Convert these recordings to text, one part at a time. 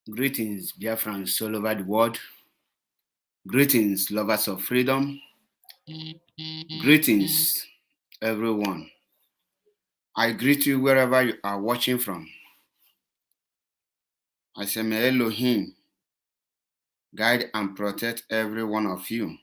Greetings, Biafrans all over the world. Greetings, lovers of freedom. Greetings, everyone. I greet you wherever you are watching from. I say, may Elohim guide and protect every one of you.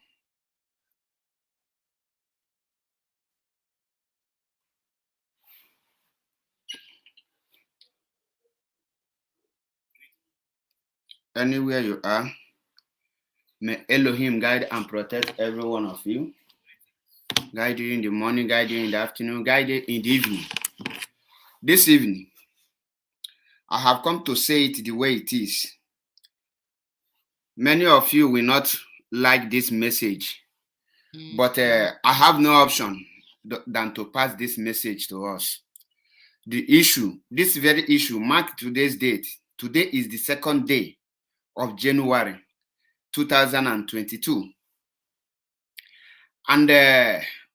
Anywhere you are, may Elohim guide and protect every one of you. Guide you in the morning, guide you in the afternoon, guide you in the evening. This evening, I have come to say it the way it is. Many of you will not like this message, but I have no option than to pass this message to us. The issue, this very issue, mark today's date. Today is the 2nd day of January 2022. And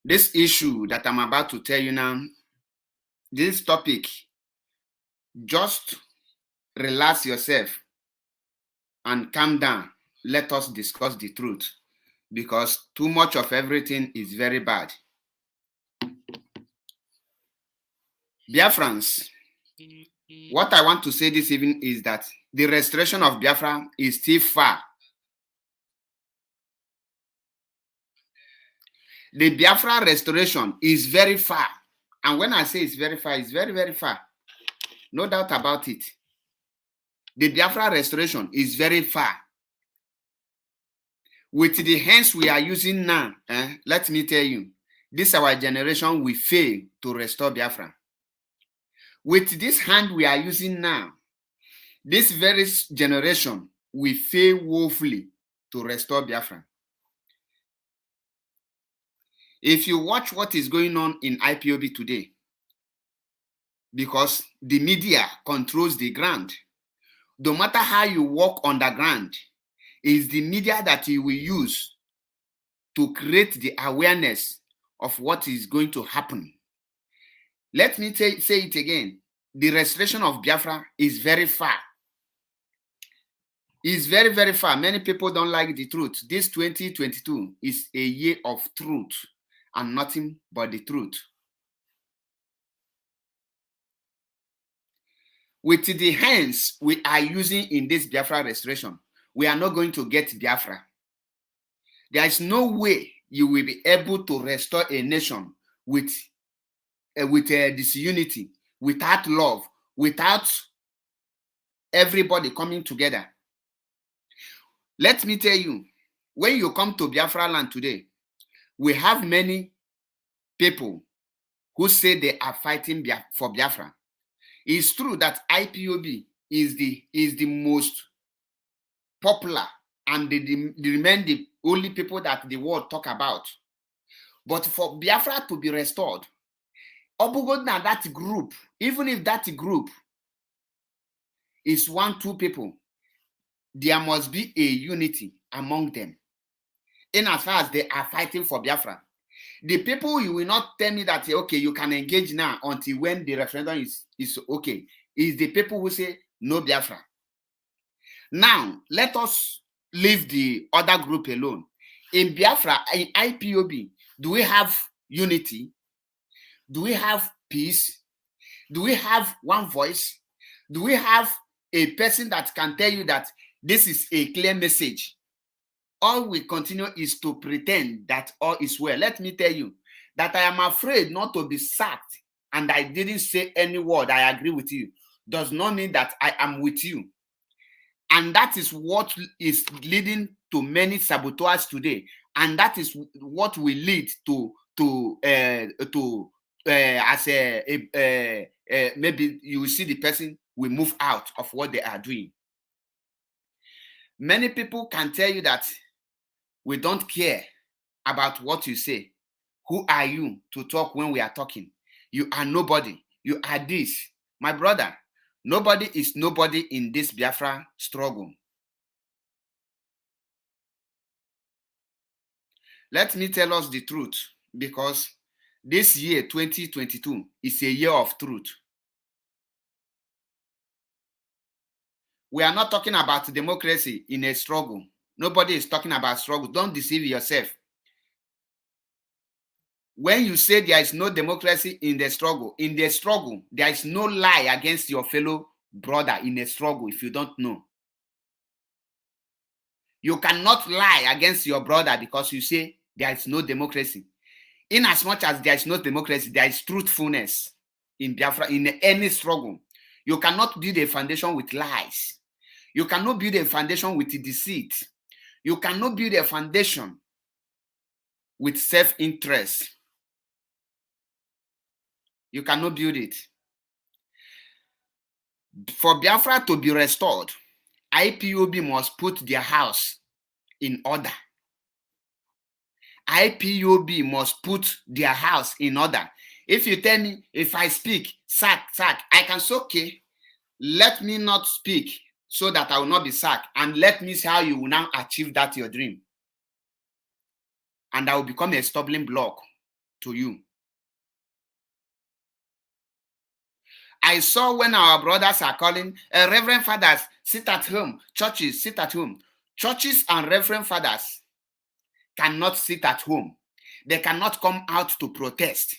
this issue that I'm about to tell you now, this topic, just relax yourself and calm down. Let us discuss the truth, because too much of everything is very bad. Biafrans, what I want to say this evening is that the restoration of Biafra is still far. The Biafra restoration is very far. And when I say it's very far, it's very, very far. No doubt about it. The Biafra restoration is very far. With the hands we are using now, let me tell you, this our generation will fail to restore Biafra. With this hand we are using now, this very generation will fail woefully to restore Biafra. If you watch what is going on in IPOB today, because the media controls the ground, no matter how you walk underground, it's the media that you will use to create the awareness of what is going to happen. Let me say it again. The restoration of Biafra is very far. It's very, very far. Many people don't like the truth. This 2022 is a year of truth and nothing but the truth. With the hands we are using in this Biafra restoration, we are not going to get Biafra. There is no way you will be able to restore a nation with disunity, without love, without everybody coming together. Let me tell you, when you come to Biafra land today, we have many people who say they are fighting for Biafra. It's true that IPOB is the most popular and they remain the only people that the world talk about. But for Biafra to be restored, Obugodna, that group, even if that group is 1-2 people, there must be a unity among them. In as far as they are fighting for Biafra, the people, you will not tell me that, okay, you can engage now until when the referendum is okay, is the people who say no Biafra. Now, let us leave the other group alone. In Biafra, in IPOB, do we have unity? Do we have peace? Do we have one voice? Do we have a person that can tell you that this is a clear message? All we continue is to pretend that all is well. Let me tell you that I am afraid not to be sacked and I didn't say any word, I agree with you, does not mean that I am with you. And that is what is leading to many saboteurs today. And that is what will lead to as maybe you will see the person will move out of what they are doing. Many people can tell you that we don't care about what you say. Who are you to talk when we are talking? You are nobody. You are this. My brother, nobody is nobody in this Biafra struggle. Let me tell us the truth, because this year, 2022, is a year of truth. We are not talking about democracy in a struggle. Nobody is talking about struggle. Don't deceive yourself. When you say there is no democracy in the struggle, there is no lie against your fellow brother in a struggle if you don't know. You cannot lie against your brother because you say there is no democracy. In as much as there is no democracy, there is truthfulness in Biafra, in any struggle. You cannot build a foundation with lies. You cannot build a foundation with deceit. You cannot build a foundation with self-interest. You cannot build it. For Biafra to be restored, IPOB must put their house in order. IPOB must put their house in order. If you tell me, if I speak, sack, I can say, okay, let me not speak so that I will not be sacked, and let me see how you will now achieve that your dream. And I will become a stumbling block to you. I saw when our brothers are calling, Reverend Fathers, sit at home. Churches, sit at home. Churches and Reverend Fathers cannot sit at home. They cannot come out to protest.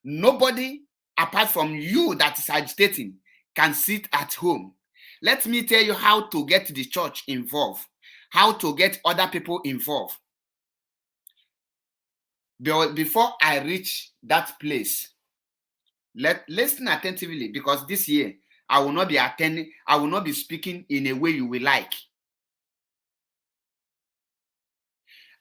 Nobody, apart from you that is agitating, can sit at home. Let me tell you how to get the church involved, how to get other people involved. Before I reach that place, listen attentively, because this year I will not be attending, I will not be speaking in a way you will like.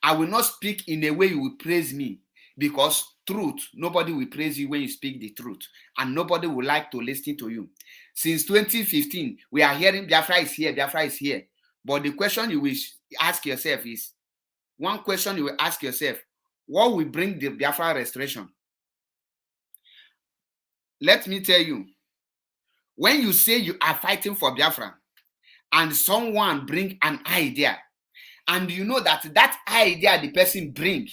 I will not speak in a way you will praise me, because truth, nobody will praise you when you speak the truth, and nobody will like to listen to you. Since 2015, we are hearing Biafra is here, Biafra is here. But the question you will ask yourself is, one question you will ask yourself, what will bring the Biafra restoration? Let me tell you, when you say you are fighting for Biafra, and someone bring an idea, and you know that that idea the person bring,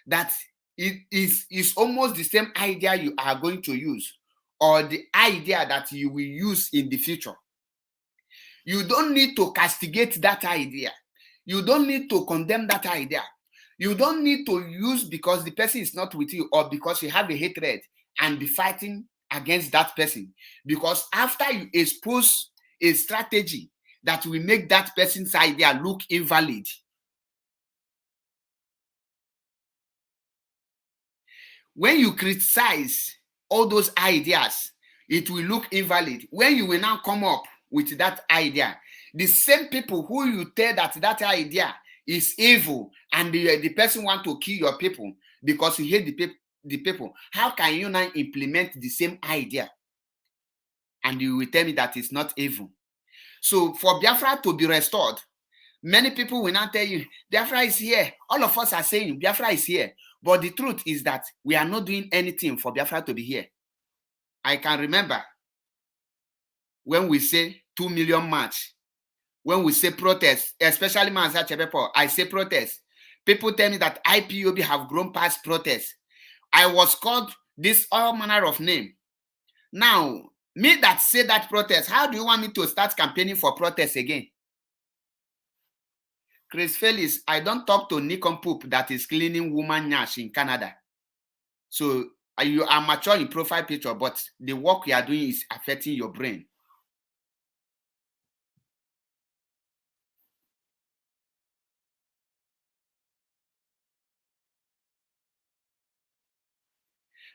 that it is almost the same idea you are going to use, or the idea that you will use in the future, you don't need to castigate that idea. You don't need to condemn that idea. You don't need to use because the person is not with you, or because you have a hatred and be fighting against that person. Because after you expose a strategy that will make that person's idea look invalid, when you criticize all those ideas, it will look invalid. When you will now come up with that idea, the same people who you tell that idea is evil, and the person want to kill your people because you hate the people, how can you now implement the same idea and you will tell me that it's not evil? So for Biafra to be restored, many people will now tell you, Biafra is here. All of us are saying Biafra is here. But the truth is that we are not doing anything for Biafra to be here. I can remember when we say 2 million march, when we say protest, especially Mansa Chebepo, I say protest. People tell me that IPOB have grown past protest. I was called this all manner of name. Now, me that say that protest, how do you want me to start campaigning for protest again? Chris Felix, I don't talk to Nikon Poop that is cleaning woman nyash in Canada. So you are mature in profile picture, but the work you are doing is affecting your brain.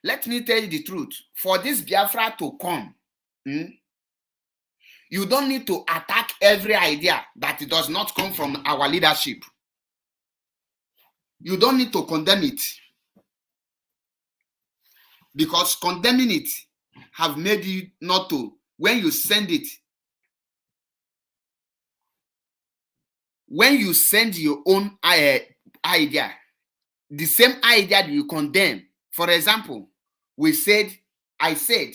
Let me tell you the truth. For this Biafra to come, you don't need to attack every idea that it does not come from our leadership. You don't need to condemn it, because condemning it have made you not to. When you send it, when you send your own idea, the same idea that you condemn. For example, I said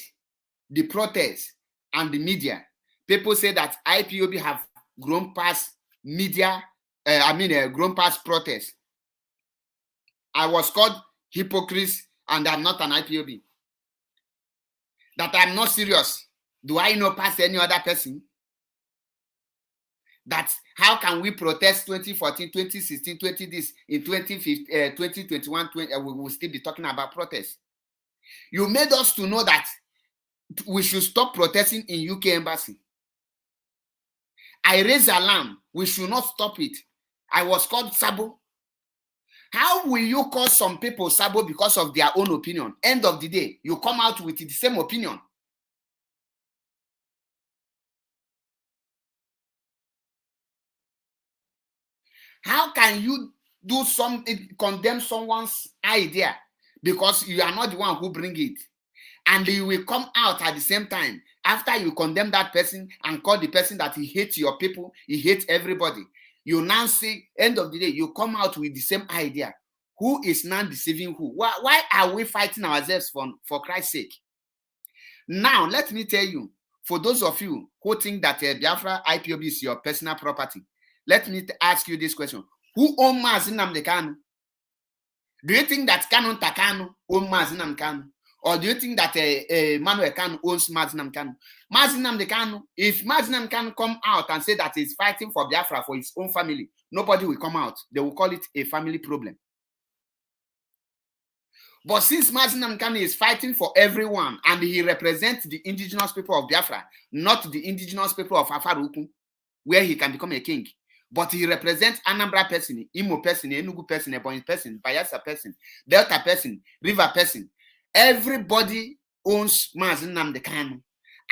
the protest and the media. People say that IPOB have grown past media, grown past protest. I was called hypocrite and I'm not an IPOB. That I'm not serious. Do I know past any other person? That how can we protest 2014, 2016, 20 this in 2021, we will still be talking about protests. You made us to know that we should stop protesting in UK embassy. I raised alarm. We should not stop it. I was called Sabo. How will you call some people Sabo because of their own opinion? End of the day, you come out with the same opinion. How can you do something, condemn someone's idea because you are not the one who bring it? And you will come out at the same time after you condemn that person and call the person that he hates your people, he hates everybody. You now say, end of the day, you come out with the same idea. Who is now deceiving who? Why are we fighting ourselves for Christ's sake? Now, let me tell you, for those of you who think that Biafra IPOB is your personal property, let me ask you this question. Who owns Mazi Nnamdi Kanu? Do you think that Kanu Takanu owns Mazi Nnamdi Kanu? Or do you think that Manuel Kanu owns Mazi Nnamdi Kanu? Mazi Nnamdi Kanu, if Mazi Nnamdi Kanu come out and say that he's fighting for Biafra for his own family, nobody will come out. They will call it a family problem. But since Mazi Nnamdi Kanu is fighting for everyone and he represents the indigenous people of Biafra, not the indigenous people of Afaruku, where he can become a king, but he represents Anambra person, Imo person, Enugu person, Ebonyi person, Bayelsa person, Delta person, River person. Everybody owns Mazi Nnamdi Kanu.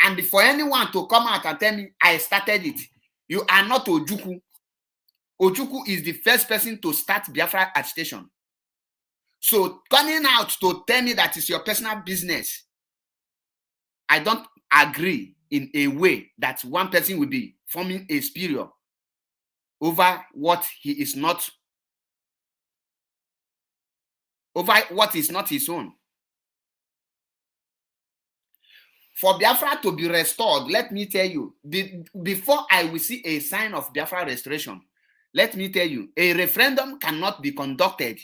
And for anyone to come out and tell me, I started it, you are not Ojukwu. Ojukwu is the first person to start Biafra agitation. So coming out to tell me that it's your personal business, I don't agree in a way that one person will be forming a superior over what he is not, over what is not his own. For Biafra to be restored, let me tell you, before I will see a sign of Biafra restoration, let me tell you, a referendum cannot be conducted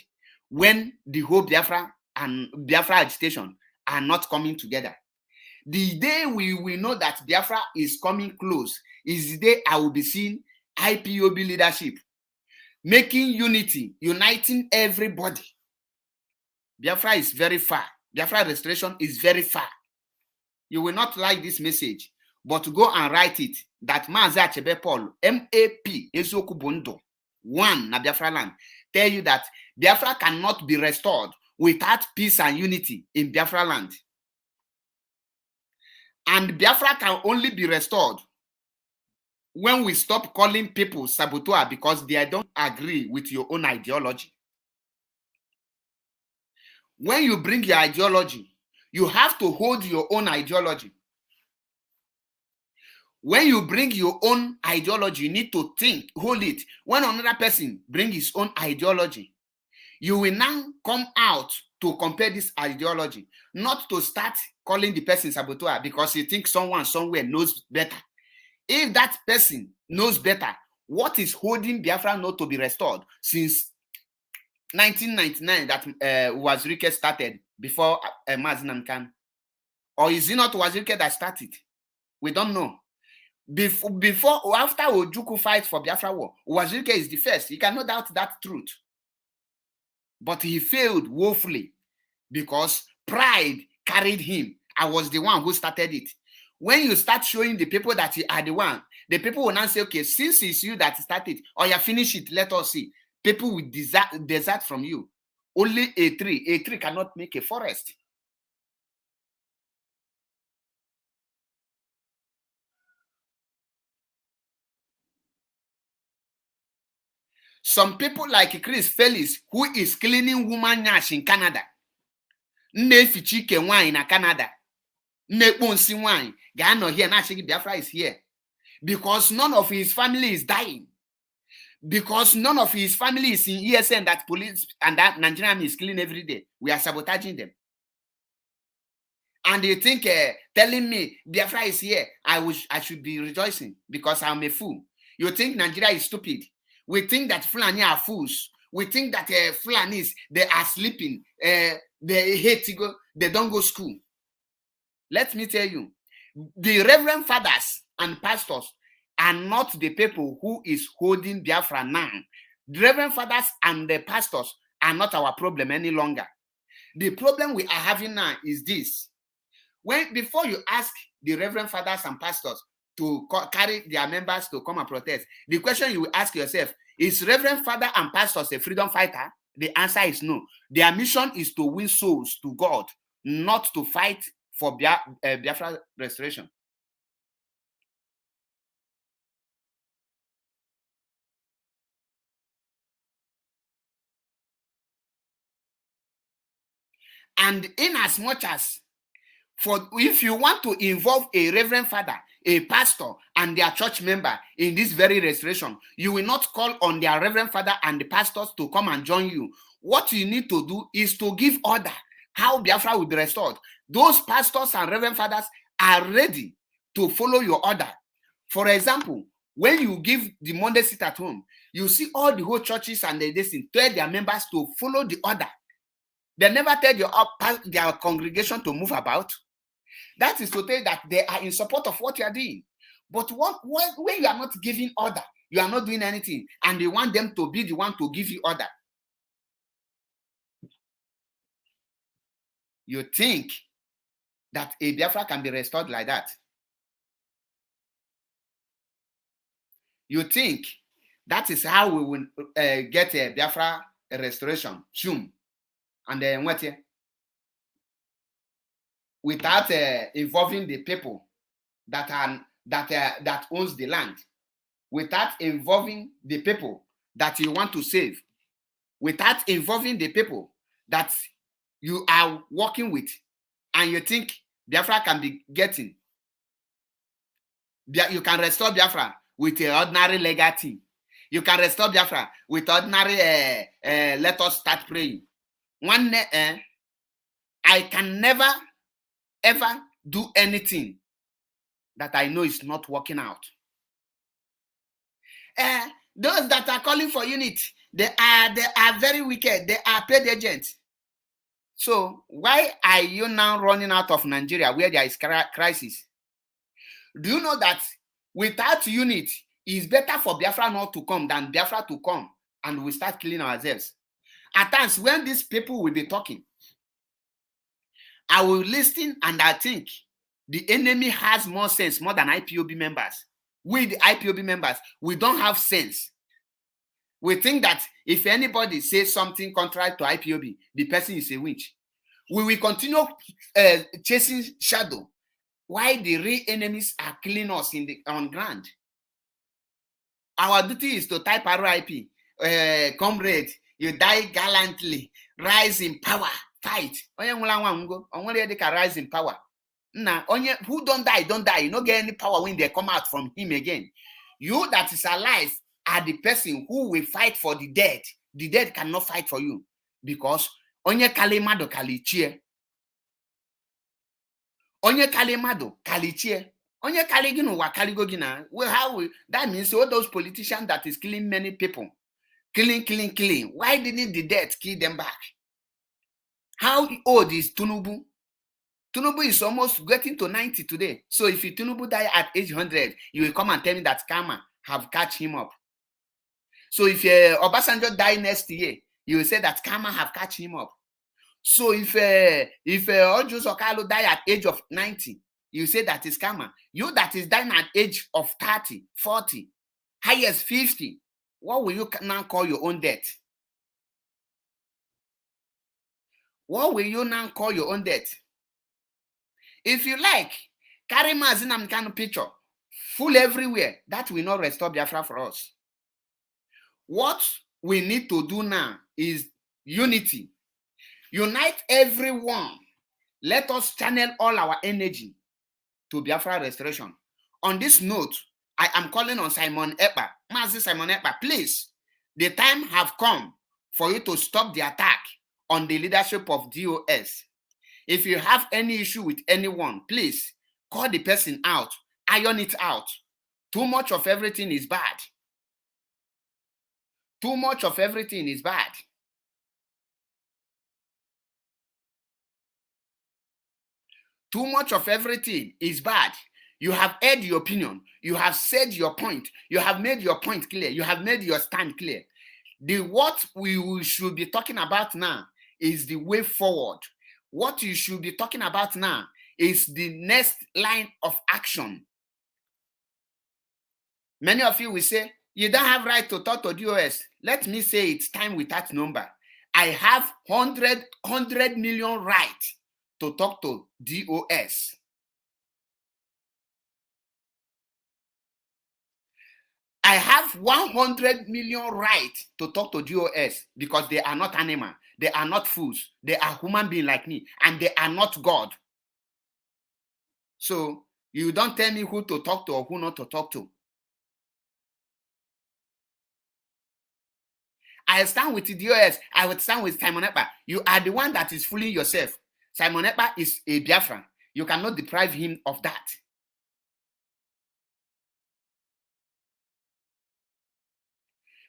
when the whole Biafra and Biafra agitation are not coming together. The day we will know that Biafra is coming close is the day I will be seeing IPOB leadership making unity, uniting everybody. Biafra is very far. Biafra restoration is very far. You will not like this message, but go and write it that Mazi Achebe Paul, MAP, Ezoku Bondo, one na Biafra land, tell you that Biafra cannot be restored without peace and unity in Biafra land. And Biafra can only be restored when we stop calling people saboteur because they don't agree with your own ideology. When you bring your ideology, you have to hold your own ideology. When you bring your own ideology, you need to think, hold it. When another person brings his own ideology, you will now come out to compare this ideology, not to start calling the person saboteur because you think someone somewhere knows better. If that person knows better, what is holding Biafra not to be restored since 1999 that Wazirike started before Mazi Nnamdi Kanu? Or is it not Wazirike that started? We don't know. Before or after Ojukwu fight for Biafra war, Wazirike is the first. You cannot doubt that truth. But he failed woefully because pride carried him. I was the one who started it. When you start showing the people that you are the one, the people will now say, okay, since it's you that started, or you finish it, let us see. People will desert from you. Only a tree cannot make a forest. Some people like Chris Felix, who is cleaning woman nyash in Canada. Nefichike wine in Canada. Neponsi wine. Gano here, Nashiki Biafra is here. Because none of his family is dying. Because none of his family is in ESN that police and that Nigerian is killing every day. We are sabotaging them. And you think telling me Biafra is here, I should be rejoicing because I'm a fool. You think Nigeria is stupid. We think that Fulani are fools. We think that Fulanis, they are sleeping. They hate to go. They don't go to school. Let me tell you, the reverend fathers and pastors, are not the people who is holding Biafra now. The Reverend Fathers and the pastors are not our problem any longer. The problem we are having now is this. Before you ask the Reverend Fathers and pastors to carry their members to come and protest, the question you will ask yourself, is Reverend Father and pastors a freedom fighter? The answer is no. Their mission is to win souls to God, not to fight for Biafra restoration. And in as much as if you want to involve a Reverend Father, a pastor, and their church member in this very restoration, you will not call on their Reverend Father and the pastors to come and join you. What you need to do is to give order how Biafra will be restored. Those pastors and Reverend Fathers are ready to follow your order. For example, when you give the Monday sit at home, you see all the whole churches and they tell their members to follow the order. They never tell their congregation to move about. That is to say that they are in support of what you are doing. But when you are not giving order, you are not doing anything, and you want them to be the one to give you order. You think that a Biafra can be restored like that? You think that is how we will get a Biafra restoration? Zoom. And then what? Without involving the people that owns the land, without involving the people that you want to save, without involving the people that you are working with, and you think Biafra can be getting. You can restore Biafra with an ordinary legal team. You can restore Biafra with ordinary let us start praying. I can never ever do anything that I know is not working out. Those that are calling for unity, they are very wicked. They are paid agents. So why are you now running out of Nigeria where there is crisis? Do you know that without unity, it's better for Biafra not to come than Biafra to come and we start killing ourselves? At times, when these people will be talking, I will listen and I think the enemy has more sense more than IPOB members. We, the IPOB members, we don't have sense. We think that if anybody says something contrary to IPOB, the person is a witch. We will continue chasing shadow while the real enemies are killing us on ground. Our duty is to type RIP, comrade, you die gallantly, rise in power, fight. Rise in power. Now, who don't die, you don't get any power when they come out from him again. You that is alive are the person who will fight for the dead. The dead cannot fight for you because onye kalimado kalichie. Onye kalimado kalichie. Onye kaligino wa kaligogina. Well, that means all those politicians that is killing many people, killing. Why didn't the dead kill them back? How old is Tinubu? Tinubu is almost getting to 90 today. So if Tinubu die at age 100, you will come and tell me that karma have catch him up. So if Obasanjo die next year, you will say that karma have catch him up. So if Ojo Sokalo die at age of 90, you say that is karma. You that is dying at age of 30, 40, highest 50, what will you now call your own death? What will you now call your own death? If you like, carry Mazinam kind of picture, full everywhere, that will not restore Biafra for us. What we need to do now is unity. Unite everyone. Let us channel all our energy to Biafra restoration. On this note, I am calling on Simon Ekpa. Mazi Simon Ekpa, please, the time have come for you to stop the attack on the leadership of DOS. If you have any issue with anyone, please call the person out, iron it out. Too much of everything is bad. Too much of everything is bad. Too much of everything is bad. You have aired your opinion. You have said your point. You have made your point clear. You have made your stand clear. What we should be talking about now is the way forward. What you should be talking about now is the next line of action. Many of you will say, you don't have right to talk to DOS. Let me say it's time with that number. I have 100 million right to talk to DOS. I have 100 million right to talk to DOS because they are not animal. They are not fools. They are human beings like me, and they are not God. So you don't tell me who to talk to or who not to talk to. I stand with the DOS. I would stand with Simon Ekpa. You are the one that is fooling yourself. Simon Ekpa is a Biafran. You cannot deprive him of that.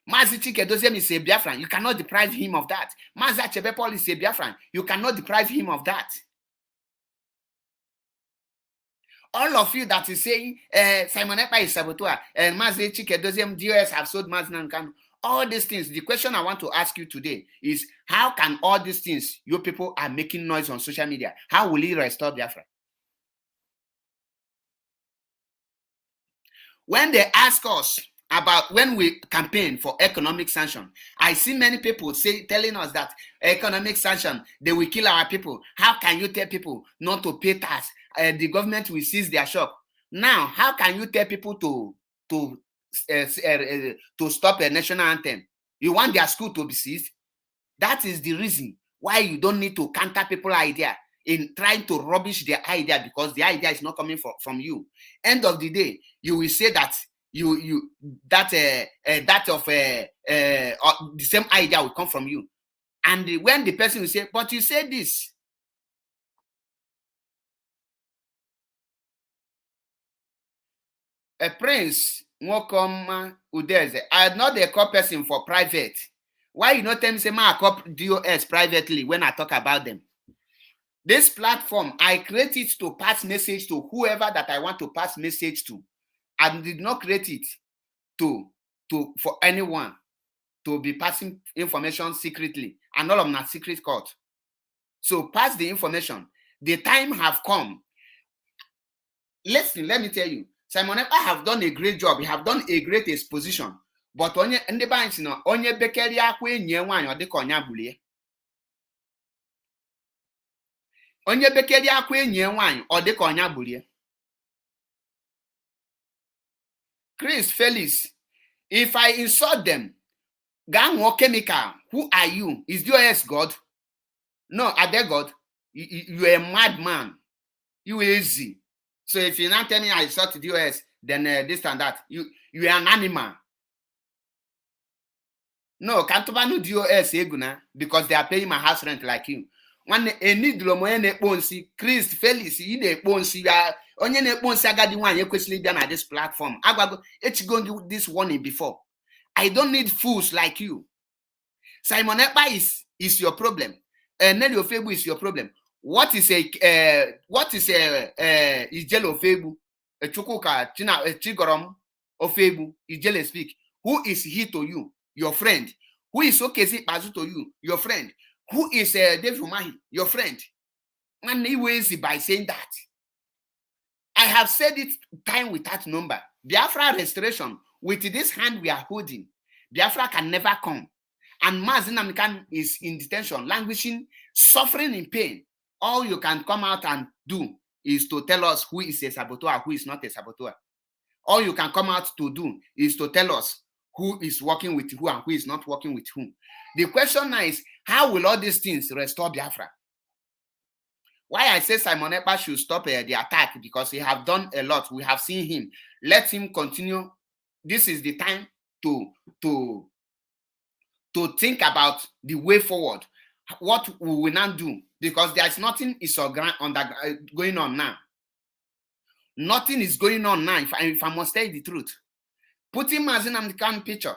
Mazi Chike is a Biafran. You cannot deprive him of that. Mazi Achebe is a Biafran. You cannot deprive him of that. All of you that is saying Simon Ekpa is saboteur and Mazi Chike DOS have sold Mazi Namkano. All these things, the question I want to ask you today is, how can all these things you people are making noise on social media, how will it restore Biafra? When they ask us about when we campaign for economic sanction, I see many people telling us that economic sanction, they will kill our people. How can you tell people not to pay tax? The government will seize their shop. Now, how can you tell people to stop a national anthem? You want their school to be seized? That is the reason why you don't need to counter people's idea in trying to rubbish their idea, because the idea is not coming from you. End of the day, you will say that the same idea will come from you. And when the person will say, but you said this. A prince, Nwokoma Udeze, I am not a call person for private. Why you not tell me say I call DOS privately when I talk about them? This platform, I create it to pass message to whoever that I want to pass message to. I did not create it for anyone to be passing information secretly, and all of them are secret court. So pass the information. The time have come. Listen, let me tell you, Simon Ekpa have done a great job. He have done a great exposition. But onye ndị banks no onye bekeri akwa enyi nwaanyị ọ dịka ọnya gbulie. Onye bekeri akwa enyi nwaanyị ọ dịka ọnya gbulie. Chris Felix, if I insult them, gang or chemical, who are you? Is DOS God? No, are they God? You are a madman. You easy. So if you not tell me I insult DOS, then this and that, you are an animal. No, can't no DOS eguna because they are paying my house rent like you. One need lomoye Chris Felix, you de ponsi onye na-ekponsi agadi nwaanyị ekwesịrị ịbịa na this platform. Agwago echigo this warning before. I don't need fools like you. Simon Ekpa is your problem. Nelly Ofebu is your problem. What is Ijele Ofebu? Chukwuka Chigorom Ofebu, Ijele speak. Who is he to you? Your friend. Who is Okezi Bazu to you? Your friend. Who is David Umahi? Your friend. And he was by saying that. I have said it time without number. Biafra restoration, with this hand we are holding, Biafra can never come. And Mazi Namkan is in detention, languishing, suffering in pain. All you can come out and do is to tell us who is a saboteur, who is not a saboteur. All you can come out to do is to tell us who is working with who and who is not working with whom. The question now is, how will all these things restore Biafra? Why I say Simon Ekpa should stop the attack, because he have done a lot. We have seen him. Let him continue. This is the time to think about the way forward. What we will now do, because there is nothing is going on now. Nothing is going on now. If I must tell you the truth, putting Mazi Namkan picture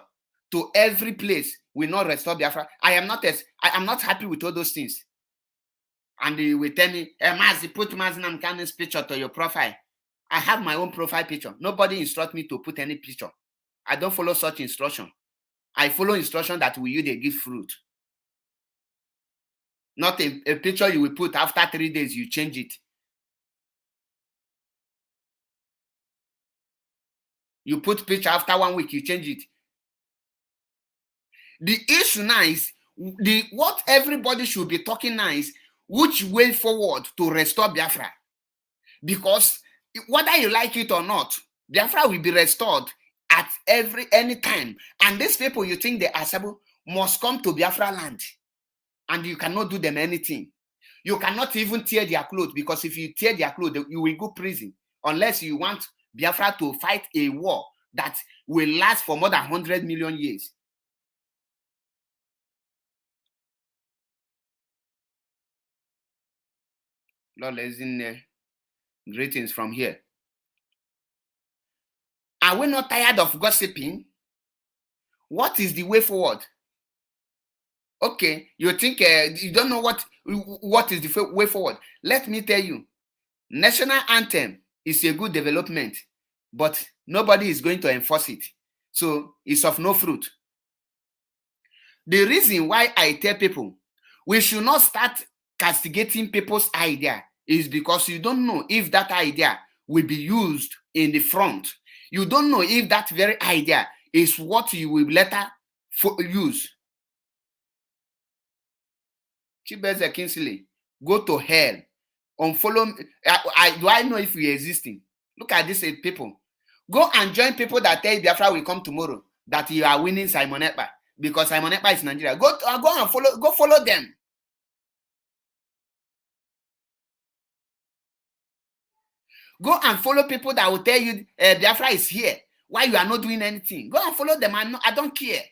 to every place will not restore Biafra. I am not happy with all those things. And they will tell me, hey, Mazi, put Mazi Namkan's picture to your profile. I have my own profile picture. Nobody instruct me to put any picture. I don't follow such instruction. I follow instruction that will you they give fruit. Not a picture you will put after 3 days, you change it. You put picture after 1 week, you change it. The issue now is what everybody should be talking now is which way forward to restore Biafra. Because whether you like it or not, Biafra will be restored at any time. And these people you think they are able must come to Biafra land. And you cannot do them anything. You cannot even tear their clothes, because if you tear their clothes, you will go prison. Unless you want Biafra to fight a war that will last for more than 100 million years. Lord, listen, greetings from here. Are we not tired of gossiping? What is the way forward? Okay, you think you don't know what is the way forward. Let me tell you, national anthem is a good development, but nobody is going to enforce it. So it's of no fruit. The reason why I tell people we should not start castigating people's idea is because you don't know if that idea will be used in the front. You don't know if that very idea is what you will later use. Chibeze Kingsley, go to hell. Unfollow me. Do I know if you're existing? Look at these people. Go and join people that tell you Biafra will come tomorrow, that you are winning Simon Ekpa because Simon Ekpa is Nigeria. Go and follow them. Go and follow people that will tell you Biafra is here. Why you are not doing anything? Go and follow them. I don't care.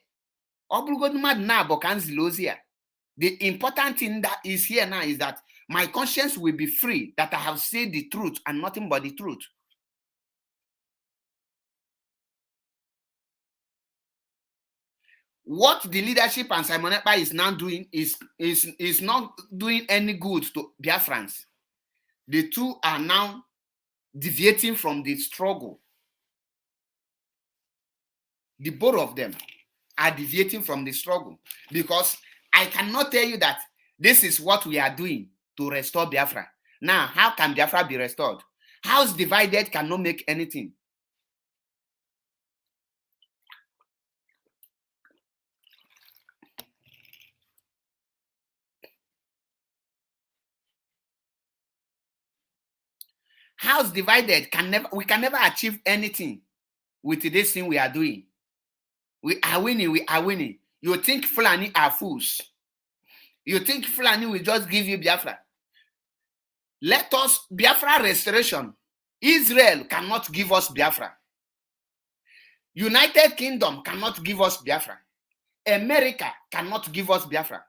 The important thing that is here now is that my conscience will be free, that I have said the truth and nothing but the truth. What the leadership and Simon Ekpa is now doing is not doing any good to Biafrans. The two are now deviating from the struggle. The both of them are deviating from the struggle, because I cannot tell you that this is what we are doing to restore Biafra. Now, how can Biafra be restored? House divided cannot make anything. House divided we can never achieve anything with this thing we are doing. We are winning. You think Fulani are fools? You think Fulani will just give you Biafra? Let us, Biafra restoration. Israel cannot give us Biafra. United Kingdom cannot give us Biafra. America cannot give us Biafra.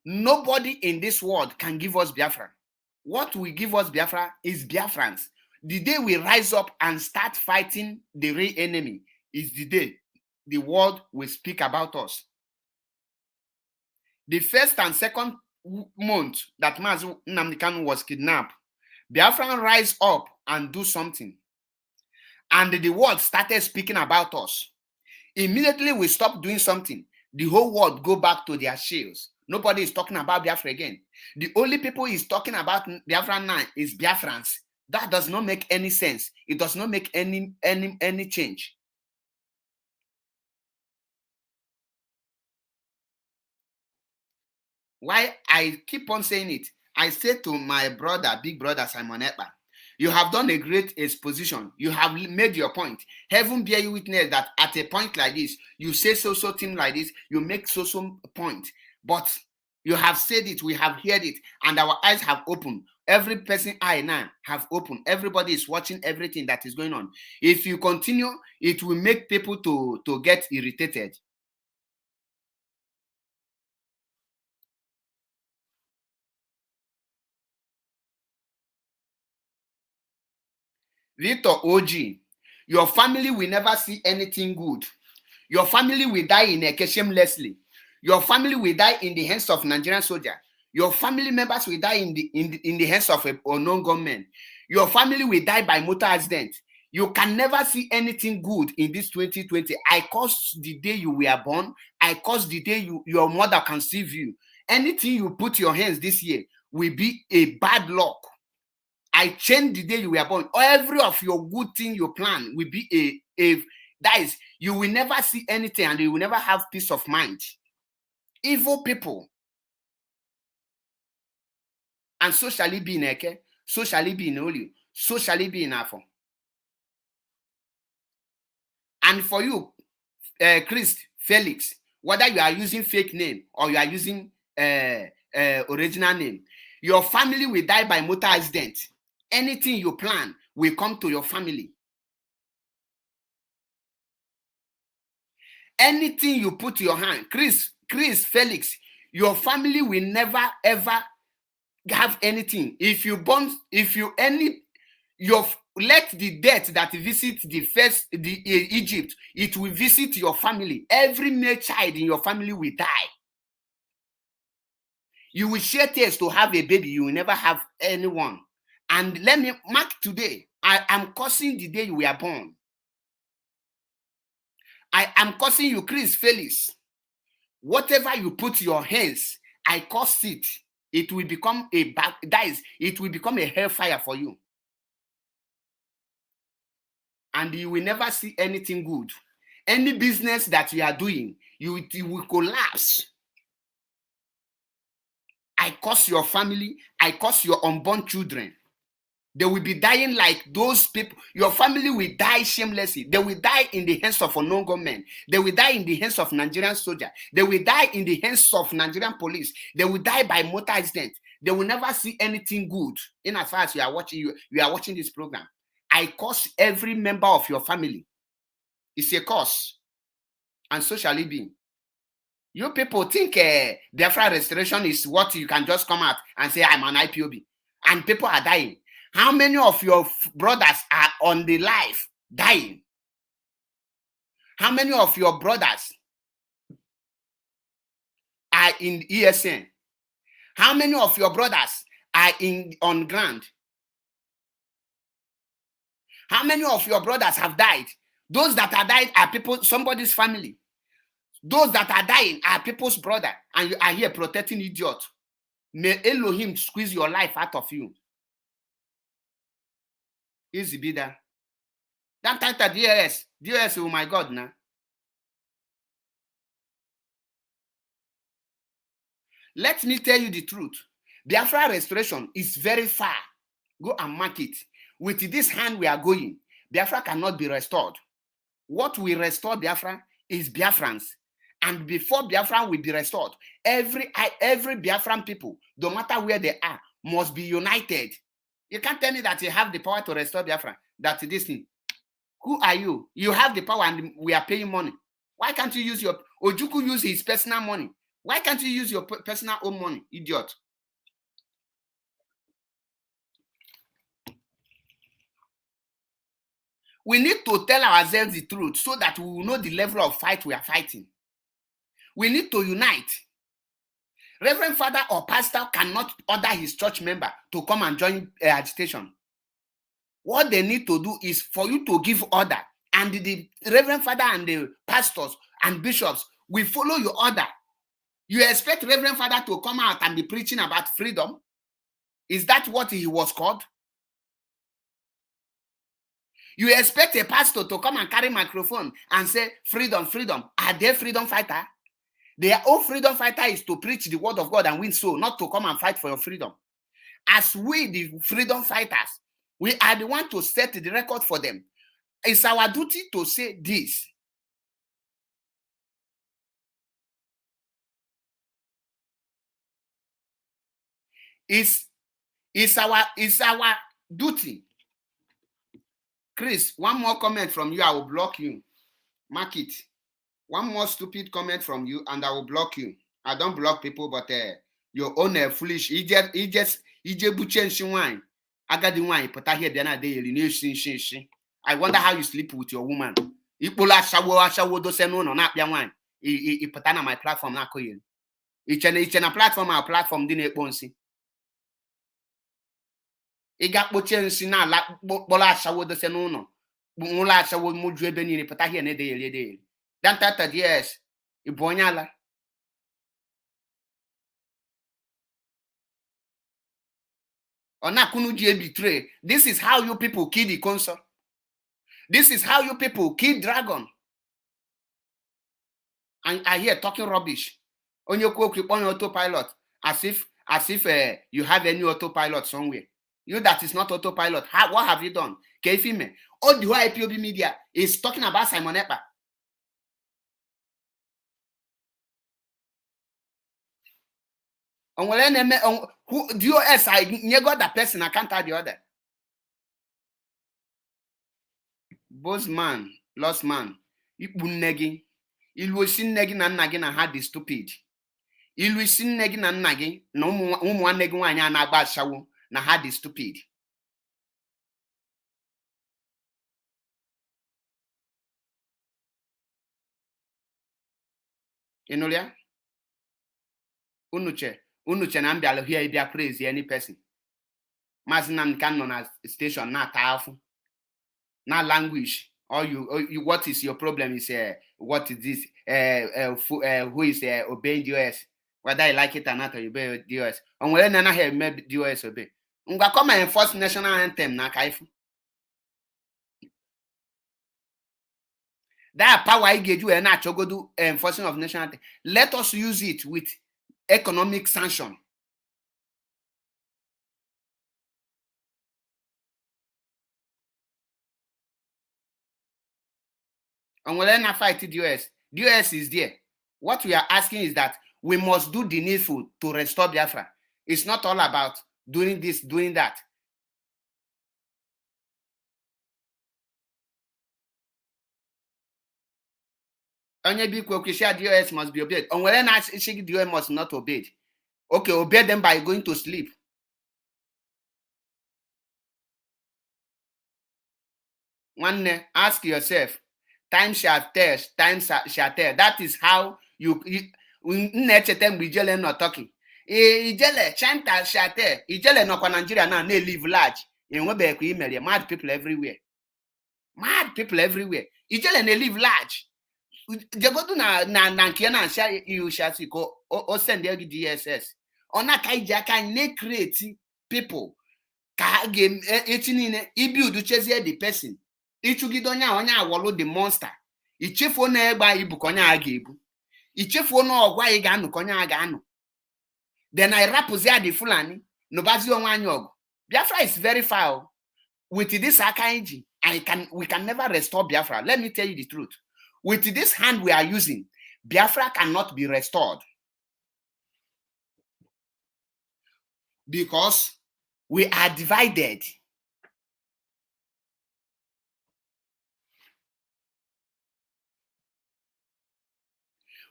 Nobody in this world can give us Biafra. What will give us Biafra is Biafrans. The day we rise up and start fighting the real enemy is the day the world will speak about us. The first and second month that Mazi Nnamdi Kanu was kidnapped, Biafran rise up and do something. And the world started speaking about us. Immediately we stopped doing something, the whole world go back to their shells. Nobody is talking about Biafra again. The only people is talking about Biafra now is Biafrans. That does not make any sense. It does not make any change. Why I keep on saying it, I say to my brother, big brother Simon Ekpa, you have done a great exposition. You have made your point. Heaven bear you witness that at a point like this, you say so thing like this, you make so point. But you have said it, we have heard it, and our eyes have opened. Every person eye now have opened. Everybody is watching everything that is going on. If you continue, it will make people to get irritated. Victor OG, your family will never see anything good. Your family will die in a shamelessly. Your family will die in the hands of Nigerian soldier. Your family members will die in the hands of a unknown gunman. Your family will die by motor accident. You can never see anything good in this 2020. I curse the day you were born. I curse the day your mother conceive you. Anything you put your hands this year will be a bad luck. I change the day you were born. Every of your good thing you plan will be that is, you will never see anything and you will never have peace of mind. Evil people. And so shall it be in Eke, so shall it be in Oli, so shall it be in Afo. And for you, Chris, Felix, whether you are using fake name or you are using original name, your family will die by motor accident. Anything you plan will come to your family. Anything you put your hand, Chris, Felix, your family will never ever have anything. If you let the death that visit the Egypt, it will visit your family. Every male child in your family will die. You will share tears to have a baby. You will never have anyone. And let me mark today. I am cursing the day you were born. I am cursing you, Chris, Felix. Whatever you put your hands, I curse it. It will become it will become a hellfire for you. And you will never see anything good. Any business that you are doing, it will collapse. I curse your family. I curse your unborn children. They will be dying like those people. Your family will die shamelessly. They will die in the hands of unknown government. They will die in the hands of Nigerian soldiers. They will die in the hands of Nigerian police. They will die by motor accident. They will never see anything good. In as far as you are watching this program, I curse every member of your family. It's a curse, and so shall it be. You people think Biafra restoration is what you can just come out and say I'm an IPOB, and people are dying. How many of your brothers are on the life dying? How many of your brothers are in ESN? How many of your brothers are on ground? How many of your brothers have died? Those that are died are somebody's family. Those that are dying are people's brother, and you are here protecting idiot. May Elohim squeeze your life out of you. Easy be that. That title DOS, oh my God, now. Let me tell you the truth. Biafra restoration is very far. Go and mark it. With this hand we are going, Biafra cannot be restored. What will restore Biafra is Biafrans. And before Biafra will be restored, every Biafran people, no matter where they are, must be united. You can't tell me that you have the power to restore Biafra. That's this thing. Who are you? You have the power and we are paying money. Why can't you use your... Ojukwu use his personal money. Why can't you use your personal own money, idiot? We need to tell ourselves the truth so that we will know the level of fight we are fighting. We need to unite. Reverend Father or pastor cannot order his church member to come and join agitation. What they need to do is for you to give order, and the Reverend Father and the pastors and bishops will follow your order. You expect Reverend Father to come out and be preaching about freedom? Is that what he was called? You expect a pastor to come and carry microphone and say, freedom, freedom. Are they freedom fighter? Their own freedom fighter is to preach the word of God and win soul, not to come and fight for your freedom. As we, the freedom fighters, we are the one to set the record for them. It's our duty to say this. It's our duty. Chris, one more comment from you, I will block you. Mark it. One more stupid comment from you, and I will block you. I don't block people, but your own foolish. I wonder how you sleep with your woman. My platform. iche na platform dị na-ekpo nsị. Ị ga-akpochie nsị n'ala kpọrọ achawo dose n'ụlọ ụlọ achawo mụju ebe niile pụta ihe na-edeyeri edeyeri. Dantata DS ị bụ onye ala. Onakunu ji betray. This is how you people kill the console. This is how you people kill dragon. And I hear talking rubbish. On your on your autopilot, as if you have any autopilot somewhere. You that is not autopilot. What have you done? Kefime. All the whole IPOB media is talking about Simon Ekpa. Who DOS I got that person, I can't tell the other. Both man, lost man. Ipunegi. Ilusin negi na nagi na had the stupid. Ilusin negi na nagi no one negi wanya na agba shawo na had the stupid. Enolia? Unuche na mbialo here ibia praise any person. Mazinam can on a station na tafu. Na language. Or you what is your problem is what is this who is obeying DOS, whether you like it or not, or you obey DOS. And when nana have made DOS obey. Unga come and enforce national anthem na kaifu. That power I gave you and not go do enforcing of national anthem. Let us use it with economic sanction. And when I fight DOS, DOS is there. What we are asking is that we must do the needful to restore Biafra. It's not all about doing this, doing that. Onye biko okisha DOS must be obeyed. And when I say DOS must not obeyed. Okay, obey them by going to sleep. One, ask yourself, time shall tell, time shall tell. That is how you not talking. Ijele chanta shall tell. Ijele no kwa Nigeria now, they live large. Mad people everywhere. Mad people everywhere. Ijele they live large. Jagodu na kiana shall you shall see go or send the DSS. Ona kaijaka ne create people. Ka game etinine ibuild chezie the person. Ichugidonya onya awolo the monster. Ichefu na egba ibu konya aga ebu. Ichefu na ogwa I ga anu konya aga anu. Then I rapuzia the Fulani no bazi onwa anyogo. Biafra is very foul. With this akaiji, we can never restore Biafra. Let me tell you the truth. With this hand we are using, Biafra cannot be restored. Because we are divided.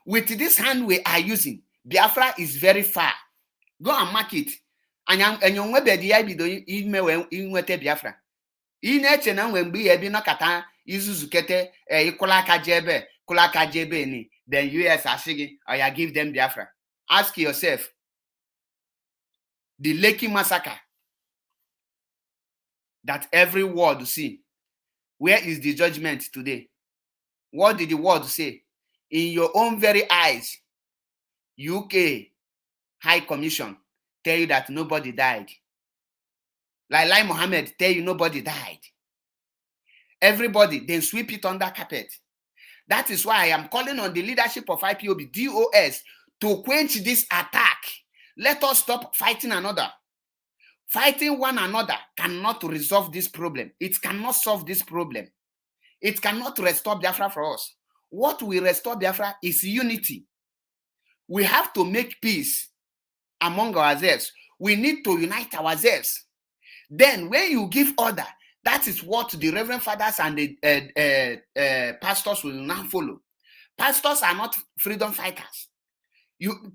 With this hand we are using, Biafra is very far. Go and mark it. And you webe di ibido inwete Biafra. Ineche na mgbe ebi no kata izuzukete ikulaka jebe ni. Then US ashigi or you give them Biafra. Ask yourself, the Lekki massacre that every world see, where is the judgment today? What did the world say? In your own very eyes, UK High Commission tell you that nobody died. Lai Mohammed tell you nobody died. Everybody then sweep it under carpet. That is why I am calling on the leadership of IPOB, DOS, to quench this attack. Let us stop fighting another. Fighting one another cannot resolve this problem. It cannot solve this problem. It cannot restore Biafra for us. What will restore Biafra is unity. We have to make peace among ourselves. We need to unite ourselves. Then when you give order, that is what the Reverend Fathers and the pastors will now follow. Pastors are not freedom fighters.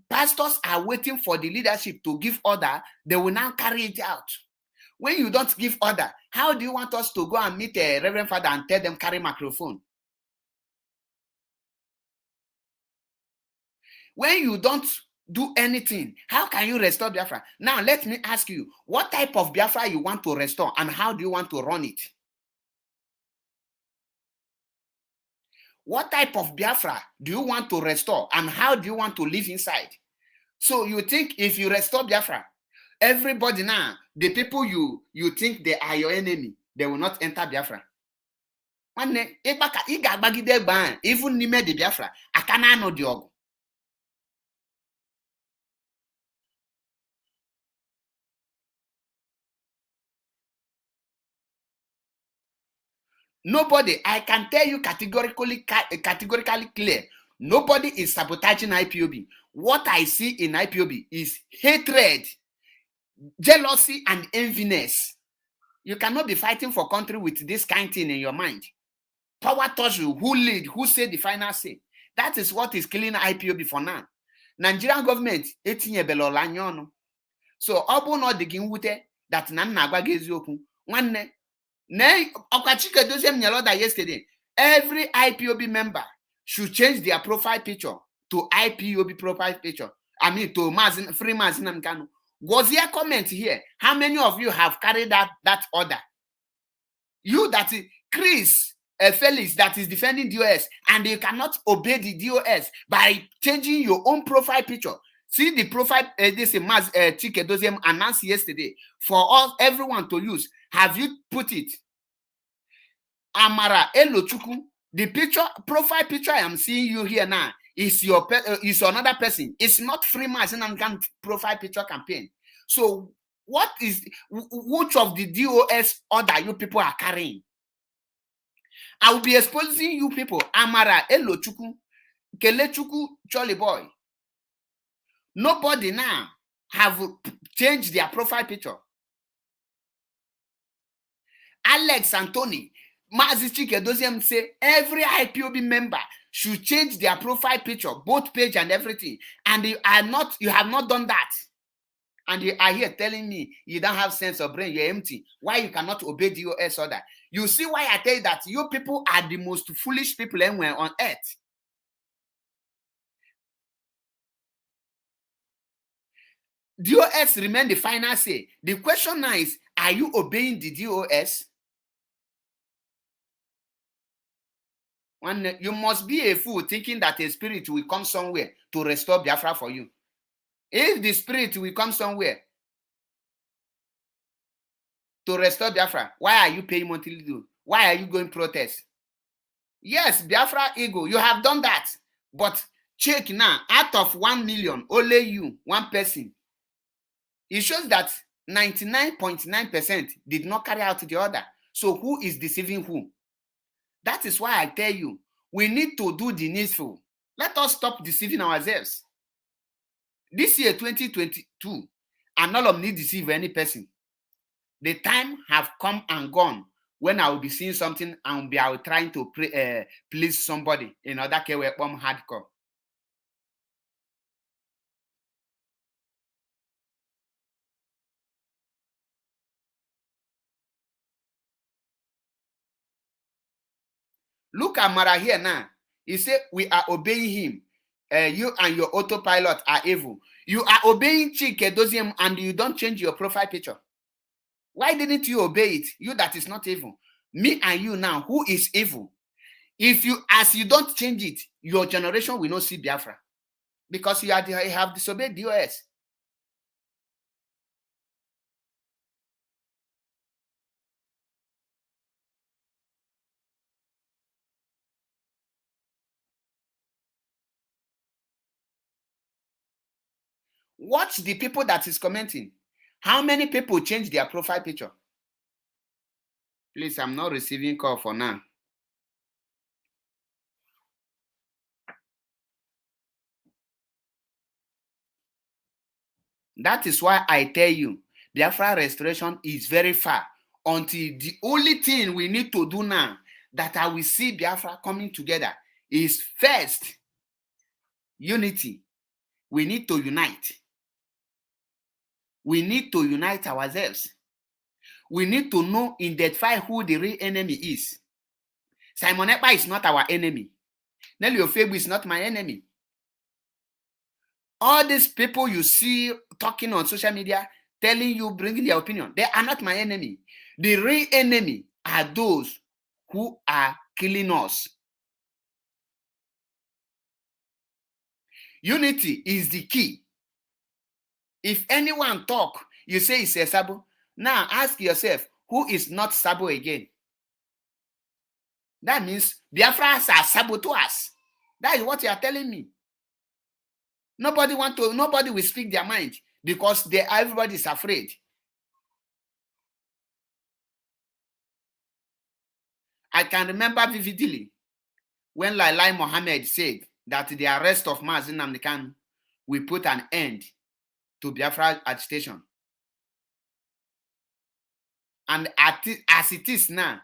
Pastors are waiting for the leadership to give order. They will now carry it out. When you don't give order, how do you want us to go and meet a Reverend Father and tell them carry microphone? When you don't do anything. How can you restore Biafra? Now, let me ask you, what type of Biafra you want to restore and how do you want to run it? What type of Biafra do you want to restore and how do you want to live inside? So you think if you restore Biafra, everybody now, the people you think they are your enemy, they will not enter Biafra. Even n'ime the Biafra, aka na-anọ dị ọgụ. Nobody, I can tell you categorically clear, nobody is sabotaging IPOB. What I see in IPOB is hatred, jealousy, and enviness. You cannot be fighting for country with this kind of thing in your mind. Power touch you, who lead, who say the final say. That is what is killing IPOB for now. Nigerian government, etinye belola anya ọnụ. So, ọ bụ na ọ dị gị mwute that na nna agwa gị eziokwu, nwanne, Okachike Doziem Nyeloda yesterday, every IPOB member should change their profile picture to IPOB profile picture. I mean, to Free Mazin Kanu. Was there a comment here? How many of you have carried that order? You that is Chris Felix that is defending DOS, and you cannot obey the DOS by changing your own profile picture. See the profile this Chike Doziem announced yesterday for all everyone to use. Have you put it? Amara Elochukwu, the picture profile picture I am seeing you here now is your is another person. It's not Free Mazin profile picture campaign. So what is which of the DOS order you people are carrying? I will be exposing you people. Amara Elochukwu, Kelechukwu, Jolly Boy. Nobody now have changed their profile picture. Alex Anthony, Mazi Chike Doziem say every IPOB member should change their profile picture, both page and everything. And you have not done that. And you are here telling me you don't have sense of brain, you're empty. Why you cannot obey the DOS order? You see why I tell you that you people are the most foolish people anywhere on earth. DOS remain the final say. The question now is, are you obeying the DOS? You must be a fool thinking that a spirit will come somewhere to restore Biafra for you. If the spirit will come somewhere to restore Biafra, why are you paying monthly due? Why are you going protest? Yes, Biafra ego, you have done that. But check now, out of 1 million, only you, one person. It shows that 99.9% did not carry out the order. So who is deceiving who? That is why I tell you, we need to do the needful. Let us stop deceiving ourselves. This year, 2022, and all of me deceive any person. The time have come and gone when I will be seeing something and I will trying to please somebody in other case where hardcore. Look at Mara here now. He said, we are obeying him. You and your autopilot are evil. You are obeying Chike Doziem and you don't change your profile picture. Why didn't you obey it? You that is not evil. Me and you now, who is evil? If you, as you don't change it, your generation will not see Biafra. Because you have disobeyed DOS. Watch the people that is commenting. How many people change their profile picture? Please, I'm not receiving call for now. That is why I tell you, Biafra restoration is very far. Until the only thing we need to do now that I will see Biafra coming together is first, unity. We need to unite. We need to unite ourselves. We need to know, identify who the real enemy is. Simon Ekpa is not our enemy. Nelly Ofebu is not my enemy. All these people you see talking on social media, telling you, bringing their opinion, they are not my enemy. The real enemy are those who are killing us. Unity is the key. If anyone talk, you say it's a Sabo. Now ask yourself, who is not Sabo again? That means Biafras are saboteurs. That is what you are telling me. Nobody will speak their mind because everybody is afraid. I can remember vividly when Lai Mohammed said that the arrest of Mazi Nnamdi Kanu will put an end to Biafra agitation. And as it is now,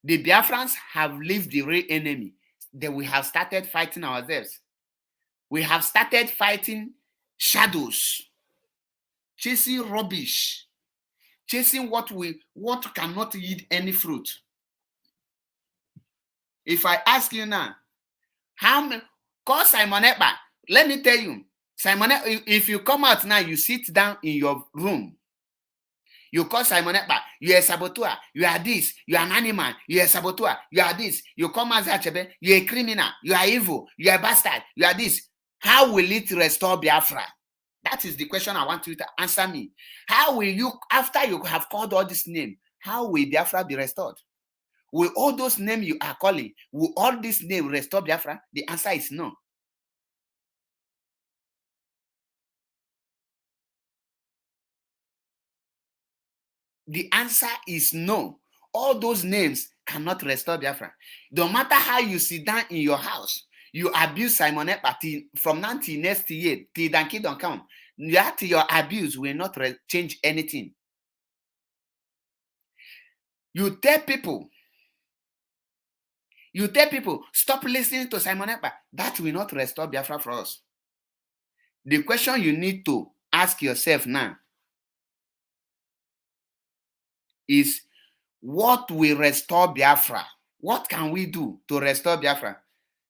the Biafrans have left the real enemy. Then we have started fighting ourselves. We have started fighting shadows, chasing rubbish, chasing what cannot yield any fruit. If I ask you now, call Simon Ekpa, let me tell you, Simon, if you come out now, you sit down in your room, you call Simon Ekpa, you are a saboteur, you are this, you are an animal, you are a saboteur, you are this, you come as Achebe, you are a criminal, you are evil, you are a bastard, you are this. How will it restore Biafra? That is the question I want you to answer me. How will you, after you have called all this name, how will Biafra be restored? Will all those names you are calling, will all this name restore Biafra? The answer is no. The answer is no. All those names cannot restore Biafra. No matter how you sit down in your house, you abuse Simon Ekpa from now till next year, till Danke don't come. That your abuse will not change anything. You tell people, stop listening to Simon Ekpa. That will not restore Biafra for us. The question you need to ask yourself now is, what will restore Biafra? What can we do to restore Biafra?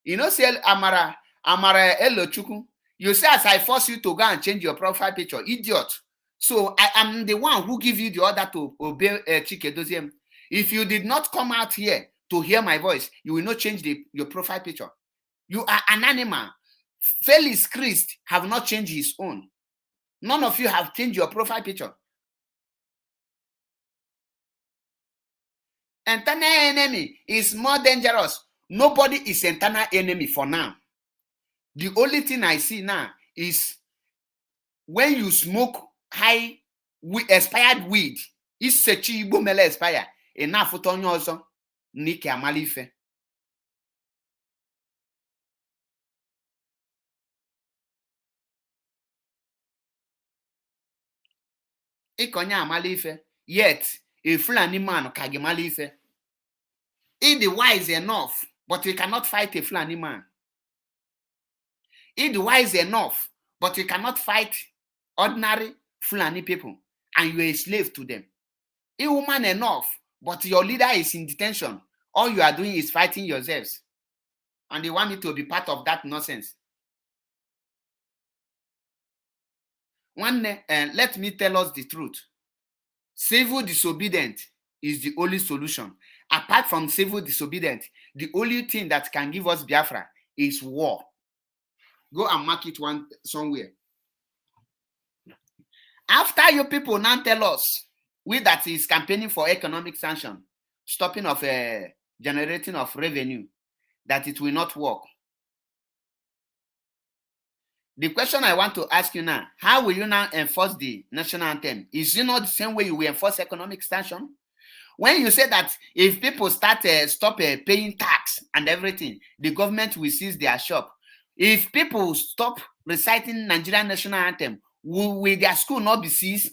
You know, say Amara Elochukwu, you say, as I force you to go and change your profile picture, idiot. So I am the one who give you the order to obey Chike Doziem. If you did not come out here to hear my voice, you will not change your profile picture. You are an animal. Felix Christ have not changed his own. None of you have changed your profile picture. Internal enemy is more dangerous. Nobody is internal enemy for now. The only thing I see now is when you smoke high expired weed, is sechi igbo mele expire, enough for onye ọzọ n'ike amala ife. Ikonye amala ife, yet a Fulani man ka gị mala ife. He is wise enough, but he cannot fight a Fulani man. He is wise enough, but he cannot fight ordinary Fulani people, and you are a slave to them. He is woman enough, but your leader is in detention. All you are doing is fighting yourselves, and they want me to be part of that nonsense. Let me tell us the truth. Civil disobedience is the only solution. Apart from civil disobedience, the only thing that can give us Biafra is war. Go and mark it somewhere. After you people now tell us, we that is campaigning for economic sanction, stopping of generating of revenue, that it will not work. The question I want to ask you now, how will you now enforce the national anthem? Is it not the same way you will enforce economic sanction? When you say that if people stop paying tax and everything, the government will seize their shop. If people stop reciting Nigerian national anthem, will their school not be seized?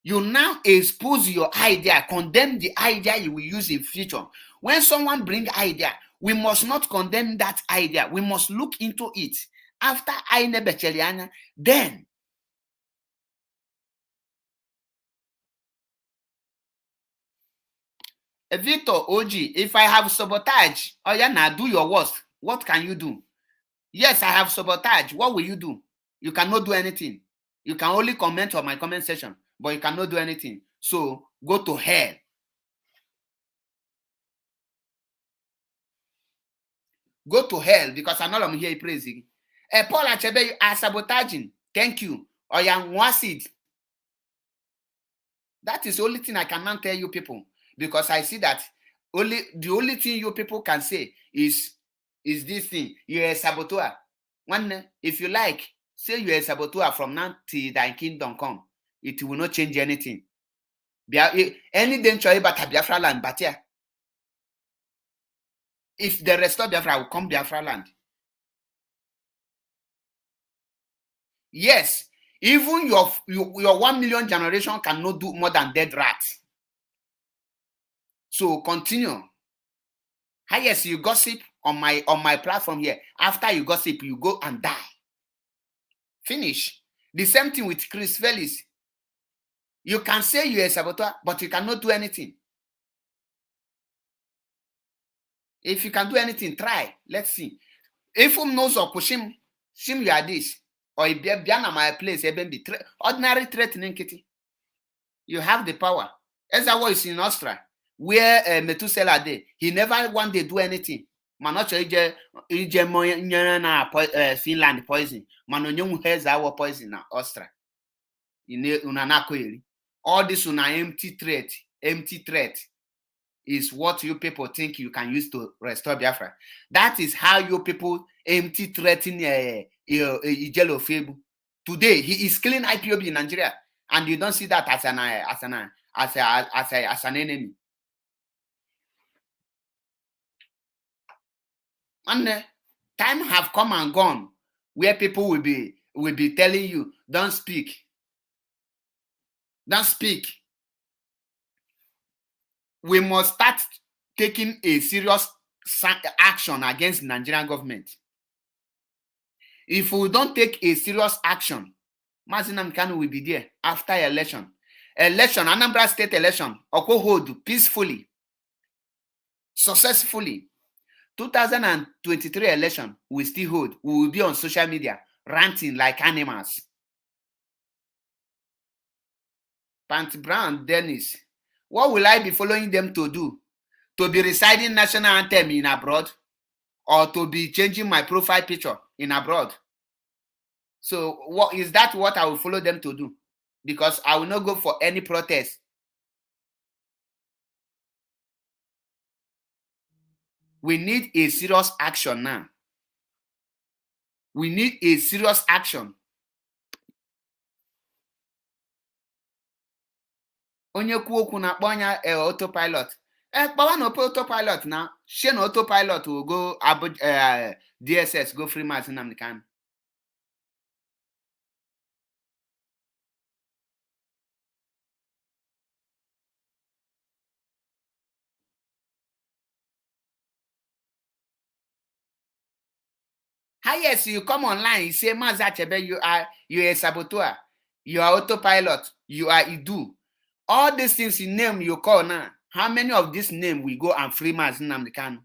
You now expose your idea, condemn the idea you will use in future. When someone brings idea, we must not condemn that idea. We must look into it. After Aine Becheliana, then Victor OG, if I have sabotage, oh yeah, now do your worst. What can you do? Yes, I have sabotage. What will you do? You cannot do anything. You can only comment on my comment section, but you cannot do anything. So go to hell. Go to hell, because I'm not here praising. Paul Achebe, you are sabotaging. Thank you. Or you are. That is the only thing I cannot tell you people, because I see that the only thing you people can say is this thing. You're a saboteur. One, if you like, say you're a saboteur from now till thy kingdom come. It will not change anything. Any danger about Biafra land, but yeah. If they restore Biafra, will come Biafra land. Yes, even your 1 million generation cannot do more than dead rats. So continue. Highest you gossip on my platform here. After you gossip, you go and die. Finish. The same thing with Chris Felix. You can say you're a saboteur, but you cannot do anything. If you can do anything, try. Let's see. If you knows or push him you are this, or if you're at my place, ordinary threatening kitty. You have the power. As I was in Austria, where Methuselah did, he never one day do anything. Manocho Finland poison. Manonyum has our poison now, Austria. All this una empty threat is what you people think you can use to restore Biafra. That is how you people empty threaten Ijelo Febu. Today he is killing IPOB in Nigeria, and you don't see that as an enemy. And time have come and gone where people will be telling you, don't speak. Don't speak. We must start taking a serious action against the Nigerian government. If we don't take a serious action, Mazi Nnamdi Kanu will be there after election. Anambra State election, Oko hold peacefully, successfully. 2023 election, we still hold. We will be on social media ranting like animals. Pant Brown, Dennis, what will I be following them to do? To be reciting national anthem in abroad, or to be changing my profile picture in abroad? So what is that what I will follow them to do? Because I will not go for any protest. We need a serious action now. We need a serious action. Onye kwu okwu na-akpọ anya autopilot. Kpawa na autopilot now. Share na autopilot will go DSS, go free Mazi Nnamdi Kanu. Highest you come online, you say Mazi Achebe, you're a saboteur, you are autopilot, you are Idu. All these things in name you call now. How many of this name we go and free Mazi Nnamdi Kanu?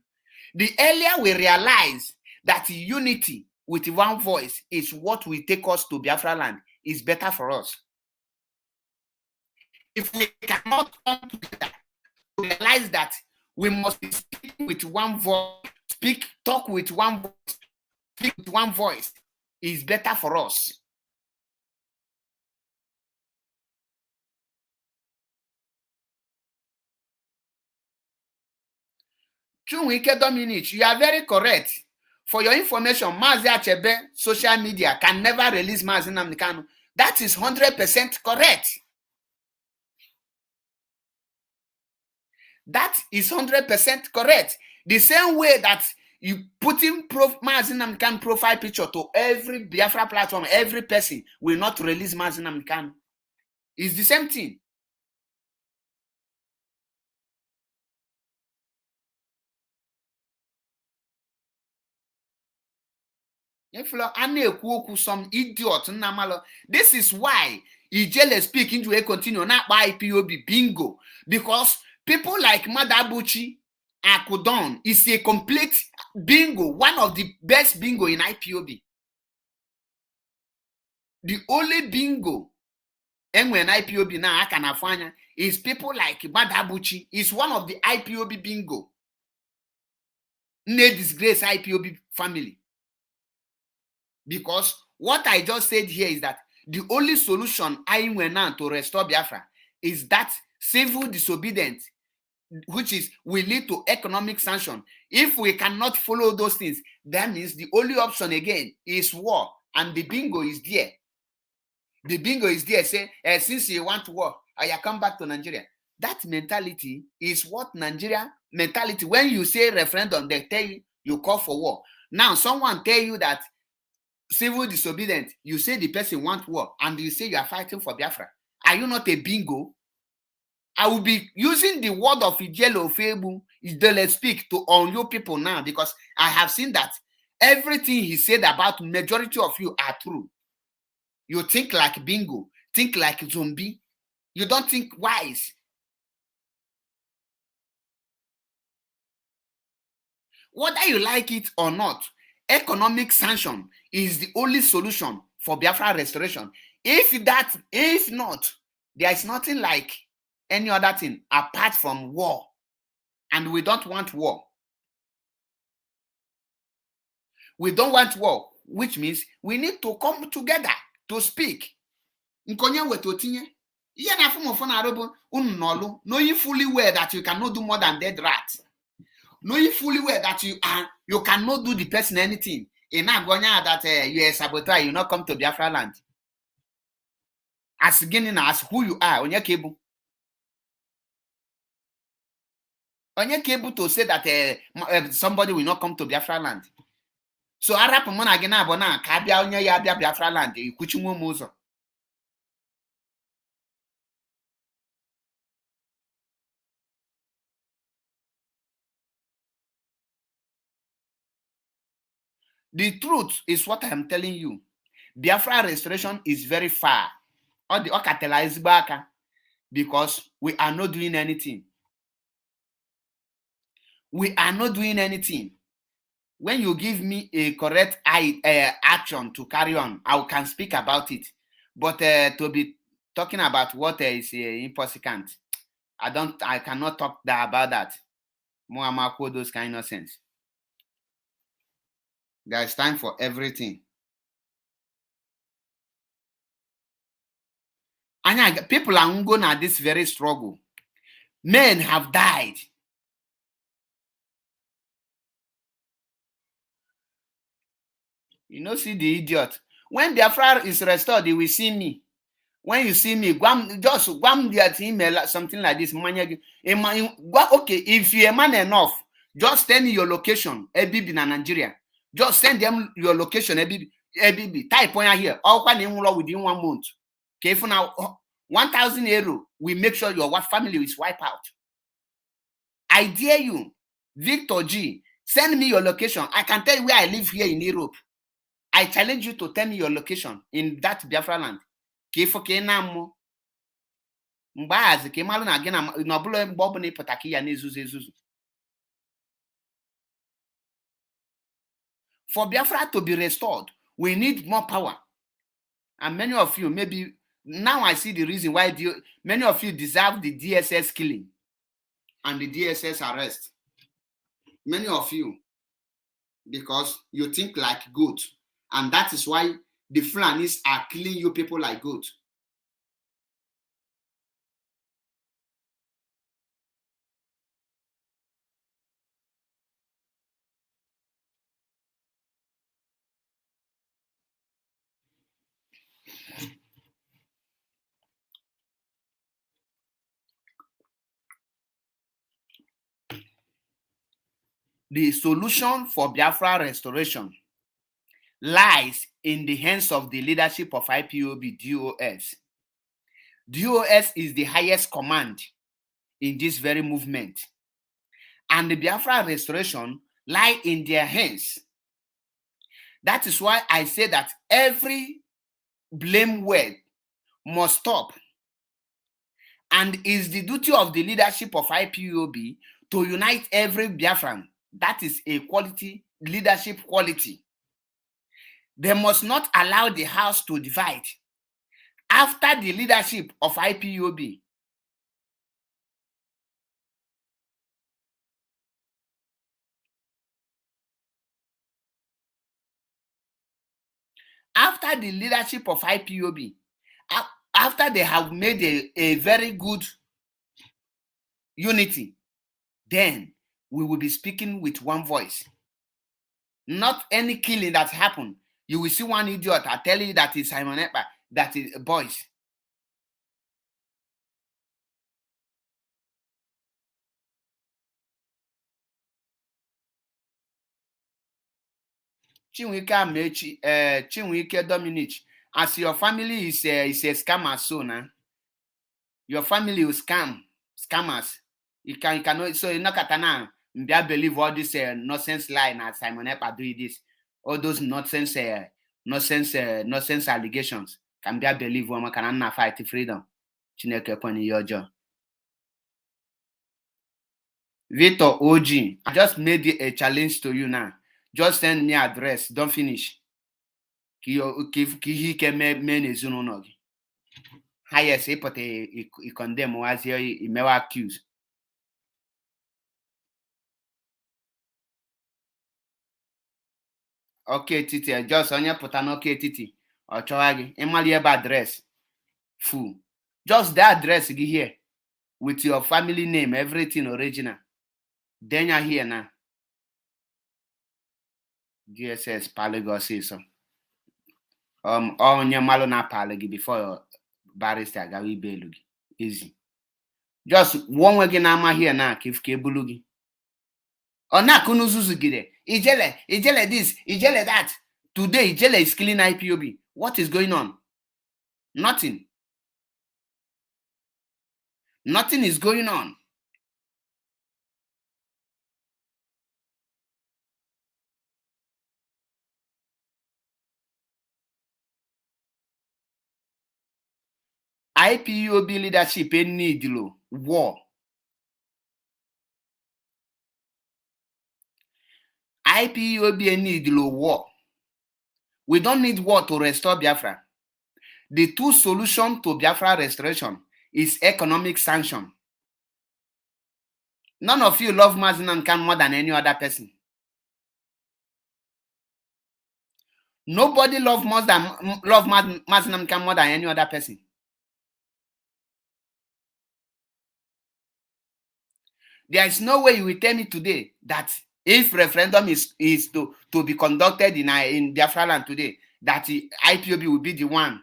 The earlier we realize that unity with one voice is what will take us to Biafra land, is better for us. If we cannot come together to realize that we must speak with one voice, talk with one voice, speak with one voice, is better for us. Chunwike Dominic, you are very correct. For your information, Mazi Achebe social media can never release Mazi Nnamdi Kanu. That is 100% correct. That is 100% correct. The same way that you put in Mazi Nnamdi Kanu profile picture to every Biafra platform, every person will not release Mazi Nnamdi Kanu. It's the same thing. If some idiot, this is why Ijele speak into a continue not by IPOB bingo, because people like Madabuchi Akudon is a complete bingo, one of the best bingo in IPOB. The only bingo and when IPOB now I can afanya is people like Badabuchi is one of the IPOB bingo. Ne disgrace IPOB family. Because what I just said here is that the only solution I went on to restore Biafra is that civil disobedience, which is will lead to economic sanction. If we cannot follow those things, that means the only option again is war, and the bingo is there. The bingo is there. Say, since you want war, I come back to Nigeria. That mentality is what Nigeria mentality. When you say referendum, they tell you you call for war. Now someone tell you that civil disobedience, you say the person want war, and you say you are fighting for Biafra. Are you not a bingo? I will be using the word of Ijelo Febu, Idele speak to all you people now, because I have seen that everything he said about majority of you are true. You think like bingo, think like zombie. You don't think wise. Whether you like it or not, economic sanction is the only solution for Biafra restoration. If not, there is nothing like any other thing apart from war. And we don't want war. We don't want war, which means we need to come together to speak. Knowing fully well that you cannot do more than dead rat. Knowing fully well that you cannot do the person anything. In Agonia that you are saboteur, you not come to Biafra land. As beginning as who you are on your cable. On your cable to say that somebody will not come to Biafra land. So Arab Mona again abona kabia onye ya bia Biafra land ikuchunwo muzo. The truth is what I am telling you. Biafra restoration is very far. All the Okatela is back because we are not doing anything. We are not doing anything. When you give me a correct action to carry on, I can speak about it. But to be talking about what is impossible, I cannot talk about that. Muamako, those kind of sense. There is time for everything. And people are going at this very struggle. Men have died. You know, see the idiot. When Biafra is restored, they will see me. When you see me, just guam their email, something like this. Okay, if you're a man enough, just send me your location, Ebib in Nigeria. Just send them your location, Ebib. Type on here. All within 1 month. Okay, for now, 1,000 euro, we make sure your family is wiped out. I dare you, Victor G, send me your location. I can tell you where I live here in Europe. I challenge you to tell me your location in that Biafra land. For Biafra to be restored, we need more power. And many of you, maybe now I see the reason why many of you deserve the DSS killing and the DSS arrest. Many of you, because you think like goat. And that is why the Fulanis are killing you people like goat. The solution for Biafra restoration lies in the hands of the leadership of IPOB DOS. DOS is the highest command in this very movement. And the Biafra restoration lie in their hands. That is why I say that every blame word must stop. And it's the duty of the leadership of IPOB to unite every Biafran. That is a quality, leadership quality. They must not allow the house to divide. After the leadership of IPOB, after the leadership of IPOB, after they have made a very good unity, then we will be speaking with one voice. Not any killing that happened. You will see one idiot, I tell you that is Simon Ekpa, that is boys. Chinwike Amechi, Chinwike Dominic, as your family is a scammer, so now your family will scammers. You cannot, so you're not katana. They believe all this nonsense lie that Simon Ekpa do this, all those nonsense allegations. Can be believe woman can fight freedom. Chineke kwani yojo. Victor OG, I just made a challenge to you now. Just send me address. Don't finish. He can make highest he condemn was here he may accuse. Okay, Titi, just on your put an okay, Titi. Or Chawagi, Emily address. Fool. Just the address here with your family name, everything original. Then you're here now. DSS Palagos so. On your malona palagi before barrister Gawi Belugi. Easy. Just one way again here now, Kif Kebulugi. Or na kunuzuzu gide. Ijele this, Ijele that. Today, Ijele is killing IPOB. What is going on? Nothing. Nothing is going on. IPOB leadership need war. IPOB need war. We don't need war to restore Biafra. The two solutions to Biafra restoration is economic sanction. None of you love Mazinam Khan more than any other person. Nobody love Mazinam Khan more than any other person. There is no way you will tell me today that if referendum is to be conducted in Biafra land today, that the IPOB will be the one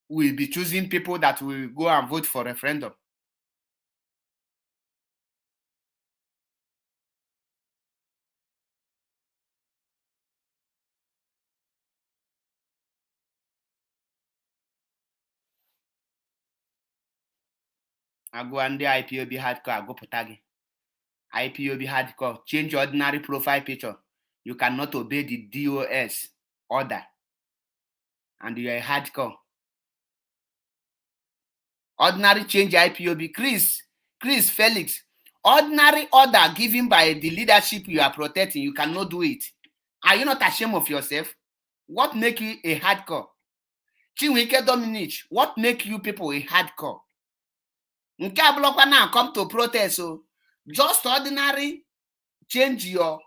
will be choosing people that will go and vote for referendum. Agụ ndị IPOB hardcore agụpụta gị. IPOB hardcore, change ordinary profile picture. You cannot obey the DOS order. And you are a hardcore. Ordinary change IPOB. Chris Felix. Ordinary order given by the leadership you are protecting, you cannot do it. Are you not ashamed of yourself? What make you a hardcore? Chinwike Dominic, what make you people a hardcore? Nke ablokwa now come to protest, so just ordinary change your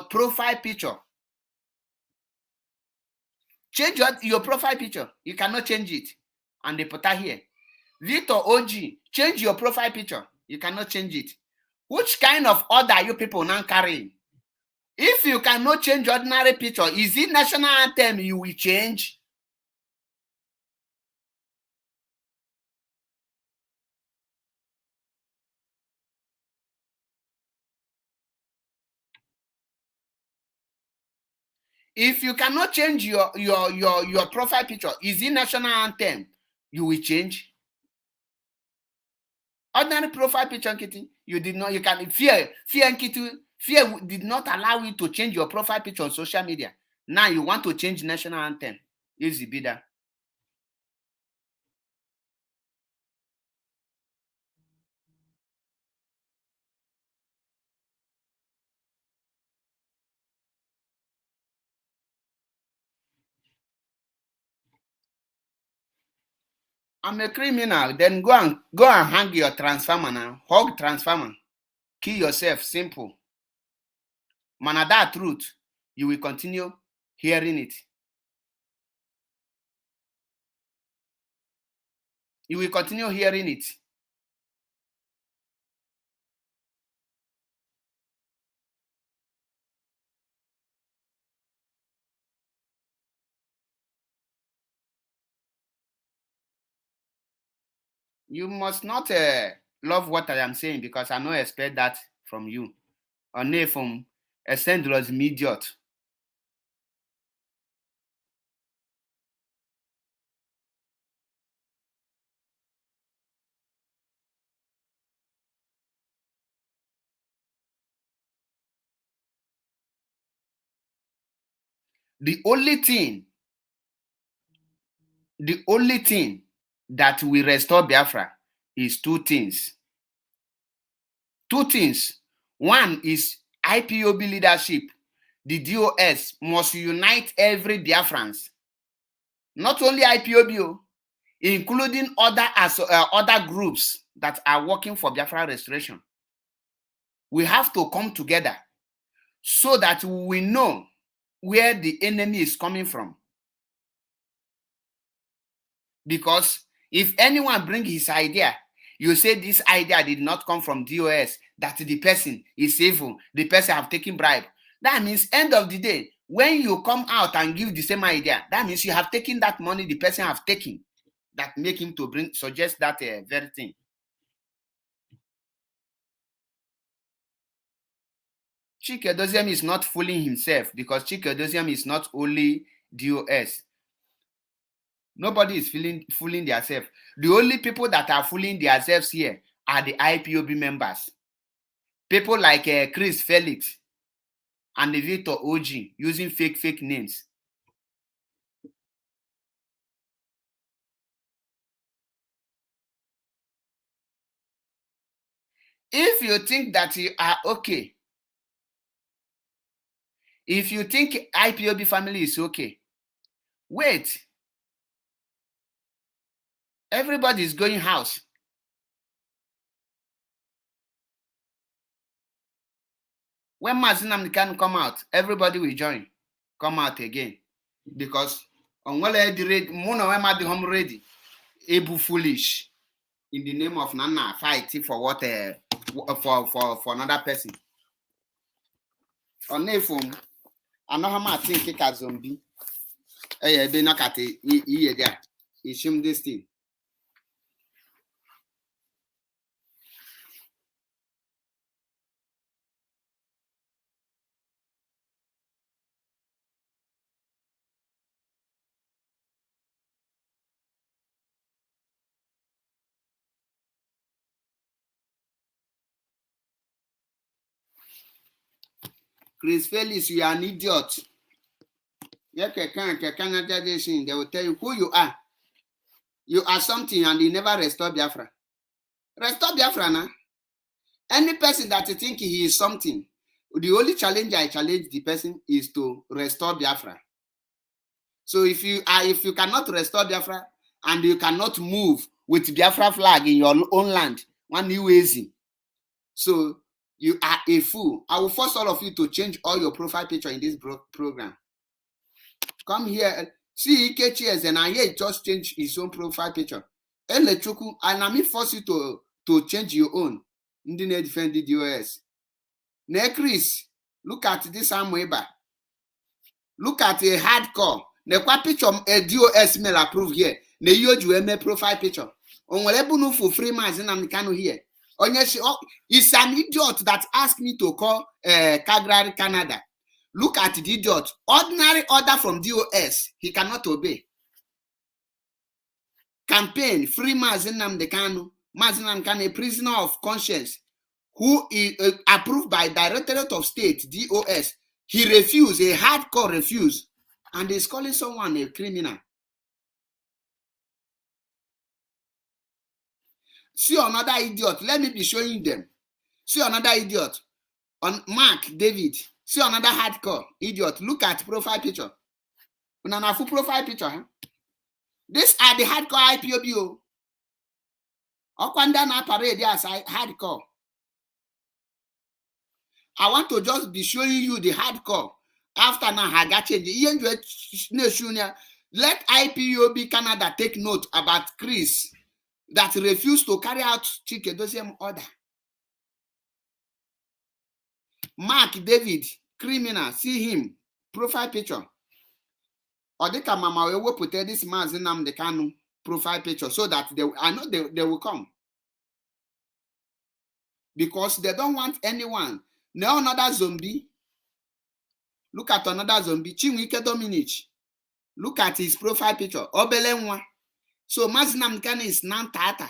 profile picture. Change your profile picture. You cannot change it. And they put that here. Victor OG, change your profile picture. You cannot change it. Which kind of order you people now carrying? If you cannot change ordinary picture, is it national anthem you will change? If you cannot change your profile picture, is it national anthem you will change? Ordinary profile picture, Kitty, you did not. You can fear Kitty. Fear did not allow you to change your profile picture on social media. Now you want to change national anthem. Easy be that. I'm a criminal. Then go and hang your transformer now. Hug transformer. Kill yourself. Simple. Man, that truth, you will continue hearing it. You will continue hearing it. You must not love what I am saying because I don't expect that from you. Or nay, from a senseless idiot. The only thing that will restore Biafra is two things. Two things. One is IPOB leadership. The DOS must unite every Biafrans. Not only IPOB, including other groups that are working for Biafra restoration. We have to come together so that we know where the enemy is coming from. Because if anyone brings his idea, you say this idea did not come from DOS, that the person is evil, the person have taken bribe. That means end of the day, when you come out and give the same idea, that means you have taken that money the person have taken, that make him to suggest that very thing. Chike Doziem is not fooling himself because Chike Doziem is not only DOS. Nobody is fooling themselves. The only people that are fooling themselves here are the IPOB members. People like Chris Felix and Victor OG using fake names. If you think that you are okay, if you think IPOB family is okay, wait. Everybody is going house. When Mazinam can come out, everybody will join. Come out again. Because on one the home ready, able foolish in the name of Nana fighting for what for another person. On a phone, I know how much think a zombie. They knock at it there. Assume this thing. Chris Felix, you are an idiot. They will tell you who you are. You are something and you never restore Biafra. Restore Biafra now. Any person that you think he is something, the only challenge I challenge the person is to restore Biafra. So if you cannot restore Biafra and you cannot move with Biafra flag in your own land, one new easy. So you are a fool. I will force all of you to change all your profile picture in this program. Come here. See Ikechi and I hear just change his own profile picture. And I may force you to change your own. Ndine defend the DOS. Ne Chris, look at this Amweba. Look at a hardcore. Ne kwa picture a DOS mail approve here. Ne yoju profile picture. On whatever no for free man in Amkano here. It's an idiot that asked me to call Calgary, Canada. Look at the idiot. Ordinary order from DOS. He cannot obey. Campaign, free Mazinam Dekano. Mazinam Kano, a prisoner of conscience, who is approved by Directorate of State, DOS. He refused, a hardcore refuse. And he's calling someone a criminal. See another idiot. Let me be showing them. See another idiot. On Mark David. See another hardcore idiot. Look at profile picture. Full profile picture. Huh? These are the hardcore IPOB. Okwanda na parade as hardcore. I want to just be showing you the hardcore. After now, I got change. Let IPOB Canada take note about Chris that refused to carry out Chikedozium order. Mark David, criminal, see him, profile picture. Or they can mama we will put this man's name the Kanu profile picture so that I know they will come. Because they don't want anyone. Now another zombie. Look at another zombie. Chinwike Dominic. Look at his profile picture. Obelenwa. So Mazinam Kane is non-tata.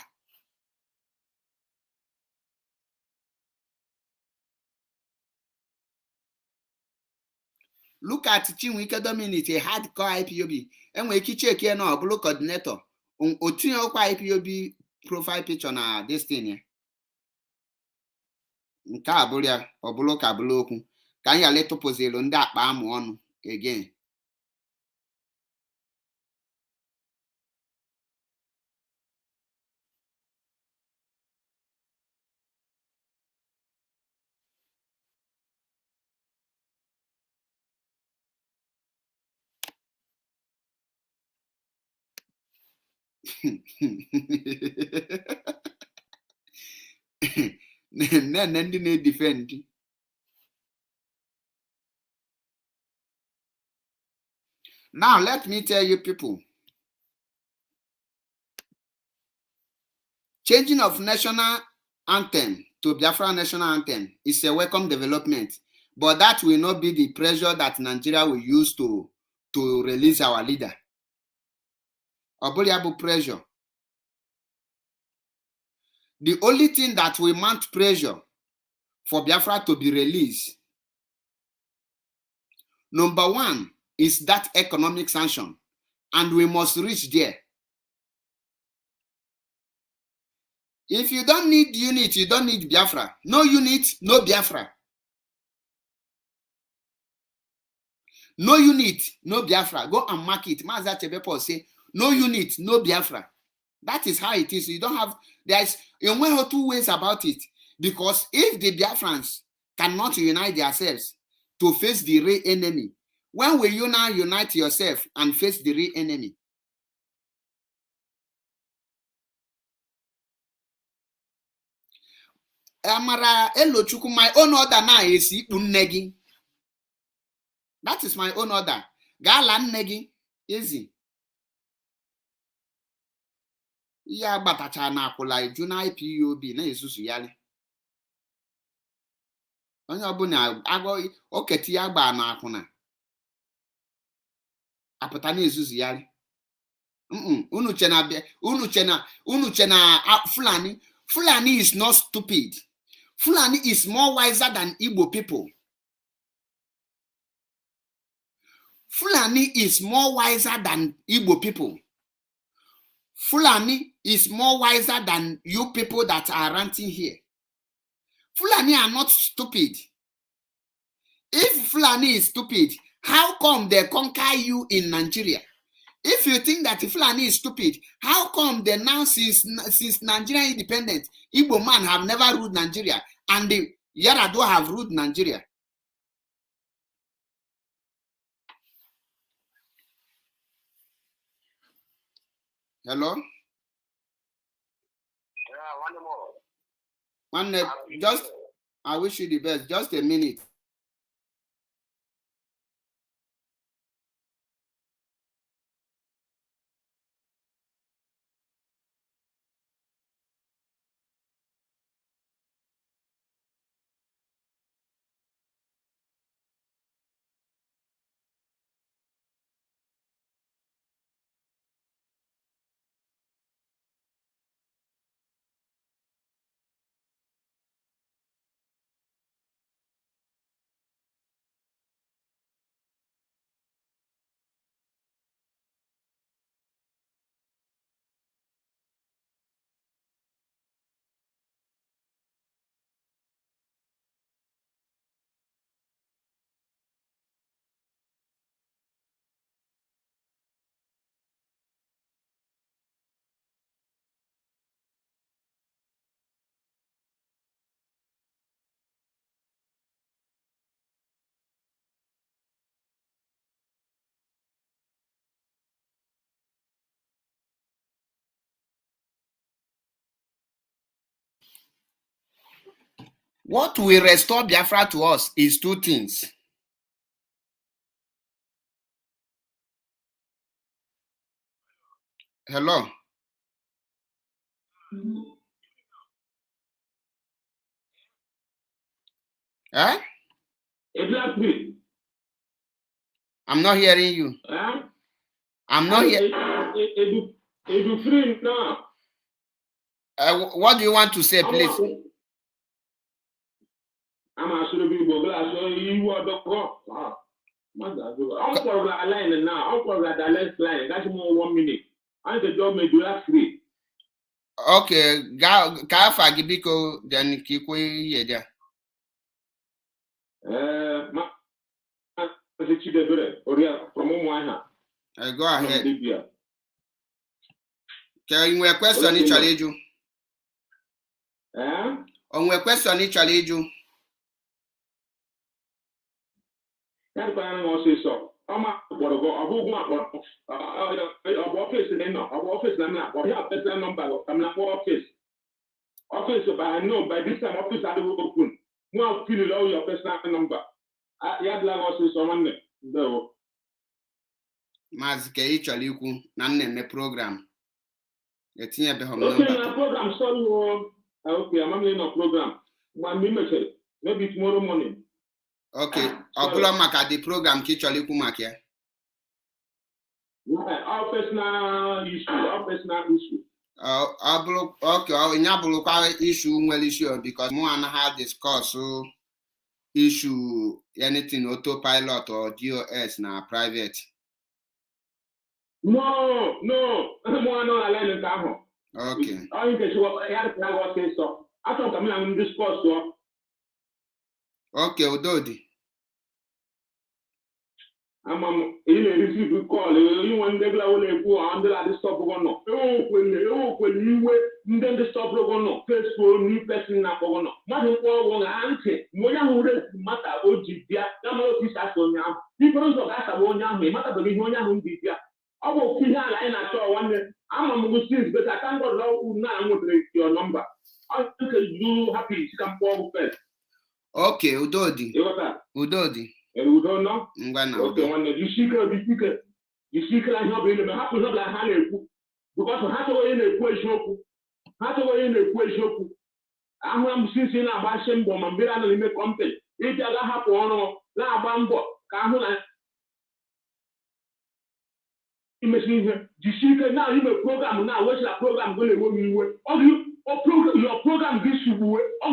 Look at Chinwike Dominic, a hardcore IPOB. And we check here now, blue coordinator. Otunyo IPOB profile picture na this thing here. Nke a bụrụ ya ọ bụrụ ka bụrụ okwu ka anyị ghara ịtụpụziri ndị akpa amụ ọnụ again. Ndị na-edefend. Now let me tell you people, changing of national anthem to Biafra national anthem is a welcome development, but that will not be the pressure that Nigeria will use to release our leader. Oboliabu pressure. The only thing that will mount pressure for Biafra to be released, number one, is that economic sanction, and we must reach there. If you don't need unit, you don't need Biafra. No unit, no Biafra. No unit, no Biafra. Go and mark it. Maza Chebepo say, no unit, no Biafra. That is how it is. You don't have, there's one or two ways about it. Because if the Biafrans cannot unite themselves to face the real enemy, when will you now unite yourself and face the real enemy? Amara Elochuku, my own order now is Unnegi. That is my own order. Galan Negi, easy. Ya batacha na akwụla iju na IPOB na esusu yali. Onye ọbụla agụ oketi ya gba na akwụna. Apụta na esusu yali. Unu chena Fulani. Fulani is not stupid. Fulani is more wiser than Igbo people. Fulani is more wiser than Igbo people. Fulani is more wiser than you people that are ranting here. Fulani are not stupid. If Fulani is stupid, how come they conquer you in Nigeria? If you think that Fulani is stupid, how come they now, since Nigeria independent, Igbo man have never ruled Nigeria, and the Yar'Adua have ruled Nigeria? Hello? One more. Just, I wish you the best. Just a minute. What will restore Biafra to us is two things. Hello? Huh? I'm not hearing you. I'm not here. What do you want to say, please? I'm actually be you are the God. I'm for the line now. I'm for the direct line. That's more 1 minute. I the job may do that free. Okay, Kafa Gibiko, then Kikwe Yeda. Go ahead. Can you question each challenge? On a question each challenge. That's why I'm also so. I'm not going to go. Office in office. I'm not. We have personal number. I'm not office. Office, but I know by this time office I will open. Now fill it all your personal number. You have like also someone there. Mazike each aliku na nne program. Etinye be hom number. Okay, program sorry. Okay, I'm in a program. Maybe tomorrow morning. Okay, ọbụla maka the program ka ị chọrọ ikwu maka ya. Our personal issue. Okay, nya bụrụkwa issue nwere issue because mụ anaghị discuss issue anything autopilot or DOS na private. No, mụ anọ ala nke ahụ. Okay. Onye nke chọrọ ya ka na go so. Achọ ka m na discuss o. Okay, Udodi. Receive call. You want the level of go under the stop no. Iwe ndị stop no. Facebook new person na go no. Mmadụ kwọ ụgwọ na ntị. Onye ahụ mata o ji bịa. Ya ma o tisa so onye ahụ. People nso ga asaba onye ahụ. Mata bụ ihe onye ahụ ndị bịa. Ọ bụ ihe ala anyị na-achọ nwanne. Ama m go since but I can't go law na nwetara your number. I think you happy to come forward first. Okay, Udodi. Udodi. Udo no? Ngwana. Okay, nwanne jisikere ihe ọ bụ ile hapụ ihe ọbụla ha na-ekwu because ha chọrọ onye na-ekwu eziokwu ahụra m sisi na-agbasi mbọ ma mgbe a nọ n'ime kọmpani iji aga hapụ ọrụ na-agba mbọ ka ahụ na imesi ihe jisike na ime program na wechara program go na-enwe m iwe your program gị sugbuwe ọ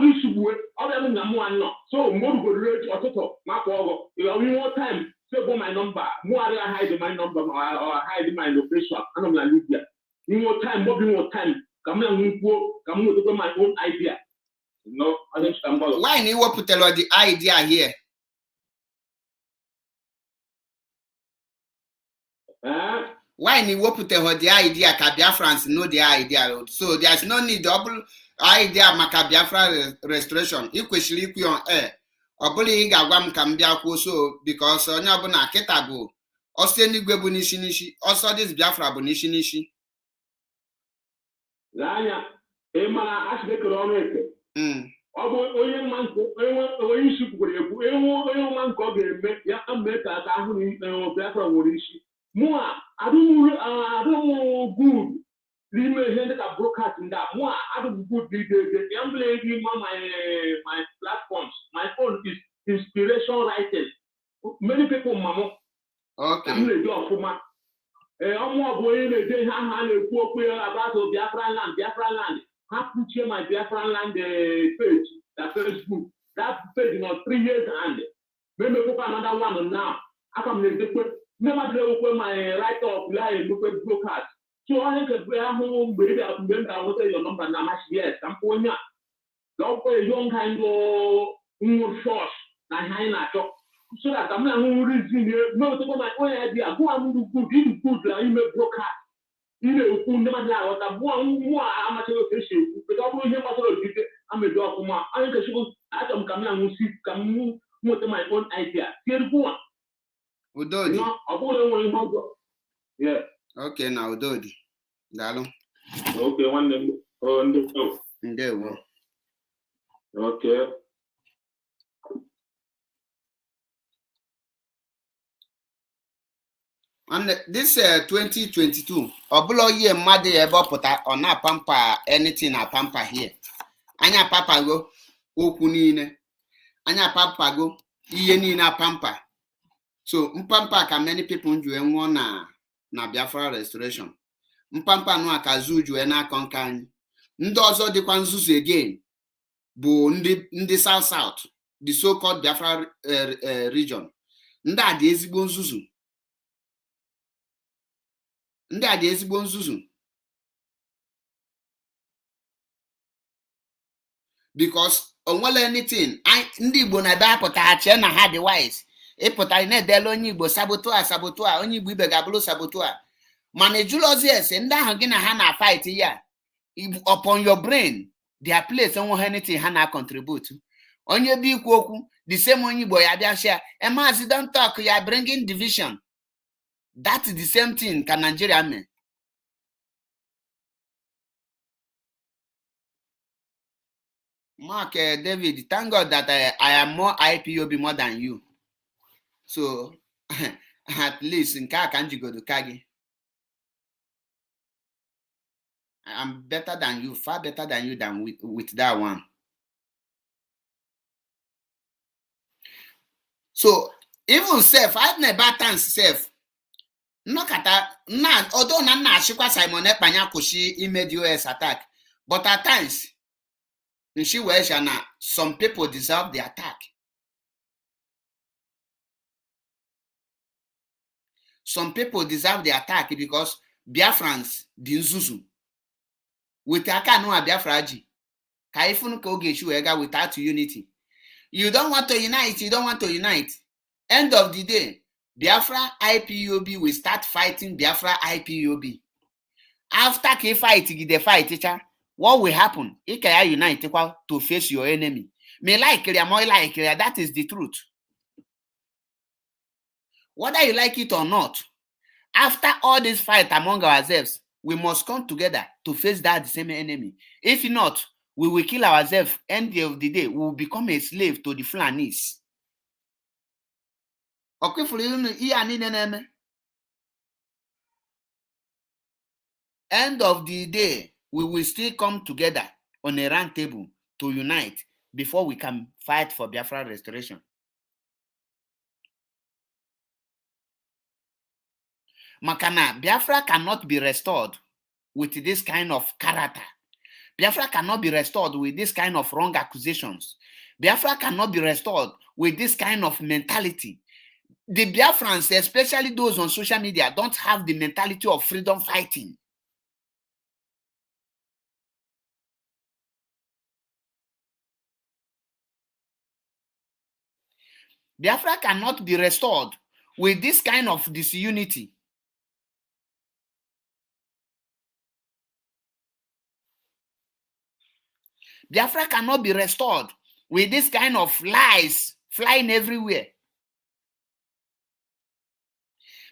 bịa m na mụ anọ so mmadụ gorure ọtụtụ maka ọgọ one time save my number mụ arịa hide my number or hide my location anọ m na Libya one time ka m na-nwukwuo ka m nwetakwa my own idea no why na iwepụtara the idea here why na iwepụtara the idea ka Biafrans know the idea so there's no need double idea maka Biafra restoration ikwesịrị ikwu on air ọ bụla ị ga-agwa m ka m bịa kwuo so because onye ọbụla kịta bụ ọsọ n'igwe bụ n'isi ọsọ dis Biafra bụ n'isi n'anya ịmara achịkere ọrụ eke ọ bụ onye mma nke onye isi kwukwere ekwu onye mma nke ọ ga-eme ya mee ka aka ahụ na Biafra nwere isi mụ adụmụ good n'ime ihe ndị ka broadcast ndị a mụ adụmụ good dị ya mbele gị ma my platforms my phone is inspiration writing many people mama okay m na-eji ọfụma ọmụ ọ bụ onye na-eje ihe ahụ a na-ekwu okwu ya about Biafra land ha puchie my Biafra land page na Facebook that page nọ 3 years and memekwa another one now aka m na-edekwe never do my right of line look at broadcast. So I can be home with your number now. Yes, I'm going out. Don't put a young kind of short. I hide so that I'm not reason no to my own idea. Go and do good like you broadcast. You know, who never know what more amateur fishing. But I'm going to I'm a dog for my I don't come and see come with my own idea. Here go on. Udodi. Yeah. Okay, na Udodi. Dalo. Okay, one ndewo. Ndewo. Okay. And this 2022, ọbụla ihe mmadụ ebe ọ pụta ọ na-apampa anything na pampa here. Anya apampago okwu niile. Anya apampago ihe niile apampa. So mpampa ka many people ju enwụọ na Biafra restoration. Mpampa nụ aka zu ju na-akọ nka anyị. Ndị ọzọ dịkwa nzuzu again bụ ndị South South, the so-called Biafra region. Ndị a dị ezigbo nzuzu. Ndị a dị ezigbo nzuzu. Because onwere anything ndị Igbo na-ebe apụta achie na ha dị wise. Ịpụta na-edele onye Igbo sabotua onye Igbo ibe ga-abụrụ sabotua. Mana ejụlọzi ese ndị ahụ gị na ha na fight ya upon your brain their place enweghị anything ha na contribute. Onye bụ ikwu okwu the same onye Igbo ya bịa share Maazị don't talk, you are bringing division. That is the same thing ka Nigeria mee. Mark David, thank God that I am more IPOB more than you. So at least nke a ka m jigodo ka gị. I am better than you, far better than you than with that one. So even self, I never thank self. Nnọkọta na although na nna achịkwa Simon Ekpa anya kwụsị ime DOS attack, but at times nshi wee sha na some people deserve the attack. Some people deserve the attack because Biafrans dị nzuzu. With aka no Biafra ji ka ifunu ka oge echi wee ga without unity. You don't want to unite, you don't want to unite. End of the day, Biafra IPOB will start fighting Biafra IPOB. After ka fight the fight, what will happen? You can unite to face your enemy. May like it or more like it, that is the truth. Whether you like it or not, after all this fight among ourselves, we must come together to face that same enemy. If not, we will kill ourselves. End of the day, we will become a slave to the Fulanis. End of the day, we will still come together on a round table to unite before we can fight for Biafra restoration. Makana, Biafra cannot be restored with this kind of character. Biafra cannot be restored with this kind of wrong accusations. Biafra cannot be restored with this kind of mentality. The Biafrans, especially those on social media, don't have the mentality of freedom fighting. Biafra cannot be restored with this kind of disunity. Biafra cannot be restored with this kind of lies flying everywhere.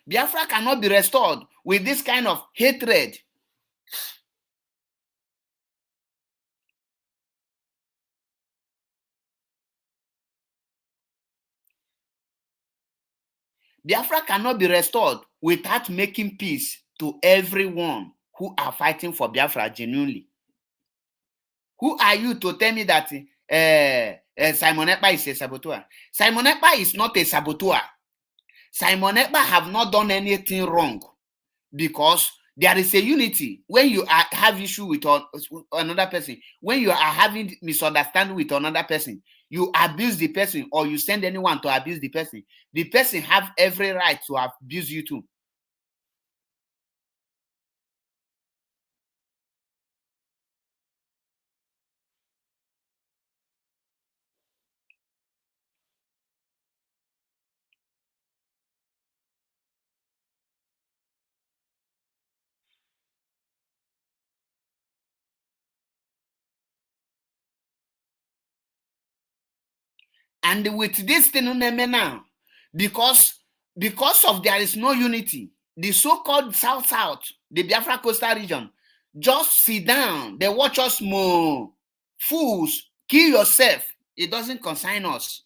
Biafra cannot be restored with this kind of hatred. Biafra cannot be restored without making peace to everyone who are fighting for Biafra genuinely. Who are you to tell me that Simon Ekpa is a saboteur? Simon Ekpa is not a saboteur. Simon Ekpa have not done anything wrong because there is a unity. When you have issue with another person, when you are having misunderstanding with another person, you abuse the person or you send anyone to abuse the person have every right to abuse you too. And with this thing now, because of there is no unity, the so-called South, the Biafra coastal region, just sit down. They watch us more. Fools, kill yourself. It doesn't concern us.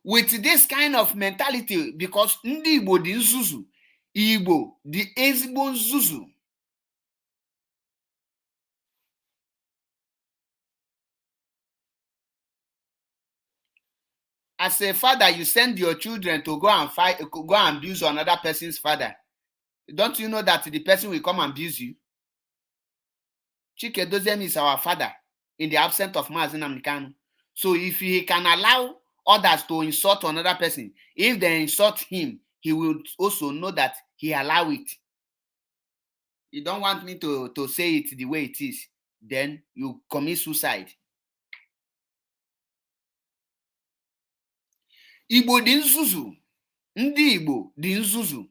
with this kind of mentality, because ndị Igbo dị nzuzu, Igbo dị ezigbo nzuzu. As a father, you send your children to go and fight, go and abuse another person's father. Don't you know that the person will come and abuse you? Chike Dozem is our father in the absence of Mazi Nnamdi Kanu. So if he can allow others to insult another person, if they insult him, he will also know that he allow it. You don't want me to say it the way it is, then you commit suicide. Igbo dị nzuzu. Ndị Igbo dị nzuzu.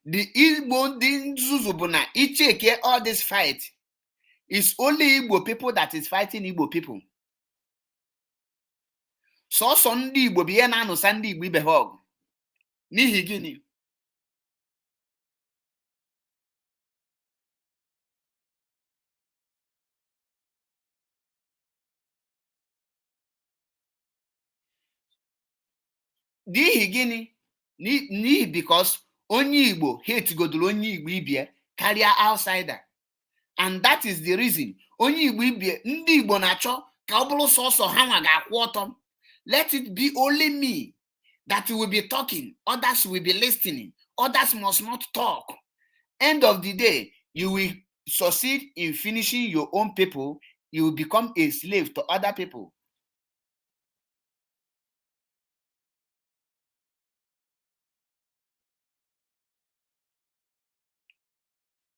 The Igbo dị nzuzu bụ na icheke all this fight. It's only Igbo people that is fighting Igbo people. Sọsọ ndị Igbo bụ ihe na-anụsa ndị Igbo ibe ha ọgụ. N'ihi gịnị? N'ihi gịnị? N'ihi because onye Igbo hate godoro onye Igbo ibie karịa outsider. And that is the reason onye Igbo ibie, ndị Igbo na-achọ ka ọ bụrụ sọsọ ha nwa ga-akwụ ọtọ. Let it be only me that will be talking, others will be listening, others must not talk. End of the day, you will succeed in finishing your own people, you will become a slave to other people.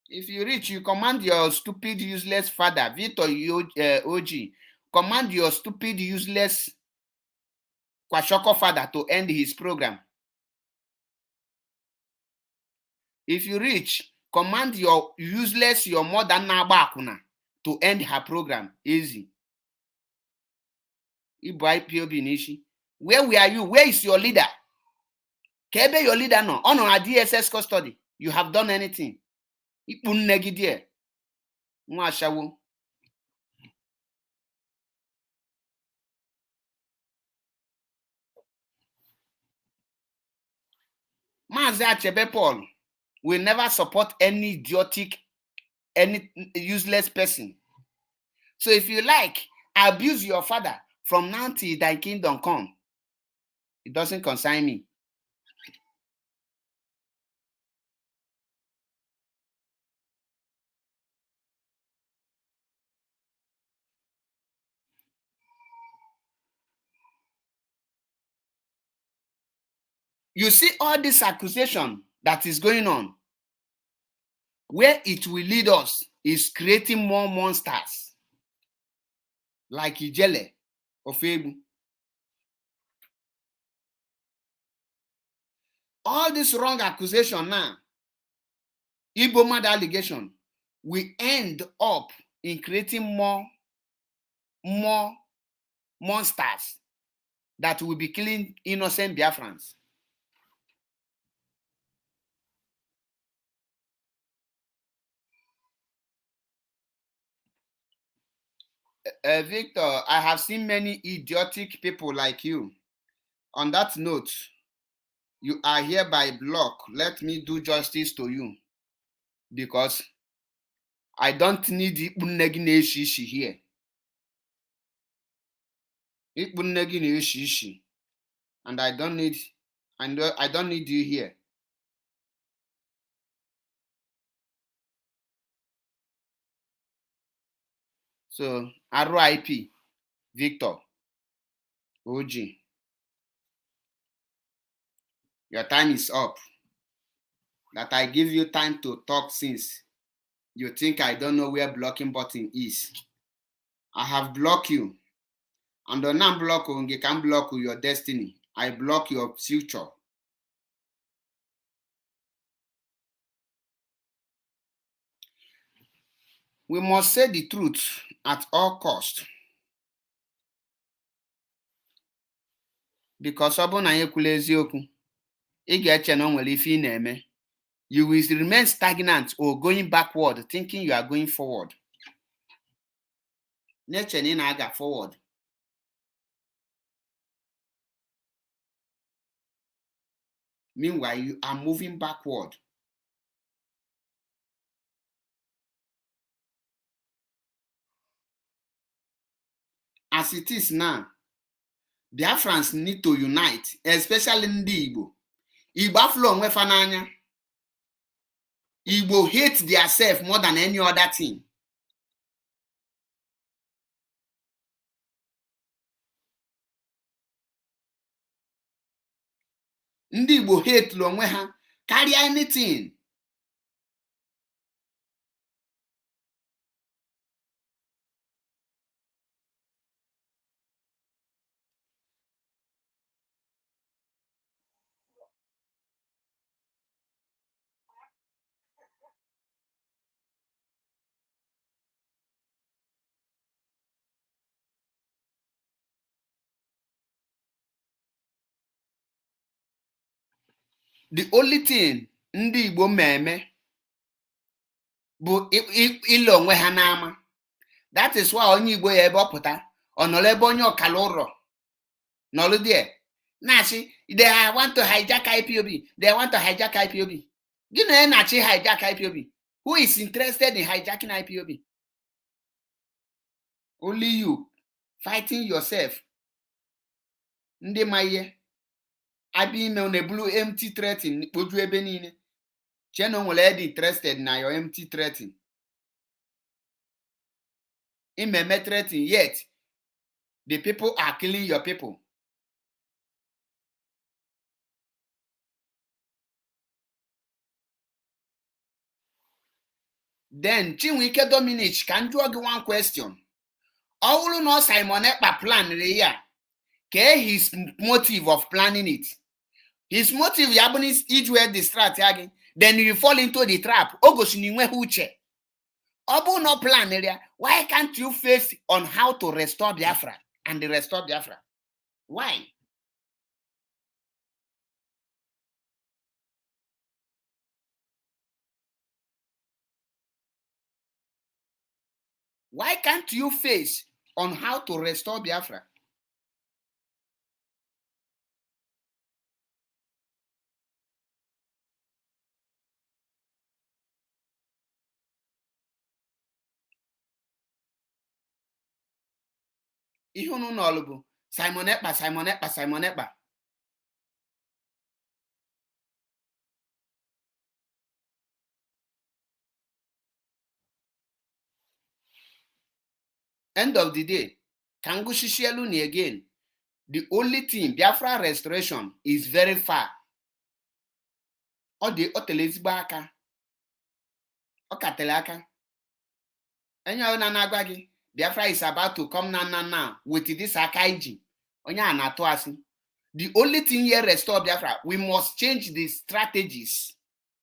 If you reach, you command your stupid, useless father, Victor OG, command your stupid, useless Kwashoko father to end his program. If you reach, command your useless, your mother Naba Akuna to end her program. Easy. IPOB Nishi. Where were you? Where is your leader? Kebe your leader no? On a DSS custody. You have done anything. Ipunegidie. Mwashawu. Mazi Achebe Paul will never support any idiotic, any useless person. So if you like, abuse your father from now till thy kingdom come. It doesn't concern me. You see all this accusation that is going on, where it will lead us is creating more monsters like Ijele of Ebu. All this wrong accusation now, Igbo mad allegation, will end up in creating more monsters that will be killing innocent Biafrans. Victor, I have seen many idiotic people like you. On that note, you are hereby blocked. Let me do justice to you, because I don't need Ipunegi Neshishi here. Ipunegi Neshishi, and I don't need you here. So RIP, Victor OG. Your time is up. That I give you time to talk since you think I don't know where blocking button is. I have blocked you. And the non-block you can block your destiny. I block your future. We must say the truth at all costs. Because ọ bụ na anyị kwula eziokwu, ị ga-eche na o nwere ife ị na-eme. You will remain stagnant or going backward, thinking you are going forward. Na-eche na ị na-aga forward. Meanwhile, you are moving backward. As it is now, Biafrans need to unite, especially ndị Igbo. Igbo afụla onwe fa n'anya. Igbo hate themselves more than any other thing. Ndị Igbo hate onwe ha karịa anything. The only thing ndị Igbo mmemme bụ ile onwe ha n'ama. That is why onye Igbo ya ebe ọ pụta ọ nọrọ ebe onye ọkala ụrọ nọrọ there na-achị they want to hijack IPOB, they want to hijack IPOB. Gịnị onye na-achị hijack IPOB? Who is interested in hijacking IPOB? Only you fighting yourself. Ndị ma ihe abịa ime na-ebulu empty threatening kpoju ebe niile. Cheno nwere edi interested na your empty threatening. Imeme threatening, yet the people are killing your people. Then Chinwike Dominic, can you ask one question? All no Simon Ekpa plan ya. His motive of planning it. His motive is each way distract again. Then you fall into the trap. Ogosiniwe uche. Obu no plan area. Why can't you face on how to restore Biafra and restore Biafra? Why? Why can't you face on how to restore Biafra? Ihe unu n'ọlụ bụ Simon Ekpa, Simon Ekpa, Simon Ekpa. End of the day, Kangushishieluni again. The only thing, Biafra restoration is very far. Ọ dị otelezigbo aka. Ọ katele aka. Onye ọ na-agwa gị Biafra is about to come now with this akaiji. Onye a na-atụ asị. The only thing here restore Biafra, we must change the strategies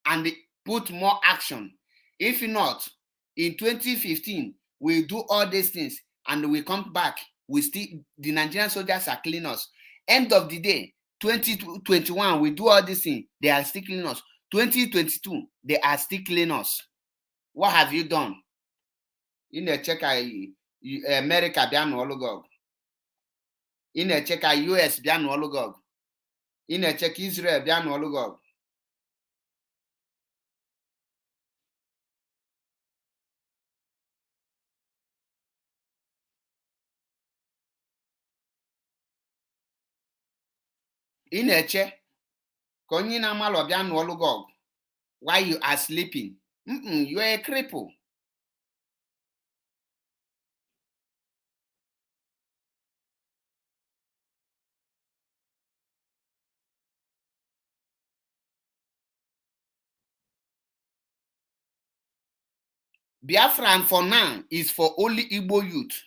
and put more action. If not, in 2015, we do all these things and we come back. We still, the Nigerian soldiers are killing us. End of the day, 2021, we do all these things. They are still killing us. 2022, they are still killing us. What have you done? In a check, America bịa n'ọlụ gị ọgụ. Ị na-eche ka US bịa n'ọlụ gị ọgụ. Ị na-eche ka Israel bịa n'ọlụ gị ọgụ. Ị na-eche ka onye na-amalụ bịa n'ọlụ gị ọgụ while you are sleeping. You are a cripple. Biafran for now is for only Igbo youth.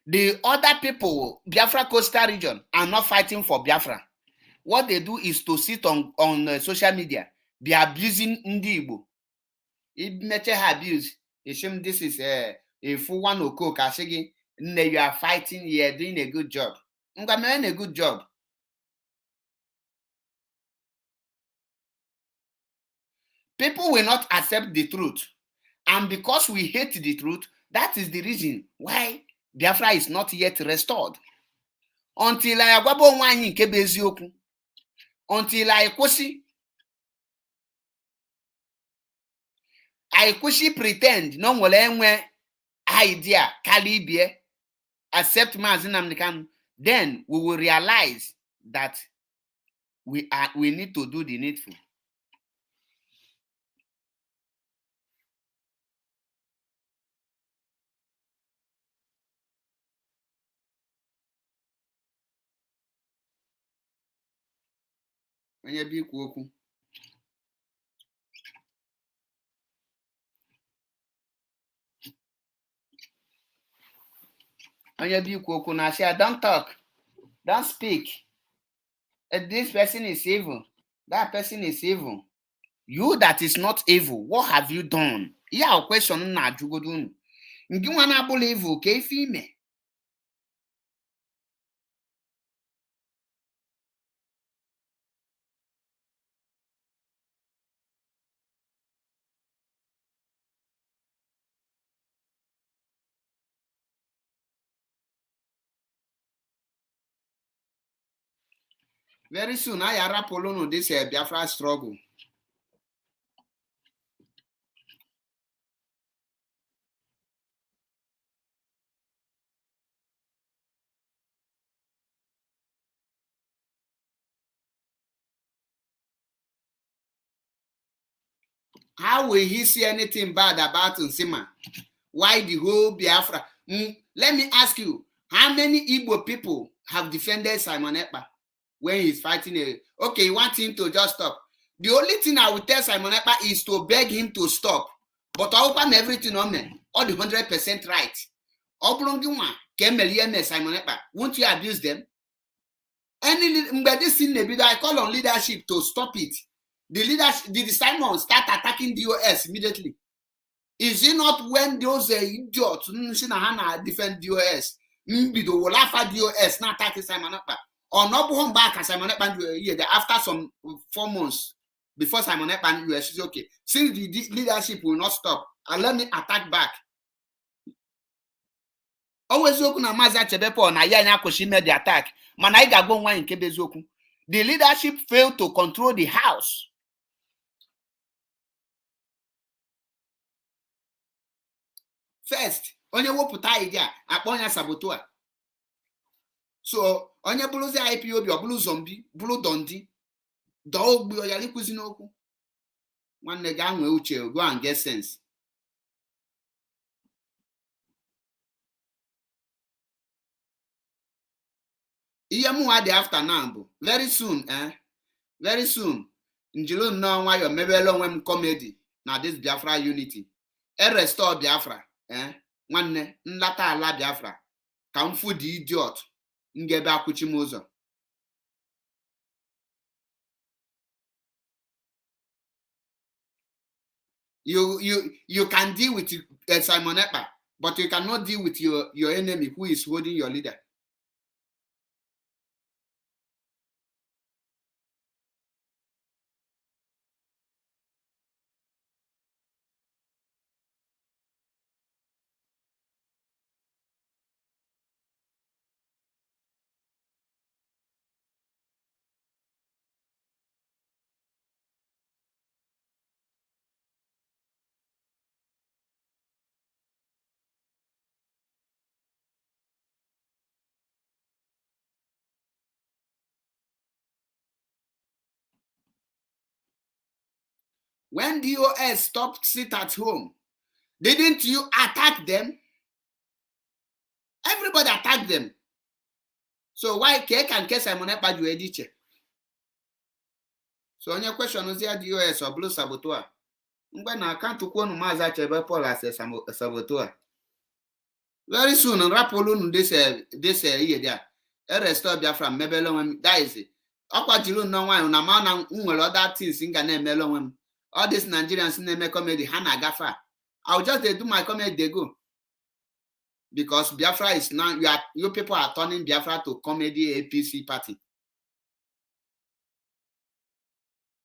The other people, Biafra coastal region, are not fighting for Biafra. What they do is to sit on social media, be abusing ndị Igbo. If nature abuse, assume this is a full one okok. Asigi, you are fighting, you are doing a good job. I'm doing a good job. People will not accept the truth. And because we hate the truth, that is the reason why Biafra is not yet restored. until anyị agwaba onwe anyị nke bụ eziokwu, until anyị kwụsị pretend na o nwere enwe idea karịa ibie, accept Maazị Nnamdi Kanu, then we will realize that we need to do the needful. Onye bụ ikwu okwu. Onye bụ ikwu okwu na say, don't talk, don't speak. This person is evil, that person is evil. You that is not evil, what have you done? Yeah, question na ajugodo unu. Ndị nwa na-abụla evil ka ife ime. Very soon, I arapolo no this Biafra struggle. How will he see anything bad about Nsima? Why the whole Biafra? Let me ask you, how many Igbo people have defended Simon Ekpa when he's fighting? Okay, you want him to just stop. The only thing I will tell Simon Ekpa is to beg him to stop. But I open everything on me, all the 100% right. Simon Ekpa, won't you abuse them? This thing, I call on leadership to stop it. The leadership, the Simon start attacking DOS immediately. Is it not when those idiots defend DOS? Will laugh at DOS, not attacking Simon Ekpa? Or not go back at Simon Ekpa after some 4 months before Simon Ekpa US is okay. Since the leadership will not stop, and let me attack back. Always open a Maza Chebepo na ya Koshi made the attack. Manaiga go one in Kebezoku. The leadership failed to control the house. First, onye woputa idea akponya sabotua. So onye buluzi IPOB or blue zombie, blue dondi, dog be oyali kuzinoku. One nega nwe uche go and get sense. Iyamu ade after now, very soon, very soon. Njilo no nwa yo mebelo nwem comedy na this Biafra unity. Restore Biafra. Nwanne nlata ala Biafra ka mfu di idiot ngebe akwuchi m ụzọ. You can deal with Simon Ekpa, but you cannot deal with your enemy who is holding your leader. When DOS stopped sit at home, didn't you attack them? Everybody attacked them. So why can Simon Ekpa do ediche? So on your question is there DOS or blue saboteur? When I can't to quote Maza Chebepol as a saboteur. Very soon, Rapolun this year there. Restore Biafra Mebelon, that is it. Aquajilu no one, Namana, other things in Ghana Melon. All these Nigerians name comedy, Hana Gafa. I'll just do my comedy, they go. Because Biafra is now, you people are turning Biafra to comedy APC party.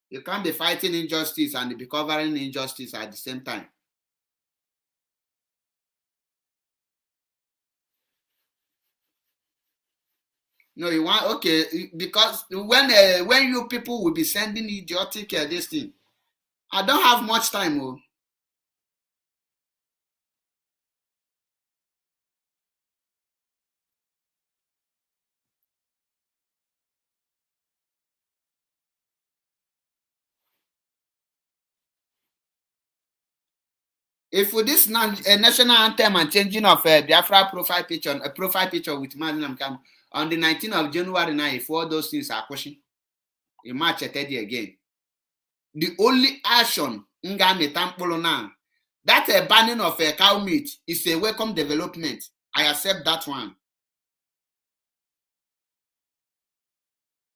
You can't be fighting injustice and be covering injustice at the same time. No, you want okay because when you people will be sending idiotic this thing, I don't have much time. Oh. If with this national anthem and changing of Biafra profile picture, a profile picture with Mazinam Kam on the 19th of January now, if all those things are pushing, a March 30 again. The only action Ngame Tampolo now, that a banning of cow meat is a welcome development. I accept that one.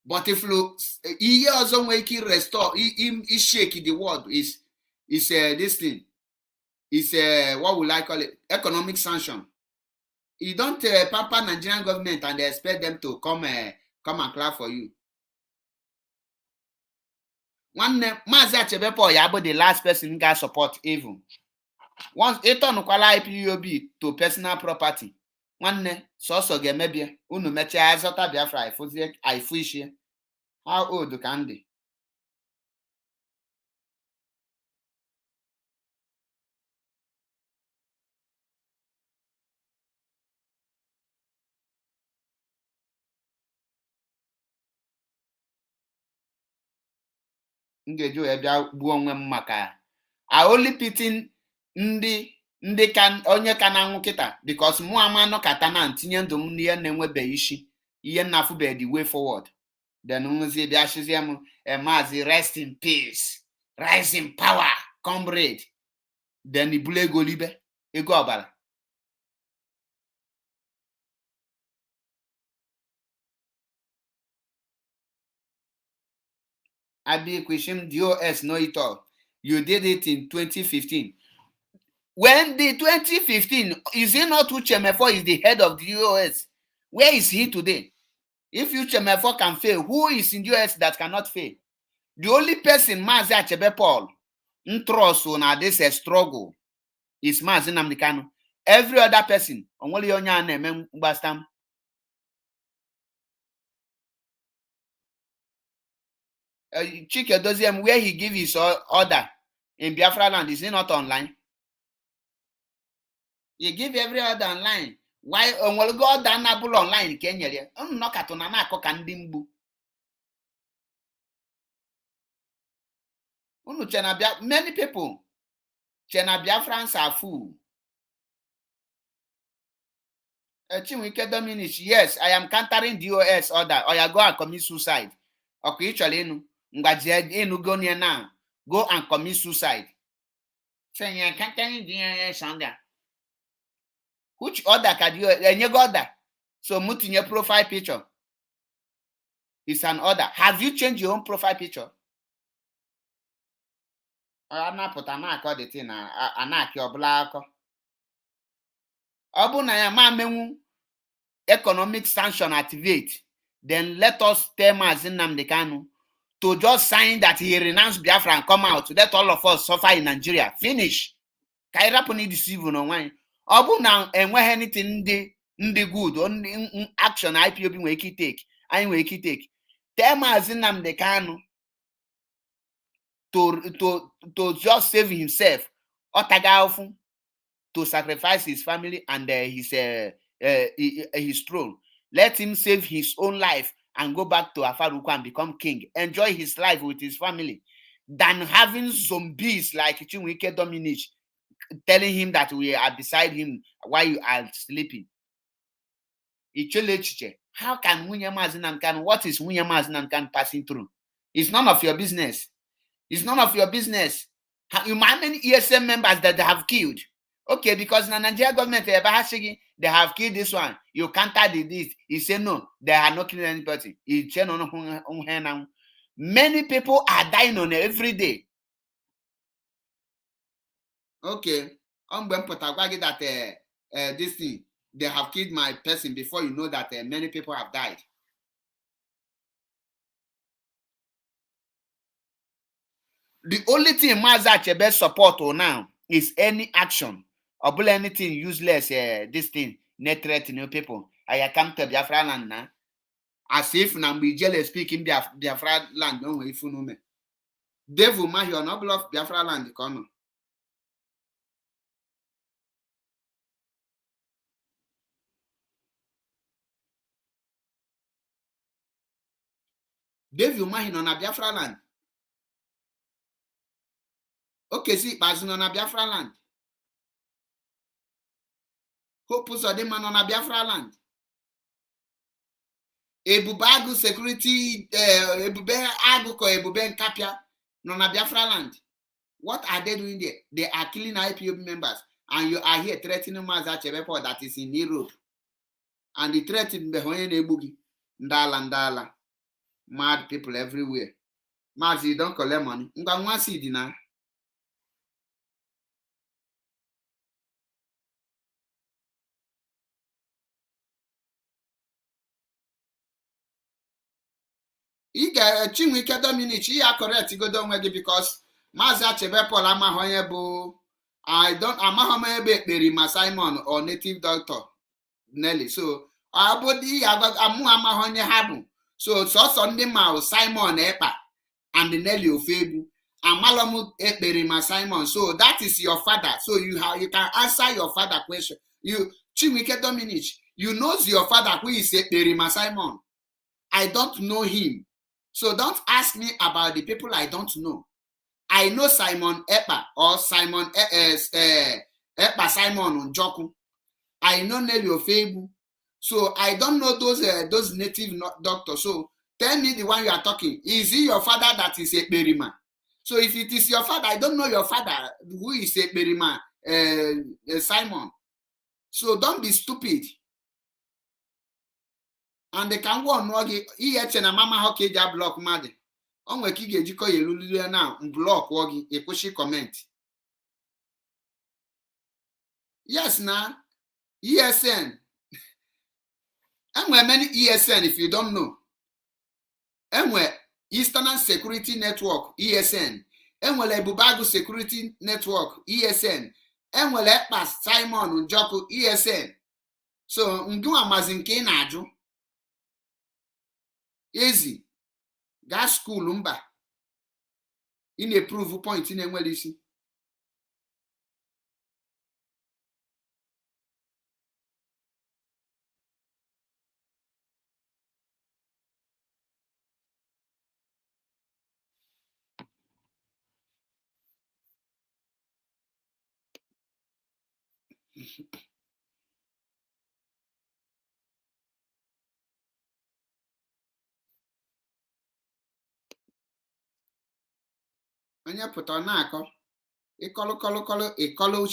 But if you he also make it restore, he shake the world is this thing is what will I call it? Economic sanction. You don't pamper Nigerian government and expect them to come and clap for you. One Mazi Achebepo Yabo, the last person got support even. Once it on IPOB to personal property. One so get maybe unu mecha azota Biafra I fish. How old can they? Ngeju ebia gbuo onwe m maka I only pitin ndị ka onye ka na-anwụ kịta because mụ ama nọkata na ntinye ndụ m n'ihe na-enwebeghị isi ihe nnafụbeghị the way forward then nzi bịa chizie m Maazị rest in peace rise in power comrade then ibulu ego libe ego ọbara Abi Kwishim DOS know it all. You did it in 2015. When the 2015, is it not Uchemefo is the head of the US? Where is he today? If Uchemefo can fail, who is in the US that cannot fail? The only person Mazi Achebe Paul trust on this struggle is Mazi Nnamdi Kanu. Every other person, only onye na-eme mgbastam. Chike Doziem, where he give his order in Biafra land, is he not online? You give every order online. Why onwere go order na-abụrụ online ka enyere ya? Unu nọkatụ na na-akọ ka ndị mgbu. Unu chenabia, many people chenabia France are fool. Chinwike Dominic, yes, I am countering DOS order. Or you go and commit suicide. Okay, actually, go near now. Go and commit suicide. Saying you countering DOS order. Which order can you order? So put in your profile picture. It's an order. Have you changed your own profile picture? I'm not put an the thing and your black. Economic sanction activate. Then let us tell Mazi Nnamdi Kanu to just sign that he renounced Biafra and come out. Let all of us suffer in Nigeria. Finish. Kairapuni deceive no one. Now and when anything the good on action IPOB will take. I will take. Tell Mazi Nnamdi Kanu to just save himself. Otagaofu to sacrifice his family and his throne. Let him save his own life and go back to Afaruku and become king. Enjoy his life with his family than having zombies like Chinwike Dominic telling him that we are beside him while you are sleeping. How can Nwunye Mazi Nnamdi Kanu? What is Nwunye Mazi Nnamdi Kanu passing through? It's none of your business. It's none of your business. How many ESM members that they have killed? Okay, because the Nigerian government, they have killed this one. You counter this. He said, no, they are not killing anybody. Many people are dying on every day. Okay. I'm going to put that this thing, they have killed my person before you know that many people have died. The only thing Mazi Achebe support now is any action. Or anything useless, this thing, net threat, people. I come to Biafra land now. as if Nambijele speaking Biafra land, no way funume. Devil Mahi or not bluff Biafra land, the corner. Devil Mahi on a Biafra land. Okay, see, Bazun on a Biafra land. Hope us the man on a Biafra land. Ebubagu security, Ebube Aguko, Ebube Kapia, on a Biafra land. What are they doing there? They are killing IPOB members, and you are here threatening Mazachebepo that is in Europe. And the threat in behind a boogie. Ndala. Mad people everywhere. Mazi don't collect money. Now. He get Chinwike Dominic, he are correct, go down with it because Mazachebepo Lamahoyebo. Amahoyebe Simon or native doctor. Nelly. So our body Amuamahoye Habu. So Sunday Mao Simon Epa and the Nelly Ofebu. Amalamu Eperima Simon. So that is your father. So you can answer your father question. You Chinwike Dominic, you knows your father who is Eperima Simon. I don't know him. So don't ask me about the people I don't know. I know Simon Epa or Simon Epa Simon Njoku. I know Nelly Ofebu. So I don't know those native doctors. So tell me the one you are talking. Is he your father that is a Berima? So if it is your father, I don't know your father who is a Berima, Simon. So don't be stupid. And they can go on wagi na mama hockey ja block mad. On we kige jiko yelulu now block wagi e pushi comment. Yes na ESN. And we're many ESN if you don't know. And we're Eastern Security Network ESN. And we're Bubagu Security Network ESN. And we're Pas Simon Njoku ESN. So Ndua Mazinke Naju. Easy. Gas school umba. In a proof point in a well-issue. Onye pụta na-akọ ịkọlụ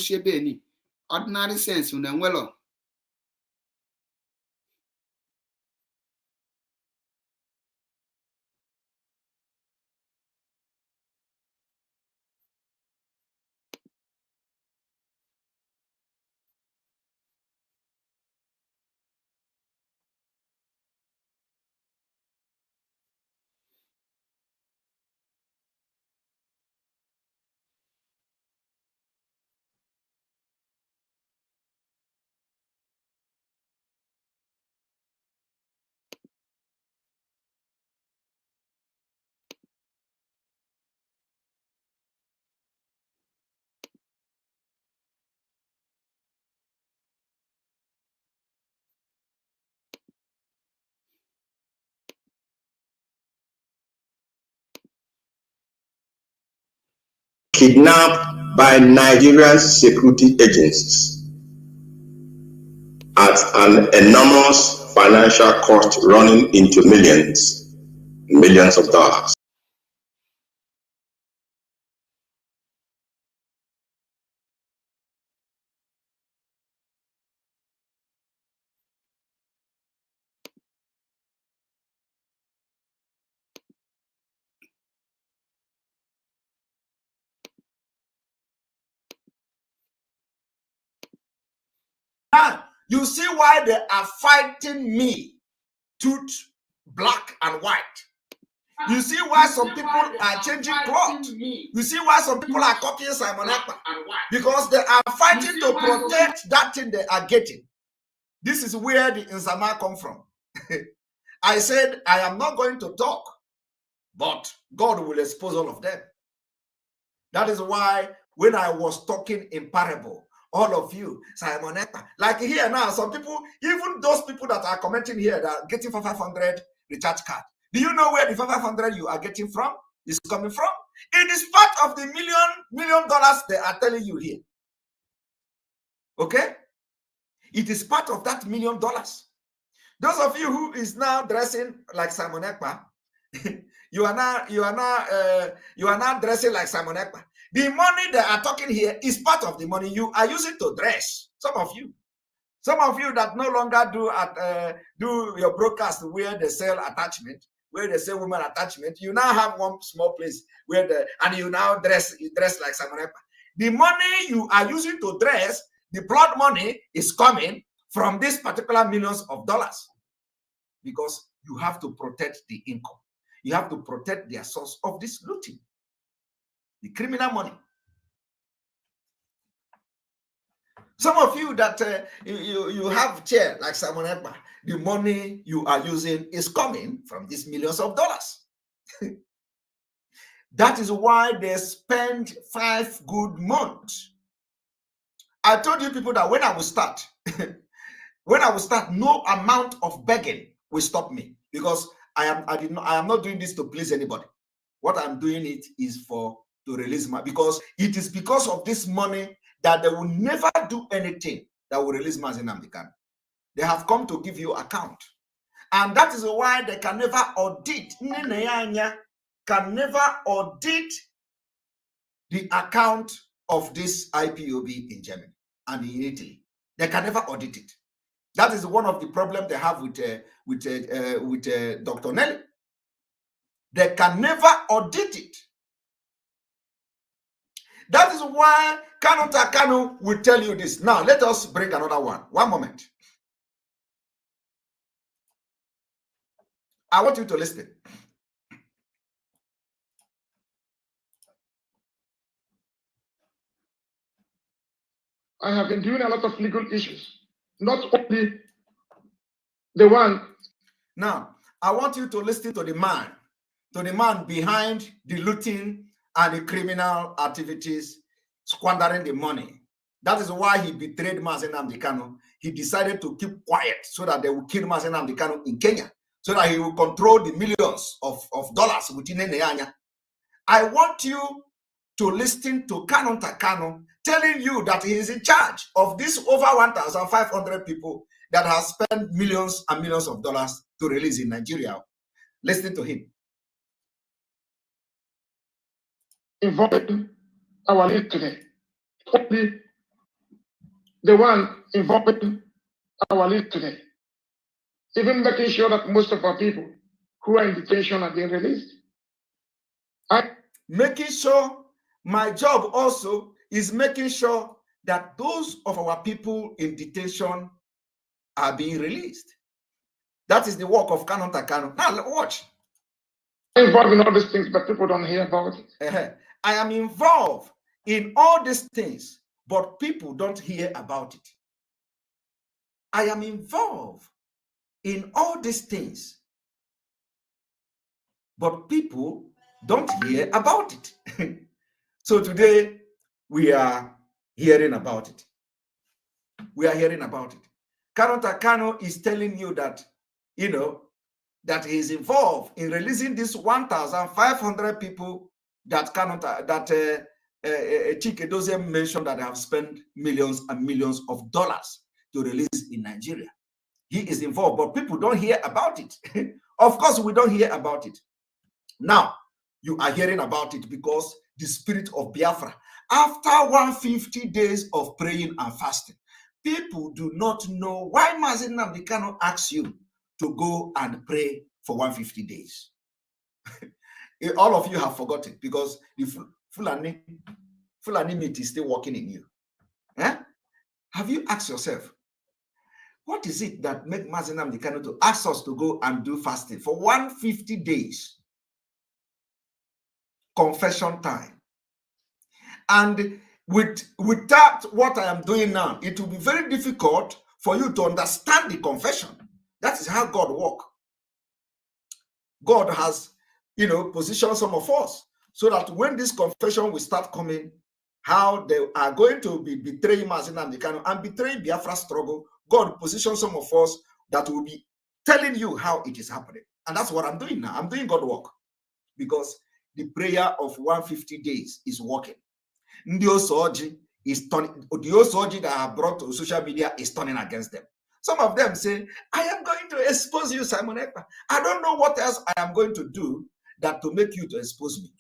chiebe ni ordinary sense na enwelo. Kidnapped by Nigerian security agents at an enormous financial cost running into millions of dollars. Now, you see why they are fighting me, tooth black and white. You see why some people are changing clothes. You see why some people are copying Simon Ekpa. Because they are fighting to protect that thing they are getting. This is where the Nzama come from. I said, I am not going to talk, but God will expose all of them. That is why when I was talking in parable, all of you, Simon Ekpa, like here now, some people, even those people that are commenting here that are getting for 500 recharge card. Do you know where the 500 you are getting from is coming from? It is part of the million dollars they are telling you here. Okay? It is part of that $1 million. Those of you who is now dressing like Simon Ekpa, you are now dressing like Simon Ekpa. The money they are talking here is part of the money you are using to dress. Some of you that no longer do your broadcast where they sell attachment, where they sell women attachment, you now have one small place where you now dress like Simon Ekpa. The money you are using to dress, the blood money is coming from these particular millions of dollars, because you have to protect the income. You have to protect their source of this looting, the criminal money. Some of you that you have chair like Simon Ekpa, the money you are using is coming from these millions of dollars. That is why they spend 5 good months. I told you people that when I will start, no amount of begging will stop me, because I am not doing this to please anybody. What I'm doing it is to release because it is because of this money that they will never do anything that will release Mazi Nnamdi Kanu. They have come to give you account, and that is why they can never audit. Can never audit the account of this IPOB in Germany and in Italy. They can never audit it. That is one of the problems they have with Dr. Nelly. They can never audit it. That is why Kanu will tell you this. Now, let us bring another one. One moment. I want you to listen. I have been doing a lot of legal issues, not only the one. Now, I want you to listen to the man behind the looting and the criminal activities, squandering the money. That is why he betrayed Mazi Nnamdi Kanu. He decided to keep quiet so that they will kill Mazi Nnamdi Kanu in Kenya, so that he will control the millions of dollars within Neanya. I want you to listen to Kanu telling you that he is in charge of this over 1,500 people that have spent millions and millions of dollars to release in Nigeria. Listen to him. Involving our lead today. Only the one involving our lead today. Even making sure that most of our people who are in detention are being released. Making sure, my job also is making sure that those of our people in detention are being released. That is the work of Kanu. Now, watch. I'm involved in all these things, but people don't hear about it. I am involved in all these things, but people don't hear about it. I am involved in all these things, but people don't hear about it. So today, we are hearing about it. We are hearing about it. Kanu is telling you that, that he is involved in releasing this 1,500 people that Chike Doziem mentioned that they have spent millions and millions of dollars to release in Nigeria. He is involved, but people don't hear about it. Of course, we don't hear about it. Now, you are hearing about it because the spirit of Biafra, after 150 days of praying and fasting, people do not know why Mazi Nnamdi Kanu asks you to go and pray for 150 days. All of you have forgotten because the Fulani meat is still working in you. Have you asked yourself, what is it that makes Mazi Nnamdi Kanu to ask us to go and do fasting for 150 days? Confession time. And without what I am doing now, it will be very difficult for you to understand the confession. That is how God works. God has, positioned some of us so that when this confession will start coming, how they are going to be betraying Mazi Nnamdi Kanu and betraying Biafra struggle, God positions some of us that will be telling you how it is happening. And that's what I'm doing now. I'm doing God work because the prayer of 150 days is working. Ndi Osoji is turning, the Osoji that are brought to social media is turning against them. Some of them say, I am going to expose you, Simon Ekpa. I don't know what else I am going to do that to make you to expose me.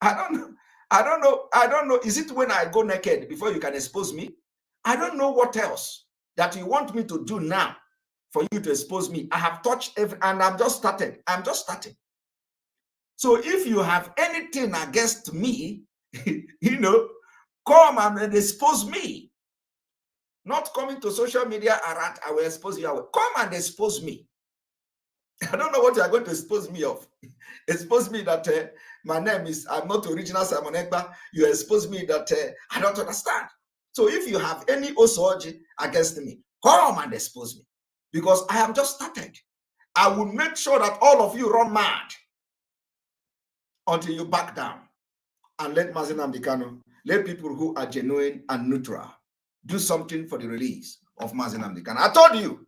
I don't know. I don't know. Is it when I go naked before you can expose me? I don't know what else that you want me to do now for you to expose me. I have touched and I'm just starting. I'm just starting. So if you have anything against me, come and expose me. Not coming to social media around, I will expose you. Come and expose me. I don't know what you are going to expose me of. Expose me that my name is, I'm not original Simon Ekpa. You expose me that I don't understand. So if you have any Osoji against me, come and expose me. Because I have just started. I will make sure that all of you run mad until you back down. And let Mazi Nnamdi Kanu, let people who are genuine and neutral do something for the release of Mazi Nnamdi Kanu. I told you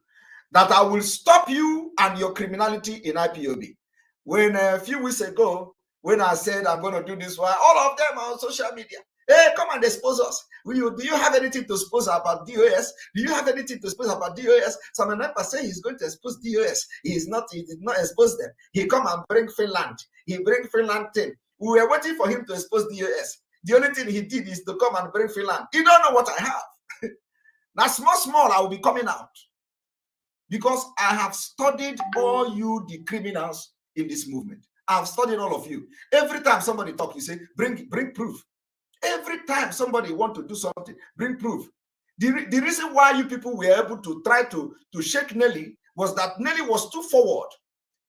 that I will stop you and your criminality in IPOB. When a few weeks ago, when I said I'm going to do this, well, all of them are on social media. Hey, come and expose us. Do you have anything to expose about DOS? Do you have anything to expose about DOS? Simon Ekpa say he's going to expose DOS. He did not expose them. He come and bring Finland. He bring Finland thing. We were waiting for him to expose DOS. The only thing he did is to come and bring Finland. You don't know what I have. Now, small, I will be coming out. Because I have studied all you, the criminals in this movement. I've studied all of you. Every time somebody talks, you say, bring proof. Every time somebody want to do something, bring proof. The reason why you people were able to try to shake Nelly was that Nelly was too forward.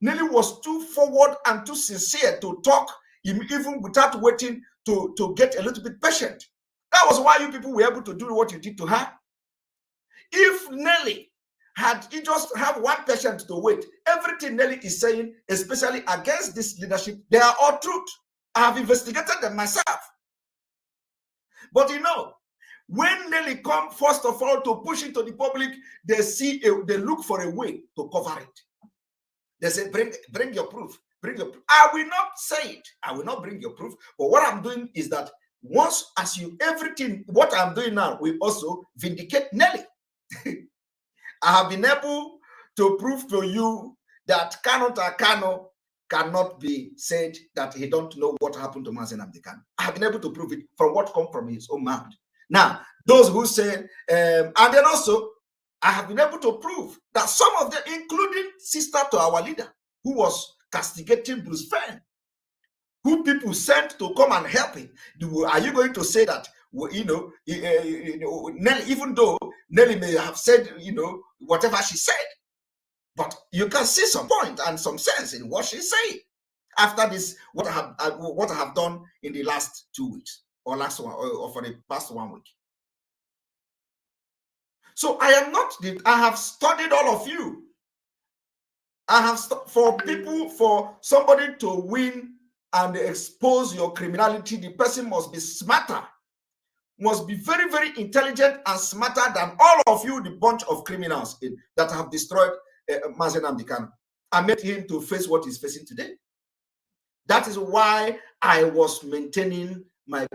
Nelly was too forward and too sincere to talk, even without waiting to get a little bit patient. That was why you people were able to do what you did to her. If Nelly had he just have one patient to wait, everything Nelly is saying, especially against this leadership, they are all truth. I have investigated them myself. But when Nelly come, first of all, to push it to the public, they look for a way to cover it. They say, bring your proof. Bring your proof. I will not say it. I will not bring your proof. But what I'm doing is that once everything, what I'm doing now will also vindicate Nelly. I have been able to prove to you that Kanu cannot be said that he don't know what happened to Mazi Nnamdi Kanu. I have been able to prove it from what comes from his own mouth. Now, those who say, and then also, I have been able to prove that some of them, including sister to our leader, who was castigating Bruce Fenn, who people sent to come and help him. Are you going to say that, Nelly, even though Nelly may have said, whatever she said, but you can see some point and some sense in what she's saying after this, what I have done in the last 2 weeks or for the past 1 week. So I have studied all of you. I have for somebody to win and expose your criminality, the person must be smarter, must be very, very intelligent and smarter than all of you, the bunch of criminals that have destroyed Mazi Nnamdi Kanu and made him to face what he's facing today. That is why I was minding my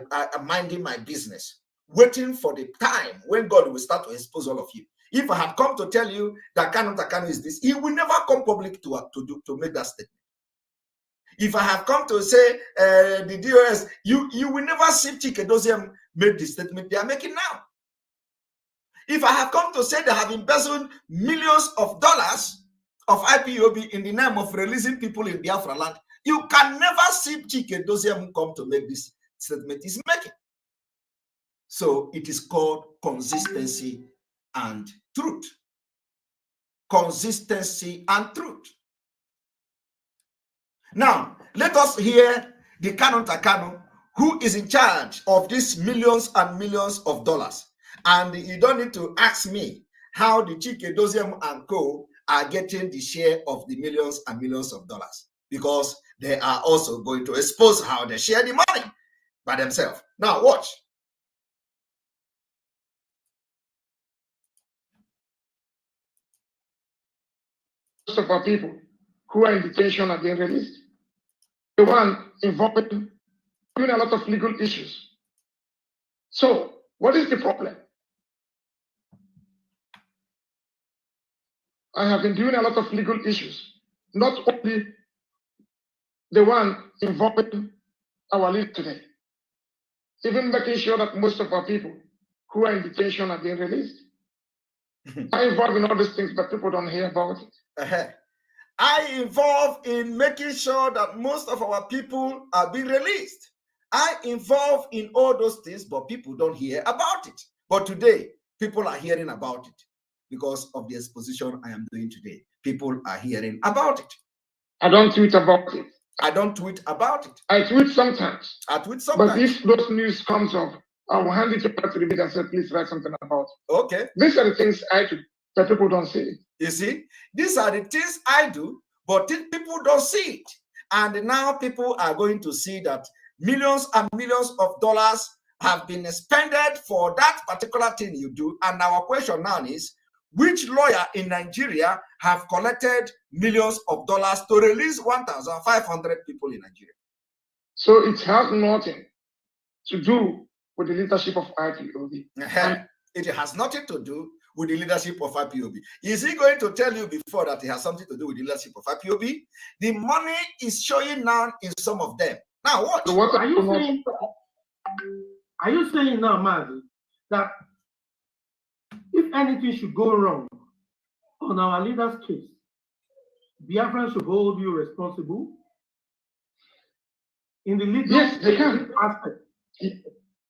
business, waiting for the time when God will start to expose all of you. If I had come to tell you that Kanu is this, he will never come public to make that statement. If I have come to say the DOS, you will never see Chikedozie made the statement they are making now. If I have come to say they have embezzled millions of dollars of IPOB in the name of releasing people in Biafra land, you can never see Chikedozie come to make this statement he's making. So it is called consistency and truth. Consistency and truth. Now, let us hear the Kanu, who is in charge of these millions and millions of dollars. And you don't need to ask me how the Chikedozie and co are getting the share of the millions and millions of dollars, because they are also going to expose how they share the money by themselves. Now watch. Most of our people who are in detention are being released. The one involved in doing a lot of legal issues. So, what is the problem? I have been doing a lot of legal issues, not only the one involved in our list today, even making sure that most of our people who are in detention are being released. I involved in all these things, but people don't hear about it. I involved in making sure that most of our people are being released. I involved in all those things, but people don't hear about it. But today, people are hearing about it because of the exposition I am doing today. People are hearing about it. I don't tweet about it. I don't tweet about it. I tweet sometimes. I tweet sometimes. But if those news comes up, I will hand it over to the media and say, please write something about it. Okay. These are the things I do that people don't see. You see, these are the things I do, but people don't see it. And now people are going to see that millions and millions of dollars have been expended for that particular thing you do. And our question now is, which lawyer in Nigeria have collected millions of dollars to release 1,500 people in Nigeria? So it has nothing to do with the leadership of IPOB. It has nothing to do with the leadership of IPOB. Is he going to tell you before that it has something to do with the leadership of IPOB? The money is showing now in some of them. Now what? So what are you saying? Are you saying now, Mazi, that if anything should go wrong on our leader's case, Biafra should hold you responsible in the legal yes, they can. aspect?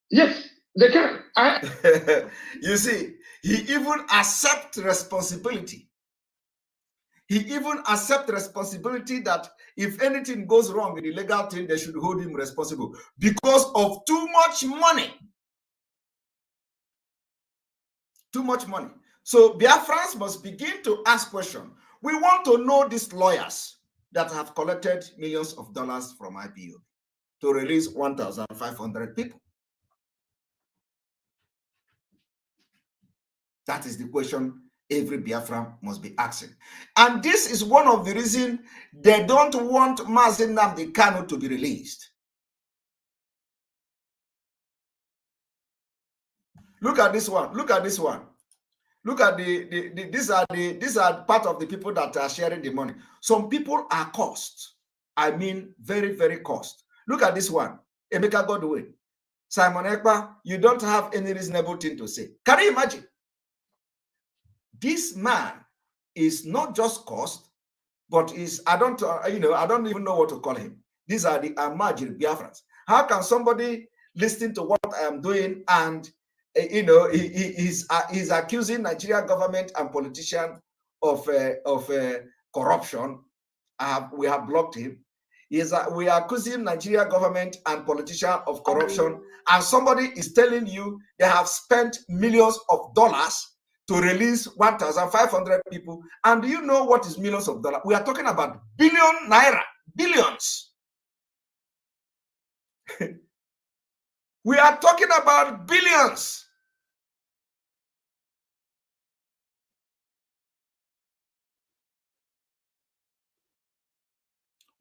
Yes, they can. You see, he even accepts responsibility. He even accepts responsibility that if anything goes wrong in the legal thing, they should hold him responsible because of too much money. Too much money. So Biafrans must begin to ask questions. We want to know these lawyers that have collected millions of dollars from IPO to release 1,500 people. That is the question every Biafran must be asking. And this is one of the reasons they don't want Mazi Nnamdi Kanu to be released. Look at this one. Look at this one. Look at these are part of the people that are sharing the money. Some people are cost. I mean, very, very cost. Look at this one. Emeka Godwin. Simon Ekpa, you don't have any reasonable thing to say. Can you imagine? This man is not just cost, but is, I don't even know what to call him. These are the Amajiri Biafrans. How can somebody listen to what I am doing and he's accusing Nigerian government and politicians of corruption? We have blocked him. We are accusing Nigerian government and politicians of corruption, and somebody is telling you they have spent millions of dollars to release 1,500 people. And do you know what is millions of dollars? We are talking about billion naira, billions. We are talking about billions.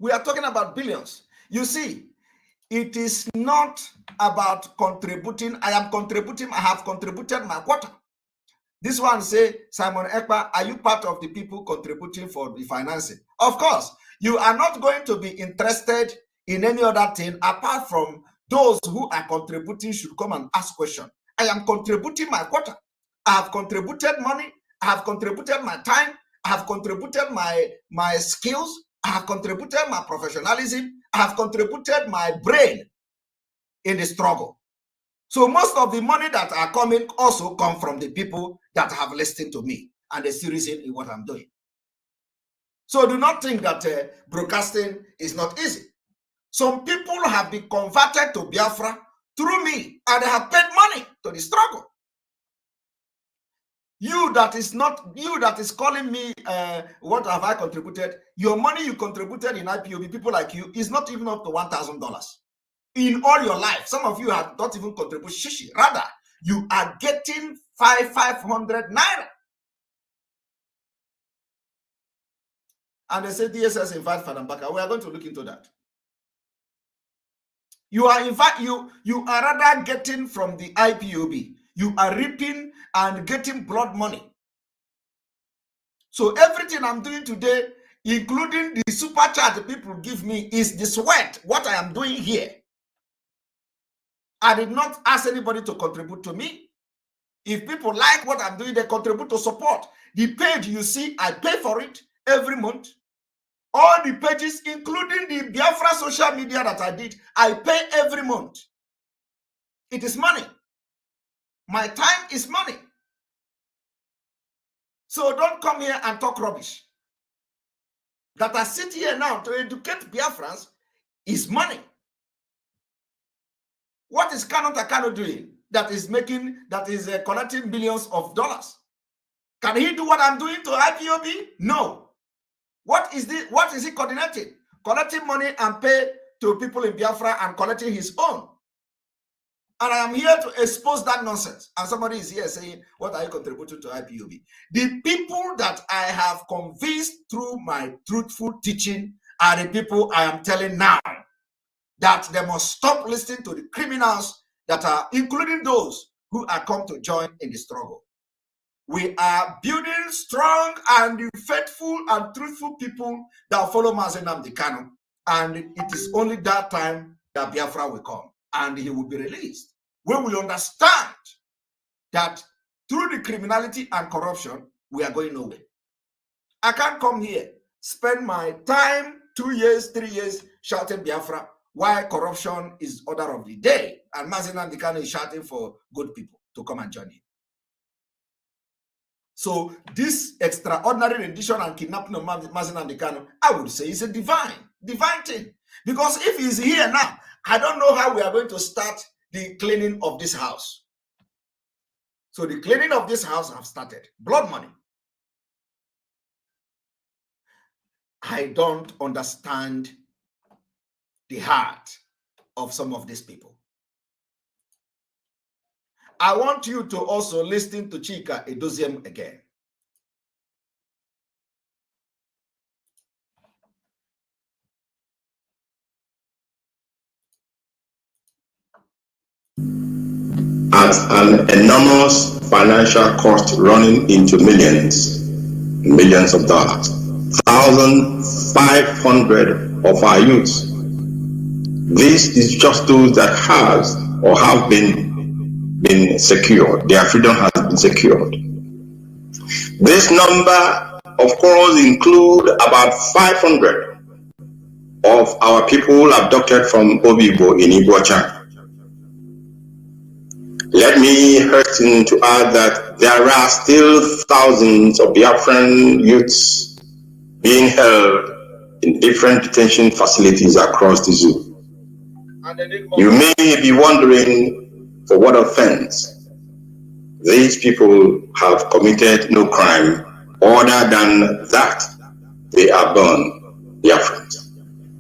We are talking about billions. You see, it is not about contributing. I am contributing. I have contributed my quota. This one say, Simon Ekpa, are you part of the people contributing for the financing? Of course, you are not going to be interested in any other thing apart from those who are contributing should come and ask questions. I am contributing my quota. I have contributed money. I have contributed my time. I have contributed my skills. I have contributed my professionalism. I have contributed my brain in the struggle. So most of the money that are coming also come from the people that have listened to me and they see reason in what I'm doing. So do not think that broadcasting is not easy. Some people have been converted to Biafra through me and they have paid money to the struggle. You that is calling me, what have I contributed? Your money you contributed in IPOB, people like you, is not even up to $1,000 in all your life. Some of you have not even contributed shishi. Rather, you are getting 500 naira. And they say DSS invite Fadambaka. We are going to look into that. You are, in fact, you are rather getting from the IPOB. You are reaping and getting blood money. So everything I'm doing today, including the super chat people give me, is the sweat, what I am doing here. I did not ask anybody to contribute to me. If people like what I'm doing, they contribute to support. The page you see, I pay for it every month. All the pages, including the Biafra social media that I did, I pay every month. It is money. My time is money. So don't come here and talk rubbish. That I sit here now to educate Biafrans is money. What is Kano Takano doing that is collecting billions of dollars? Can he do what I'm doing to IPOB? No. What is he coordinating? Collecting money and pay to people in Biafra and collecting his own. And I am here to expose that nonsense. And somebody is here saying, what are you contributing to IPOB? The people that I have convinced through my truthful teaching are the people I am telling now that they must stop listening to the criminals that are, including those who are come to join in the struggle. We are building strong and faithful and truthful people that follow Mazi Nnamdi Kanu. And it is only that time that Biafra will come and he will be released. We will understand that through the criminality and corruption, we are going nowhere. I can't come here, spend my time, 2 years, 3 years, shouting Biafra, while corruption is order of the day. And Mazi Nnamdi Kanu is shouting for good people to come and join him. So this extraordinary rendition and kidnapping of Mazi Nnamdi Kanu, I would say, is a divine thing. Because if he's here now, I don't know how we are going to start the cleaning of this house. So the cleaning of this house have started. Blood money. I don't understand the heart of some of these people. I want you to also listen to Chika Edoziem again. At an enormous financial cost running into millions of dollars. 1,500 of our youths. This is just those that has or have been secured. Their freedom has been secured. This number, of course, include about 500 of our people abducted from Obibo in Igbocha. Let me hasten to add that there are still thousands of Biafran youths being held in different detention facilities across the zoo. You may be wondering for what offense. These people have committed no crime other than that they are born Biafrans.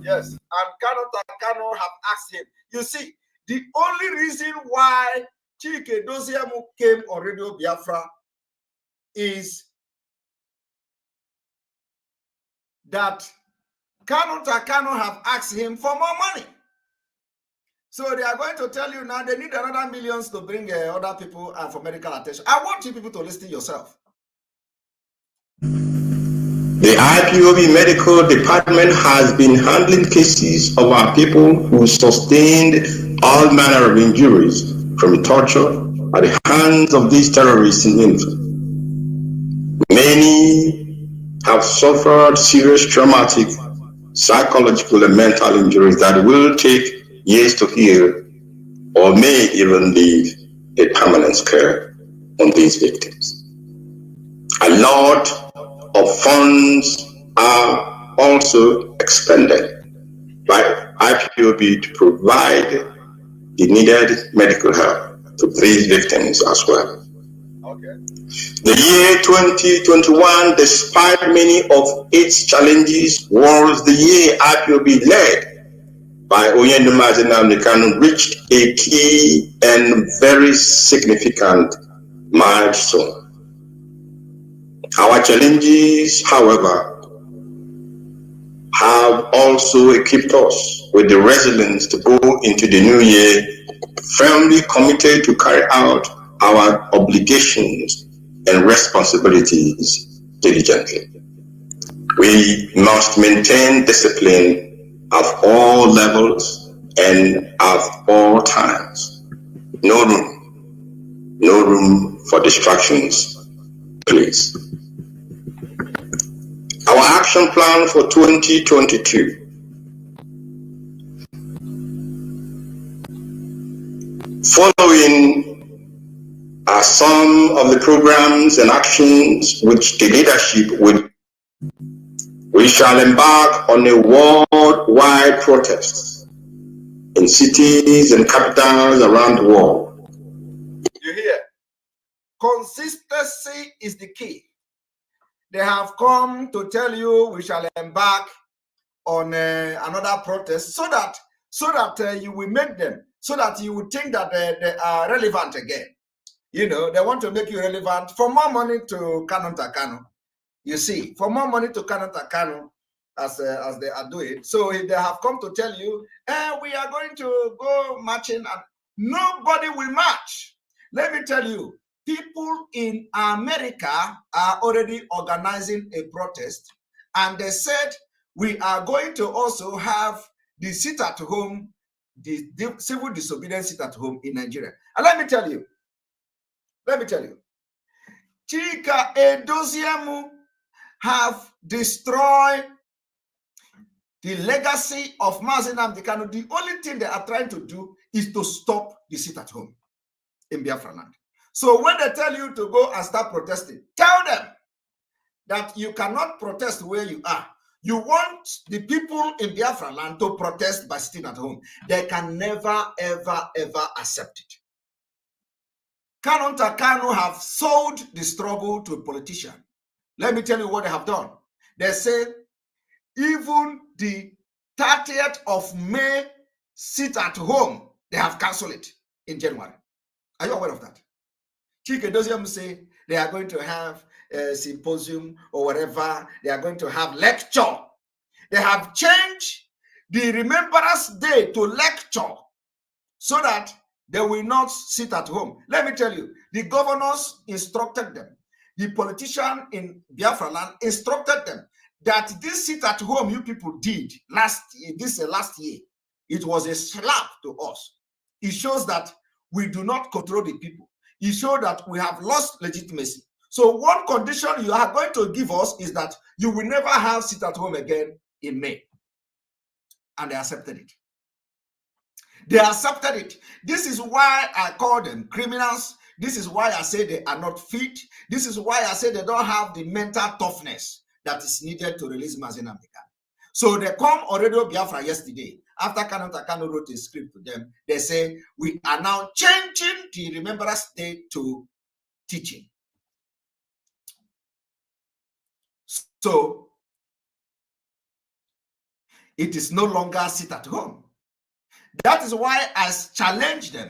Yes, and Kano have asked him. You see, the only reason why Chike Doziamu came on Radio Biafra is that Kano have asked him for more money. So they are going to tell you now they need another millions to bring other people and for medical attention. I want you people to listen yourself. The IPOB medical department has been handling cases of our people who sustained all manner of injuries from torture at the hands of these terrorists in India. Many have suffered serious traumatic, psychological and mental injuries that will take years to heal or may even leave a permanent scar on these victims. A lot of funds are also expended by IPOB to provide the needed medical help to these victims as well. Okay. The year 2021, despite many of its challenges, was the year IPOB led by Oyendemazi Nnamdi Kanu reached a key and very significant milestone. Our challenges, however, have also equipped us with the resilience to go into the new year firmly committed to carry out our obligations and responsibilities diligently. We must maintain discipline at all levels and at all times. No room for distractions, please. Our action plan for 2022. Following are some of the programs and actions which the leadership will. We shall embark on a worldwide protest in cities and capitals around the world. You hear? Consistency is the key. They have come to tell you we shall embark on another protest so that you will make them, so that you will think that they are relevant again. You know, they want to make you relevant for more money to Kanu Takano. You see, for more money to Kanu Takano as they are doing. So if they have come to tell you, we are going to go marching, and nobody will march. Let me tell you, people in America are already organizing a protest, and they said we are going to also have the sit at home, the civil disobedience sit at home in Nigeria. And let me tell you, Chika Edoziamu have destroyed the legacy of Mazi Nnamdi Kanu. The only thing they are trying to do is to stop the sit at home in Biafra land. So when they tell you to go and start protesting, tell them that you cannot protest where you are. You want the people in Biafra land to protest by sitting at home. They can never, ever, ever accept it. Kanu Takano have sold the struggle to a politician. Let me tell you what they have done. They say even the 30th of May sit at home, they have cancelled it in January. Are you aware of that? Chike Doziem say they are going to have a symposium or whatever. They are going to have lecture. They have changed the Remembrance Day to lecture so that they will not sit at home. Let me tell you, the governors instructed them. The politician in Biafra land instructed them that this sit at home you people did last year, last year, it was a slap to us. It shows that we do not control the people. It shows that we have lost legitimacy. So one condition you are going to give us is that you will never have sit at home again in May. And they accepted it. They accepted it. This is why I call them criminals. This is why I say they are not fit. This is why I say they don't have the mental toughness that is needed to release Mazi Nnamdi Kanu. So they come on Radio Biafra yesterday. After Kanu Takano wrote a script to them, they say, we are now changing the Remembrance Day to teaching. So it is no longer sit at home. That is why I challenge them.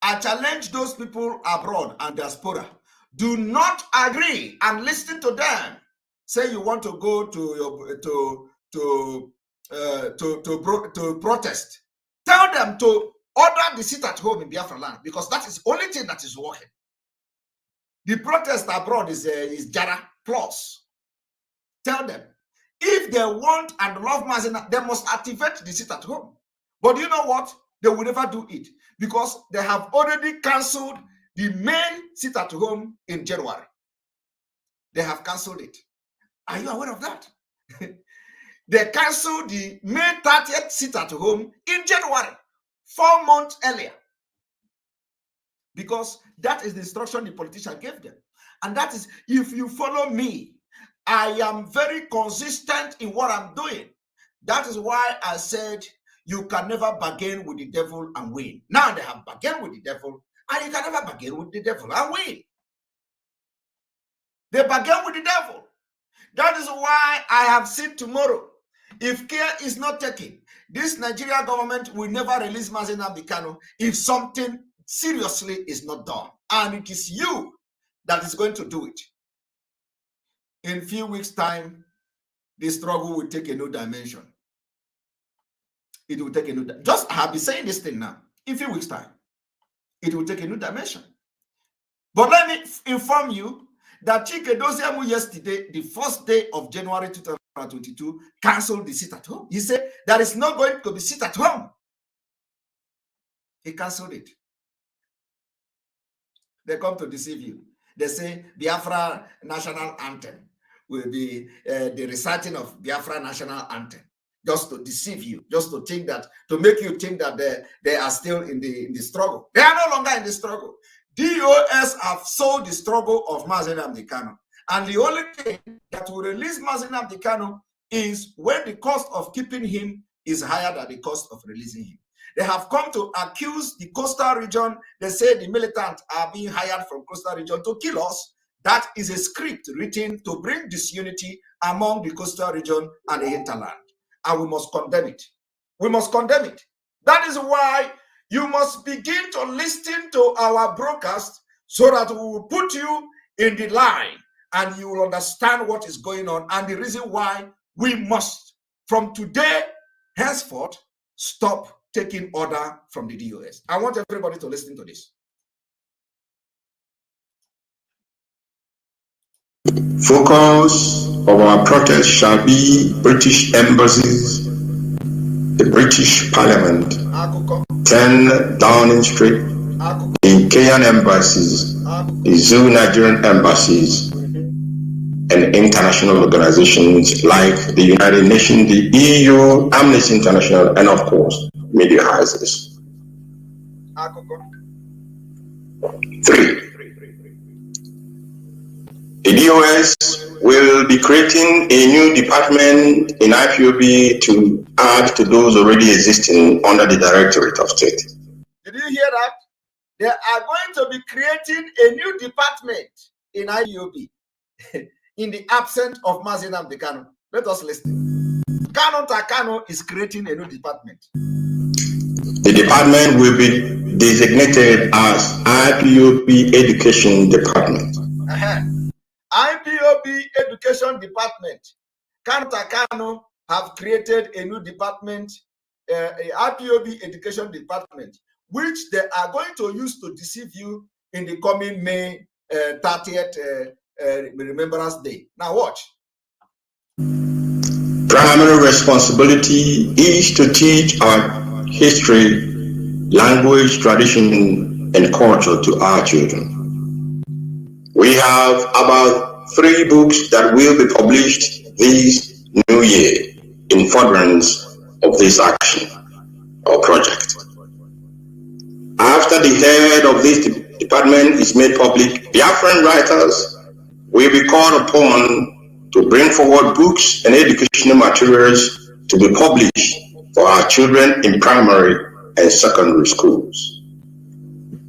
I challenge those people abroad and diaspora. Do not agree and listen to them. Say you want to go to protest. Tell them to order the sit at home in Biafra land, because that is the only thing that is working. The protest abroad is Jara plus. Tell them if they want and love Mazina, they must activate the sit at home. But you know what? They will never do it because they have already cancelled the main sit at home in January. They have cancelled it. Are you aware of that? They cancelled the May 30th sit at home in January, 4 months earlier. Because that is the instruction the politician gave them. And that is, if you follow me, I am very consistent in what I'm doing. That is why I said you can never bargain with the devil and win. Now they have bargained with the devil, and you can never bargain with the devil and win. They bargain with the devil. That is why I have said tomorrow, if care is not taken, this Nigeria government will never release Mazi Nnamdi Kanu if something seriously is not done. And it is you that is going to do it. In a few weeks' time, the struggle will take a new dimension. It will take a new dimension. Just I have been saying this thing now. In a few weeks' time, it will take a new dimension. But let me inform you that Chike Doziamu yesterday, the first day of January 2022, canceled the sit at home. He said there is not going to be sit at home. He canceled it. They come to deceive you. They say Biafra national anthem will be the reciting of Biafra national anthem, just to deceive you, just to think that, to make you think that they are still in the struggle. They are no longer in the struggle. DOS have sold the struggle of Mazi Nnamdi Kanu. And the only thing that will release Mazi Nnamdi Kanu is when the cost of keeping him is higher than the cost of releasing him. They have come to accuse the coastal region. They say the militants are being hired from coastal region to kill us. That is a script written to bring disunity among the coastal region and the hinterland. And we must condemn it. We must condemn it. That is why you must begin to listen to our broadcast so that we will put you in the line and you will understand what is going on and the reason why we must, from today, henceforth, stop taking order from the DOS. I want everybody to listen to this. Focus of our protest shall be British embassies, the British Parliament, 10 Downing Street, the Kenyan embassies, the Zoo Nigerian embassies, and international organizations like the United Nations, the EU, Amnesty International, and of course, media houses. 3. The DOS will be creating a new department in IPOB to add to those already existing under the Directorate of State. Did you hear that? They are going to be creating a new department in IPOB in the absence of Mazi Nnamdi Kanu. Let us listen. Kanu Takano is creating a new department. The department will be designated as IPOB Education Department. IPOB Education Department. Kanu Takano have created a new department, IPOB Education Department, which they are going to use to deceive you in the coming May 30th Remembrance Day. Now watch. Primary responsibility is to teach our history, language, tradition, and culture to our children. We have about 3 books that will be published this new year in furtherance of this action or project. After the head of this department is made public, Biafran writers will be called upon to bring forward books and educational materials to be published for our children in primary and secondary schools.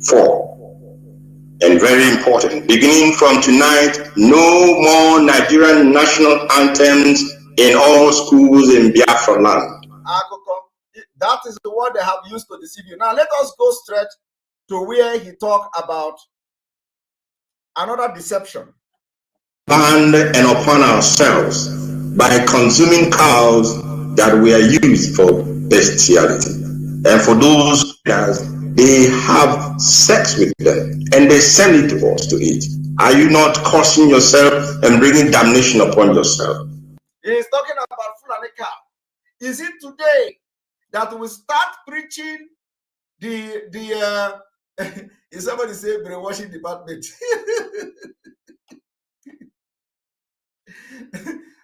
4. And very important, beginning from tonight, no more Nigerian national anthems in all schools in Biafra land. That is the word they have used to deceive you. Now let us go straight to where he talked about another deception. And upon ourselves by consuming cows that were used for bestiality. And for those that they have sex with them and they send it to us to eat. Are you not cursing yourself and bringing damnation upon yourself? He is talking about Fulani cow. Is it today that we start preaching the is somebody say brainwashing department?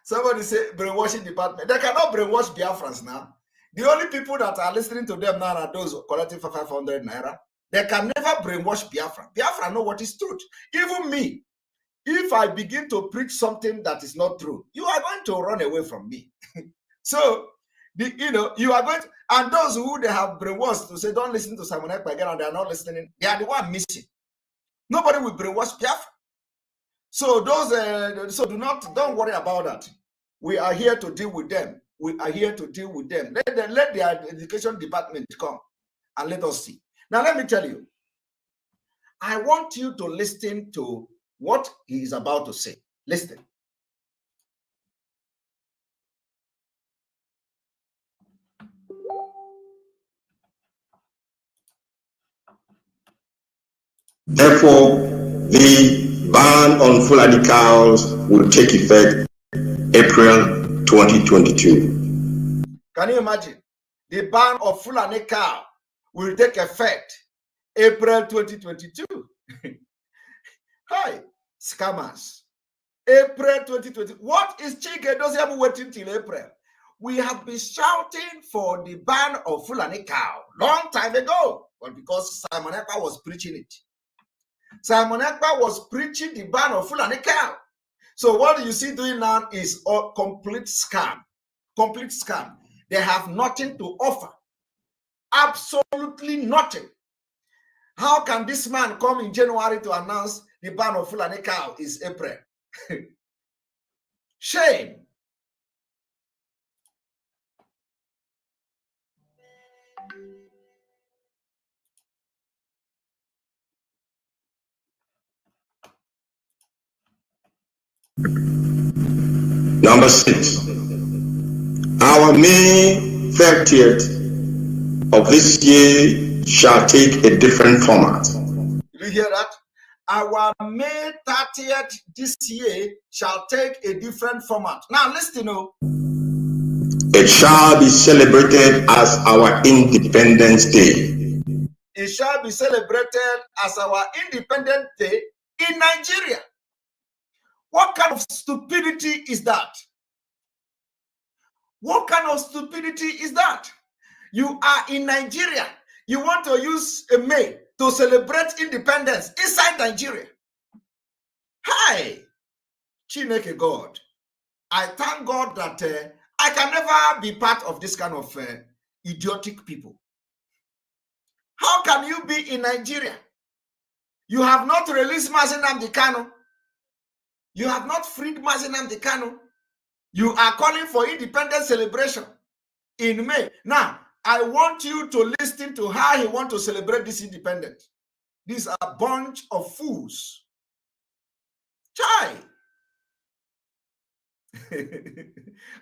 Somebody say brainwashing department. They cannot brainwash Biafrans now. The only people that are listening to them now are those collecting for 500 naira. They can never brainwash Biafra. Biafra know what is truth. Even me, if I begin to preach something that is not true, you are going to run away from me. So, you are going to, and those who they have brainwashed to say, don't listen to Simon Ekpa again, and they are not listening, they are the one missing. Nobody will brainwash Biafra. So those, so don't worry about that. We are here to deal with them. We are here to deal with them. Let the education department come and let us see. Now, let me tell you, I want you to listen to what he is about to say. Listen. Therefore, the ban on Fulani cows will take effect April 2022. Can you imagine? The ban of Fulani cow will take effect April 2022. Hi, scammers. April 2020. What is Chike Dosiamu waiting till April? We have been shouting for the ban of Fulani cow long time ago, but because Simon Ekpa was preaching it. Simon Ekpa was preaching the ban of Fulani cow. So what you see doing now is a complete scam. Complete scam. They have nothing to offer. Absolutely nothing. How can this man come in January to announce the ban of Fulani cow is April? Shame. Number 6. Our May 30th of this year shall take a different format. Did you hear that? Our May 30th this year shall take a different format. Now listen, It shall be celebrated as our Independence Day. It shall be celebrated as our Independence Day in Nigeria. What kind of stupidity is that? What kind of stupidity is that? You are in Nigeria. You want to use a May to celebrate independence inside Nigeria. Hi, Chineke God. I thank God that I can never be part of this kind of idiotic people. How can you be in Nigeria? You have not released Mazi Nnamdi Kanu. You have not freed Mazi Nnamdi Kanu. You are calling for independence celebration in May. Now, I want you to listen to how he wants to celebrate this independence. These are a bunch of fools. Chai.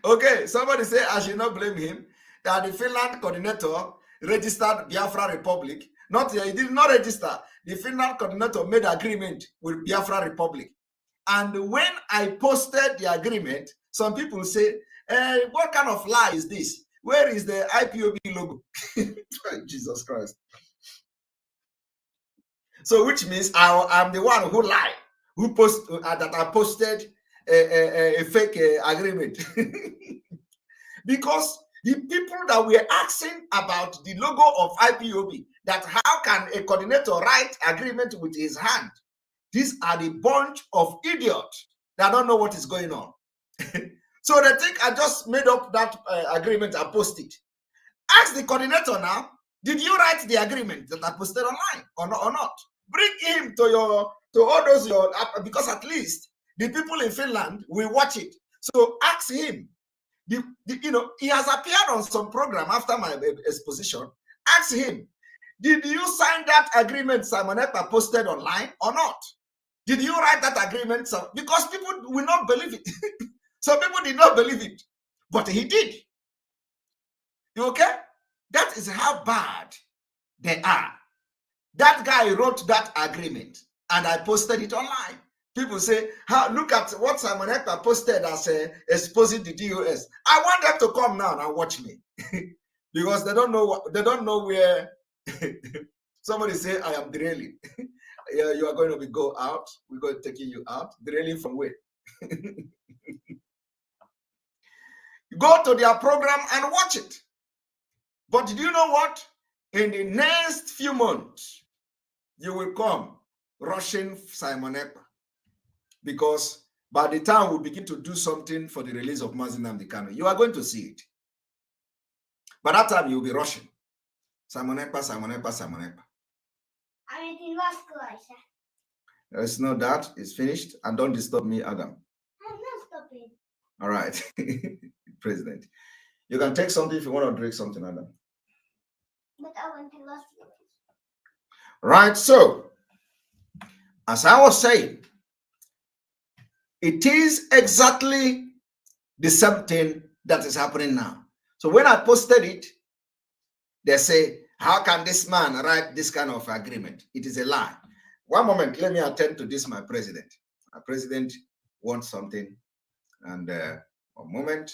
Okay, somebody say I should not blame him. That the Finland coordinator registered Biafra Republic. Not he did not register. The Finland coordinator made agreement with Biafra Republic. And when I posted the agreement, some people say, what kind of lie is this? Where is the IPOB logo? Jesus Christ. So which means I'm the one who lied, who that I posted a fake agreement. Because the people that were asking about the logo of IPOB, that how can a coordinator write agreement with his hand? These are the bunch of idiots that don't know what is going on. So they think I just made up that agreement and posted it. Ask the coordinator now, did you write the agreement that I posted online or not? Bring him to all those because at least the people in Finland will watch it. So ask him. He has appeared on some program after my exposition. Ask him, did you sign that agreement Simon Ekpa posted online or not? Did you write that agreement? Because people will not believe it. Some people did not believe it, but he did. You okay? That is how bad they are. That guy wrote that agreement and I posted it online. People say, look at what Simon Ekpa posted as exposing the DOS. I want them to come now and watch me. Because they don't know where. Somebody say I am derailing. Yeah, you are going to go out. We're going to take you out. Derailing from where? Go to their program and watch it. But do you know what? In the next few months, you will come rushing Simon Ekpa. Because by the time we begin to do something for the release of Mazi Nnamdi Kanu, you are going to see it. By that time, you'll be rushing. Simon Ekpa, Simon Ekpa, Simon Ekpa. Let's know that it's finished. And don't disturb me, Adam. I'm not stopping. All right. President. You can take something if you want to drink something, Adam. But I want to last you. Right. So, as I was saying, it is exactly the same thing that is happening now. So when I posted it, they say, how can this man write this kind of agreement? It is a lie. One moment, let me attend to this, my president. My president wants something. And one moment.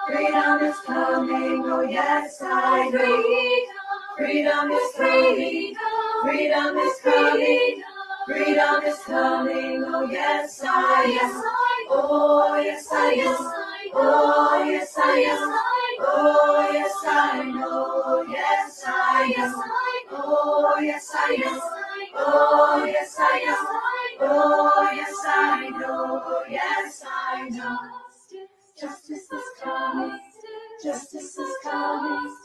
Freedom is coming, oh yes, I know. Freedom is coming, freedom is coming, freedom is coming, oh yes, I am. Oh yes, I am. Oh yes, I am. Oh yes, I know. Yes, I am. Oh yes, I am. Oh yes, I am. Oh yes, I know. Yes, I know. Justice is coming, justice is coming,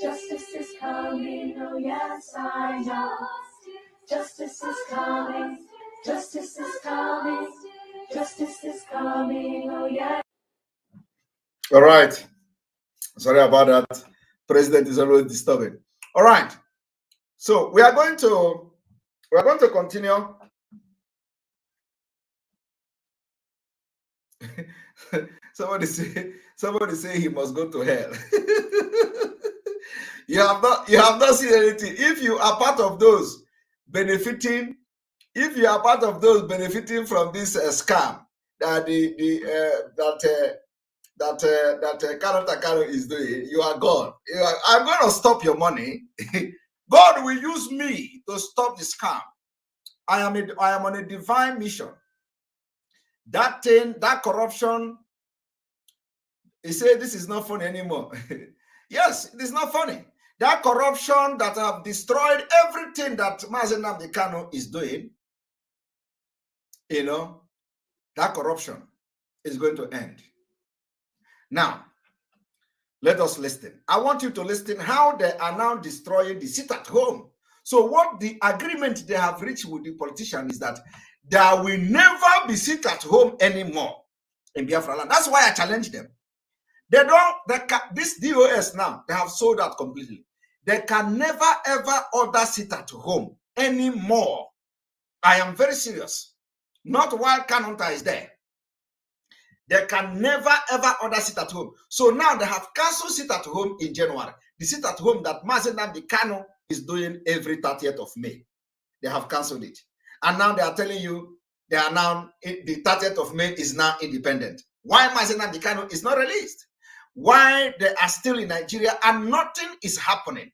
justice is coming, oh yes, I know. Justice is coming, justice is coming, justice is coming, oh yes. All right. Sorry about that. President is always disturbing. All right. So we are going to continue. Somebody say he must go to hell. you have not seen anything. If you are part of those benefiting, from this scam that Karo is doing, you are gone. I'm going to stop your money. God will use me to stop the scam. I am on a divine mission. That thing, that corruption, he said this is not funny anymore. Yes, it is not funny. That corruption that have destroyed everything that Mazen Nnamdi Kanu is doing, that corruption is going to end. Now, let us listen. I want you to listen how they are now destroying the sit at home. So what the agreement they have reached with the politician is that there will never be sit at home anymore in Biafra land. That's why I challenge them. This DOS now, they have sold out completely. They can never ever order sit at home anymore. I am very serious. Not while Kanunta is there. They can never ever order sit at home. So now they have cancelled sit at home in January. The sit at home that Mazen Nnamdi Kanu is doing every 30th of May. They have cancelled it. And now they are telling you they are now, the 30th of May is now independent. Why Mazen Nnamdi Kanu is not released? Why they are still in Nigeria and nothing is happening?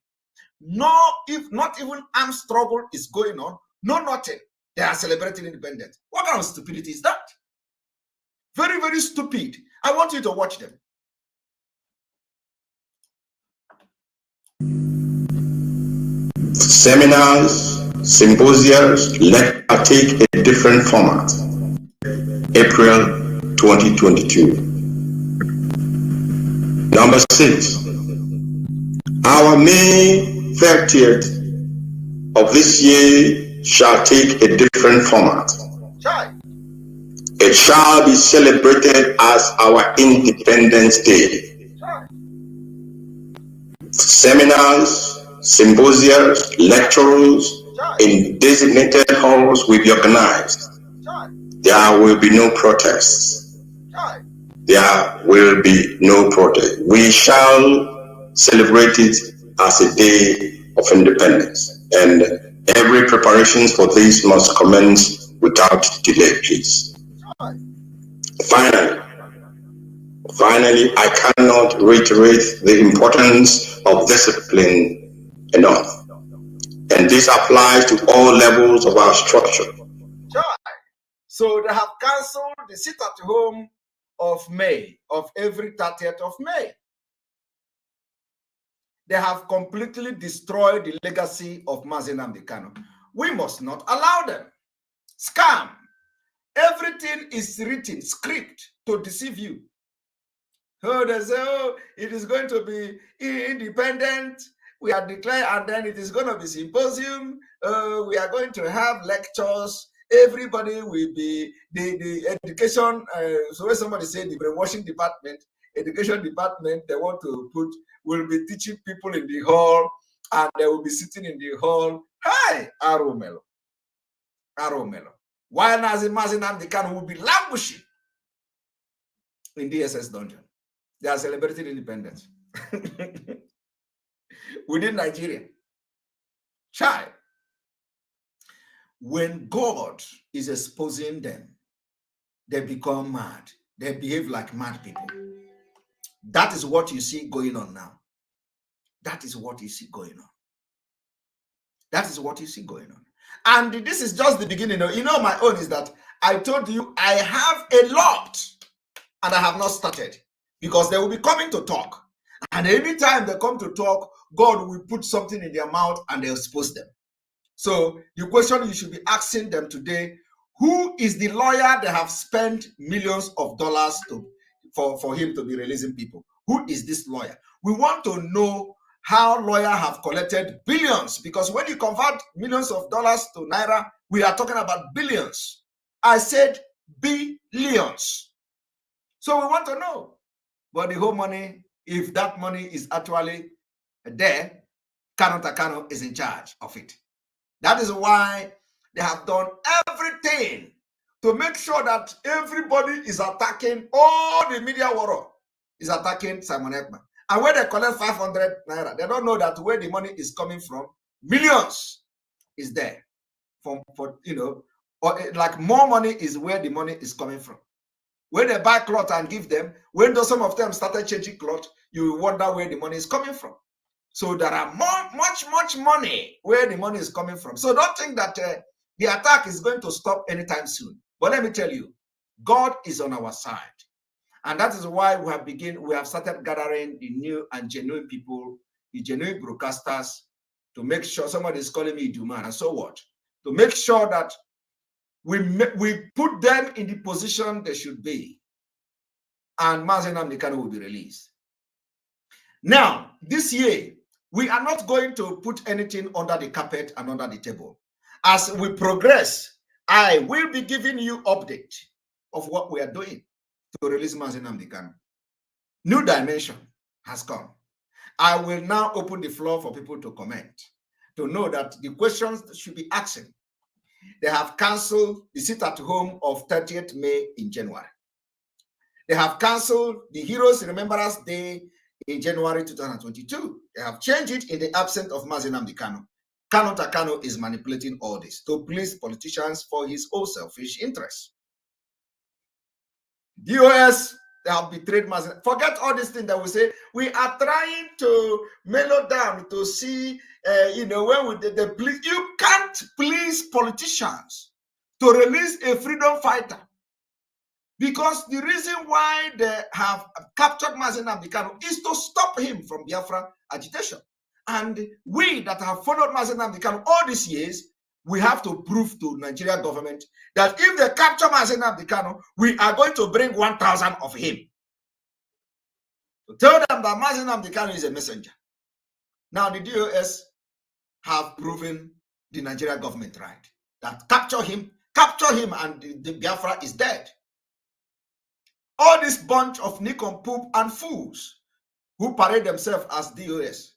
No, if not even armed struggle is going on, no nothing. They are celebrating independence. What kind of stupidity is that? Very, very stupid. I want you to watch them. Seminars, symposiums, lectures take a different format. April 2022. Number 6. Our May 30th of this year shall take a different format. It shall be celebrated as our Independence Day. Seminars, symposiums, lectures in designated halls will be organized. There will be no protests. There will be no protest. We shall celebrate it as a day of independence, and every preparation for this must commence without delay, please. Finally, I cannot reiterate the importance of discipline enough, and this applies to all levels of our structure. So they have cancelled the sit-at-home of May, of every 30th of May. They have completely destroyed the legacy of Mazi Nnamdi Kanu. We must not allow them. Scam. Everything is written, script to deceive you. Oh, they say, oh, it is going to be independent. We are declared, and then it is going to be symposium. We are going to have lectures. Everybody will be the education. So when somebody said the brainwashing department, education department, they want to put, will be teaching people in the hall, and they will be sitting in the hall. Hi, Aromelo. While Mazi Nnamdi Kanu will be languishing in the SS dungeon. They are celebrating independence within Nigeria. Child, when God is exposing them, they become mad. They behave like mad people. That is what you see going on now. That is what you see going on. That is what you see going on. And this is just the beginning. You know, my own is that I told you I have a lot and I have not started, because they will be coming to talk. And anytime they come to talk, God will put something in their mouth and they'll expose them. So the question you should be asking them today, who is the lawyer they have spent millions of dollars for him to be releasing people? Who is this lawyer? We want to know how lawyers have collected billions, because when you convert millions of dollars to naira, we are talking about billions. I said billions. So we want to know. But the whole money, if that money is actually there, Kanu is in charge of it. That is why they have done everything to make sure that everybody is attacking, all the media world is attacking Simon Ekman. And when they collect 500 naira, they don't know that where the money is coming from, millions is there. For you know, or like more money is where the money is coming from. When they buy cloth and give them, when some of them started changing cloth, you wonder where the money is coming from. So there are much money where the money is coming from. So don't think that the attack is going to stop anytime soon. But let me tell you, God is on our side. And that is why we have started gathering the new and genuine people, the genuine broadcasters, to make sure, somebody is calling me Duman, and so what? To make sure that we put them in the position they should be, and Mazi Nnamdi Kanu will be released. Now, this year, we are not going to put anything under the carpet and under the table. As we progress, I will be giving you update of what we are doing to release Mazi Nnamdi Kanu. New dimension has come. I will now open the floor for people to comment, to know that the questions should be asking. They have cancelled the sit-at-home of 30th May in January. They have cancelled the Heroes Remembrance Day in January 2022. They have changed it in the absence of Mazi Nnamdi Kanu. Kanu is manipulating all this to please politicians for his own selfish interests. DOS, they have betrayed Mazi. Forget all these things that we say. We are trying to mellow down to see, when the please, you can't please politicians to release a freedom fighter. Because the reason why they have captured Mazi Nnamdi Kanu is to stop him from Biafra agitation. And we that have followed Mazi Nnamdi Kanu all these years, we have to prove to Nigeria government that if they capture Mazi Nnamdi Kanu, we are going to bring 1,000 of him. To tell them that Mazi Nnamdi Kanu is a messenger. Now the DOS have proven the Nigeria government right. That capture him, and the Biafra is dead. All this bunch of nincompoop and fools who parade themselves as DOS.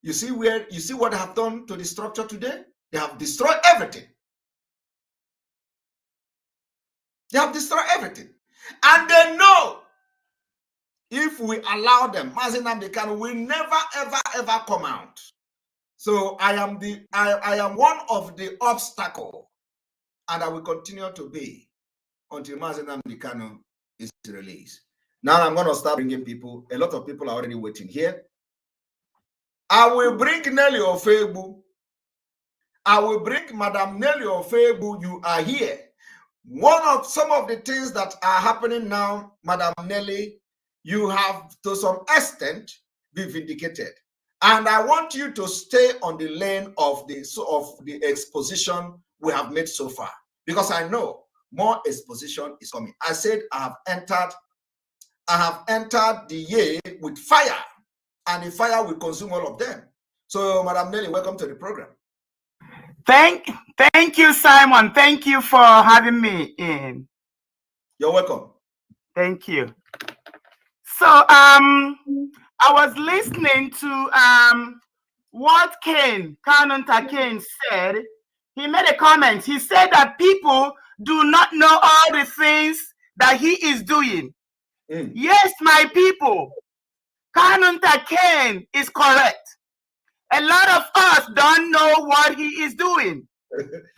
You see what they have done to the structure today? They have destroyed everything. They have destroyed everything. And they know if we allow them, Mazi Nnamdi Kanu will never, ever come out. So I am one of the obstacle, and I will continue to be until Mazi Nnamdi Kanu is released. Now I'm going to start bringing people. A lot of people are already waiting here. I will bring Nelly Ofebu. I will bring Madam Nelly Ofebu. You are here. Some of the things that are happening now, Madam Nelly, you have to some extent be vindicated. And I want you to stay on the lane of the exposition we have made so far, because I know more exposition is coming. I said I have entered the year with fire, and the fire will consume all of them. So, Madam Nelly, welcome to the program. Thank you, Simon. Thank you for having me in. You're welcome. Thank you. So, I was listening to what Kanunta Kane said. He made a comment. He said that people do not know all the things that he is doing. Yes, my people, Kanunta Kane is correct. A lot of us don't know what he is doing.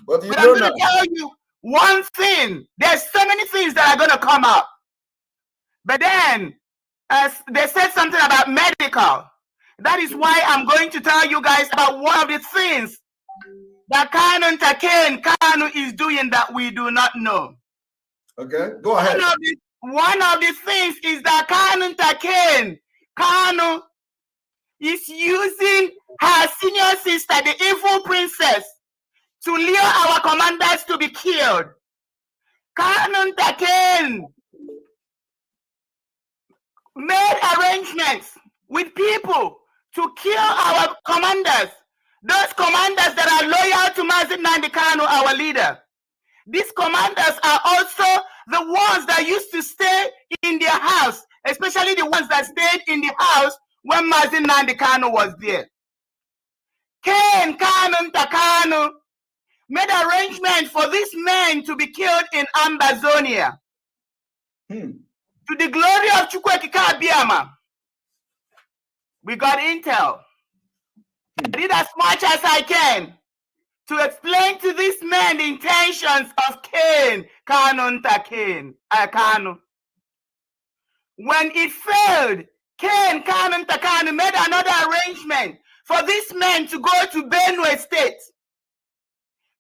But I'm going to tell you one thing. There's so many things that are going to come up. But then, as they said something about medical. That is why I'm going to tell you guys about one of the things that Kanunta Kanu is doing that we do not know. Okay, go ahead. One of the things is that Kanunta Kanu is using her senior sister, the evil princess, to lure our commanders to be killed. Kanunta Kane made arrangements with people to kill our commanders, those commanders that are loyal to Mazi Nnamdi Kanu, our leader. These commanders are also the ones that used to stay in their house, especially the ones that stayed in the house when Mazi Nnamdi Kanu was there. Kanunta Kanu made arrangements for these men to be killed in Ambazonia. To the glory of Chukwuemeka Abiyama, we got intel. I did as much as I can to explain to these men the intentions of Kanunta Kanu. When it failed, Kanunta Kanu made another arrangement for these men to go to Benue State.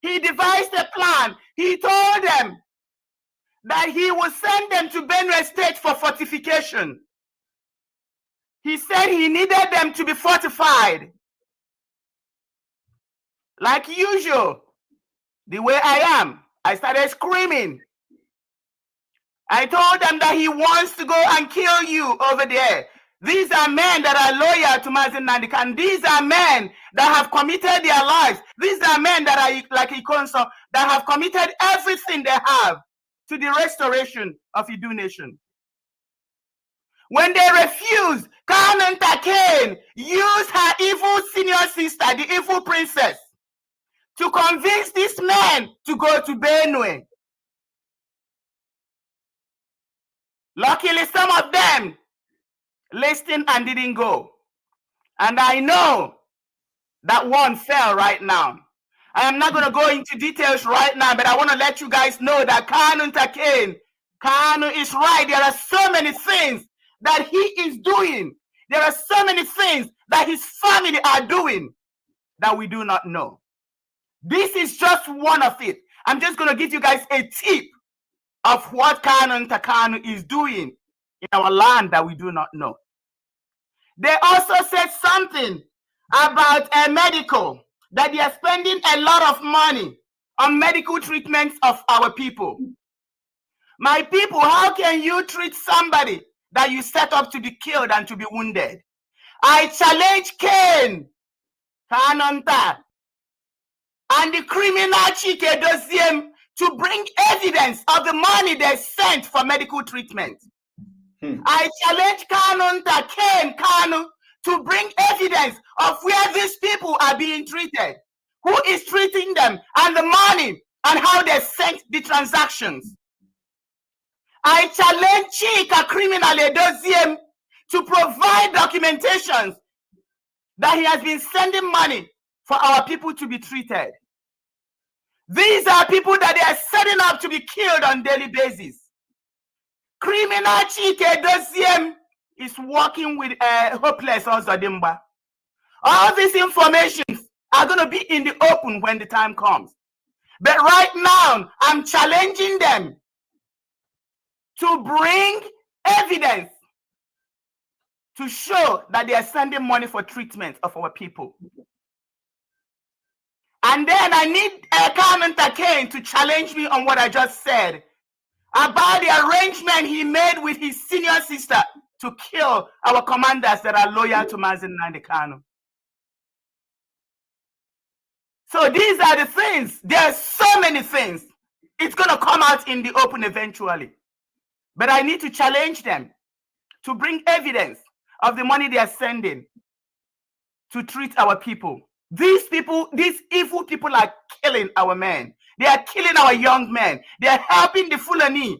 He devised a plan. He told them that he would send them to Benue State for fortification. He said he needed them to be fortified. Like usual, the way I am, I started screaming. I told them that he wants to go and kill you over there. These are men that are loyal to Mazi Nnamdi Kanu. These are men that have committed their lives. These are men that are like Ikonso, that have committed everything they have to the restoration of Idu Nation. When they refused, Kanunta Kane used her evil senior sister, the evil princess, to convince these men to go to Benue. Luckily, some of them listened and didn't go. And I know that one fell right now. I am not going to go into details right now, but I want to let you guys know that Kanunta Kanu is right. There are so many things that he is doing. There are so many things that his family are doing that we do not know. This is just one of it. I'm just going to give you guys a tip of what Kanunta Kanu is doing in our land that we do not know. They also said something about a medical, that they are spending a lot of money on medical treatments of our people. My people, how can you treat somebody that you set up to be killed and to be wounded? I challenge Kanunta and the criminal Chike Doziem to bring evidence of the money they sent for medical treatment. I challenge Kanunta Kanu to bring evidence of where these people are being treated, who is treating them, and the money, and how they sent the transactions. I challenge Chika Criminal Edoziem to provide documentations that he has been sending money for our people to be treated. These are people that they are setting up to be killed on daily basis. Criminal Chike Dosiem is working with Hopeless Ozodimba. All these informations are going to be in the open when the time comes. But right now, I'm challenging them to bring evidence to show that they are sending money for treatment of our people. And then I need Carmen Kane to challenge me on what I just said about the arrangement he made with his senior sister to kill our commanders that are loyal to Mazen Nandekano. So these are the things. There are so many things. It's going to come out in the open eventually. But I need to challenge them to bring evidence of the money they are sending to treat our people. These people, these evil people are killing our men. They are killing our young men. They are helping the Fulani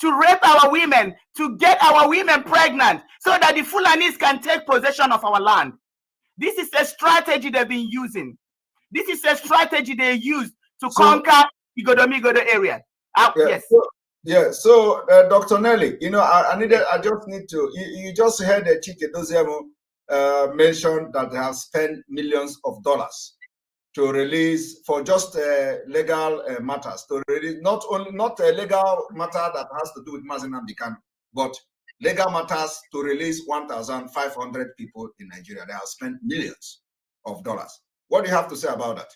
to rape our women, to get our women pregnant so that the Fulanis can take possession of our land. This is a strategy they've been using. This is a strategy they use to conquer Igodomigodo area. Yes. So Dr. Nelly, you know, I just need to, you just heard Chike Dozemo mention that they have spent millions of dollars to release for just legal matters, to release not a legal matter that has to do with Mazen Nnamdi Kanu, but legal matters to release 1,500 people in Nigeria. They have spent millions of dollars. What do you have to say about that?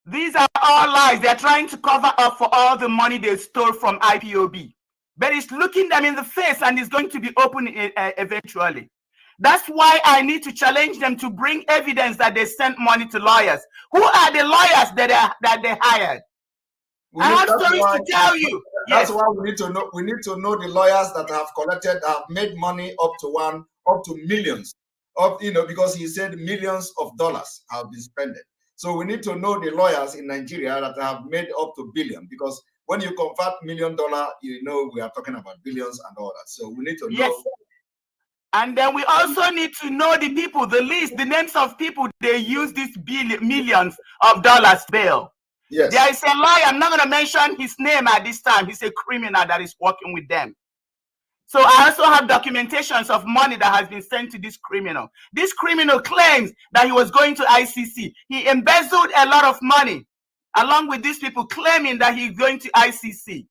These are all lies. They're trying to cover up for all the money they stole from IPOB. But it's looking them in the face and it's going to be open eventually. That's why I need to challenge them to bring evidence that they sent money to lawyers. Who are the lawyers that they hired? I have stories to tell you. That's why we need to know. We need to know the lawyers that have collected, have made money up to millions of, you know, because he said millions of dollars have been spent. So we need to know the lawyers in Nigeria that have made up to billion, because when you convert $1 million, you know we are talking about billions and all that. So we need to know. Yes. And then we also need to know the people, the list, the names of people they use these millions of dollars bail. Yes. There is a lawyer, I'm not going to mention his name at this time. He's a criminal that is working with them. So I also have documentations of money that has been sent to this criminal. This criminal claims that he was going to ICC. He embezzled a lot of money along with these people claiming that he's going to ICC.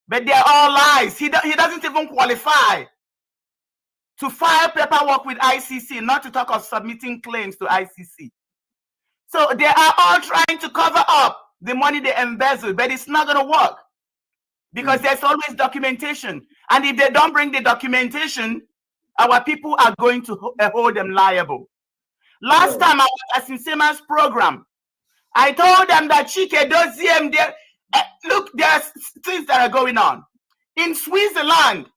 But they're all lies. He doesn't even qualify to file paperwork with ICC, not to talk of submitting claims to ICC. So they are all trying to cover up the money they embezzled, but it's not going to work because there's always documentation. And if they don't bring the documentation, our people are going to hold them liable. Last time I was at Sinsema's program, I told them that Chike Doziem, look, there's things that are going on. In Switzerland,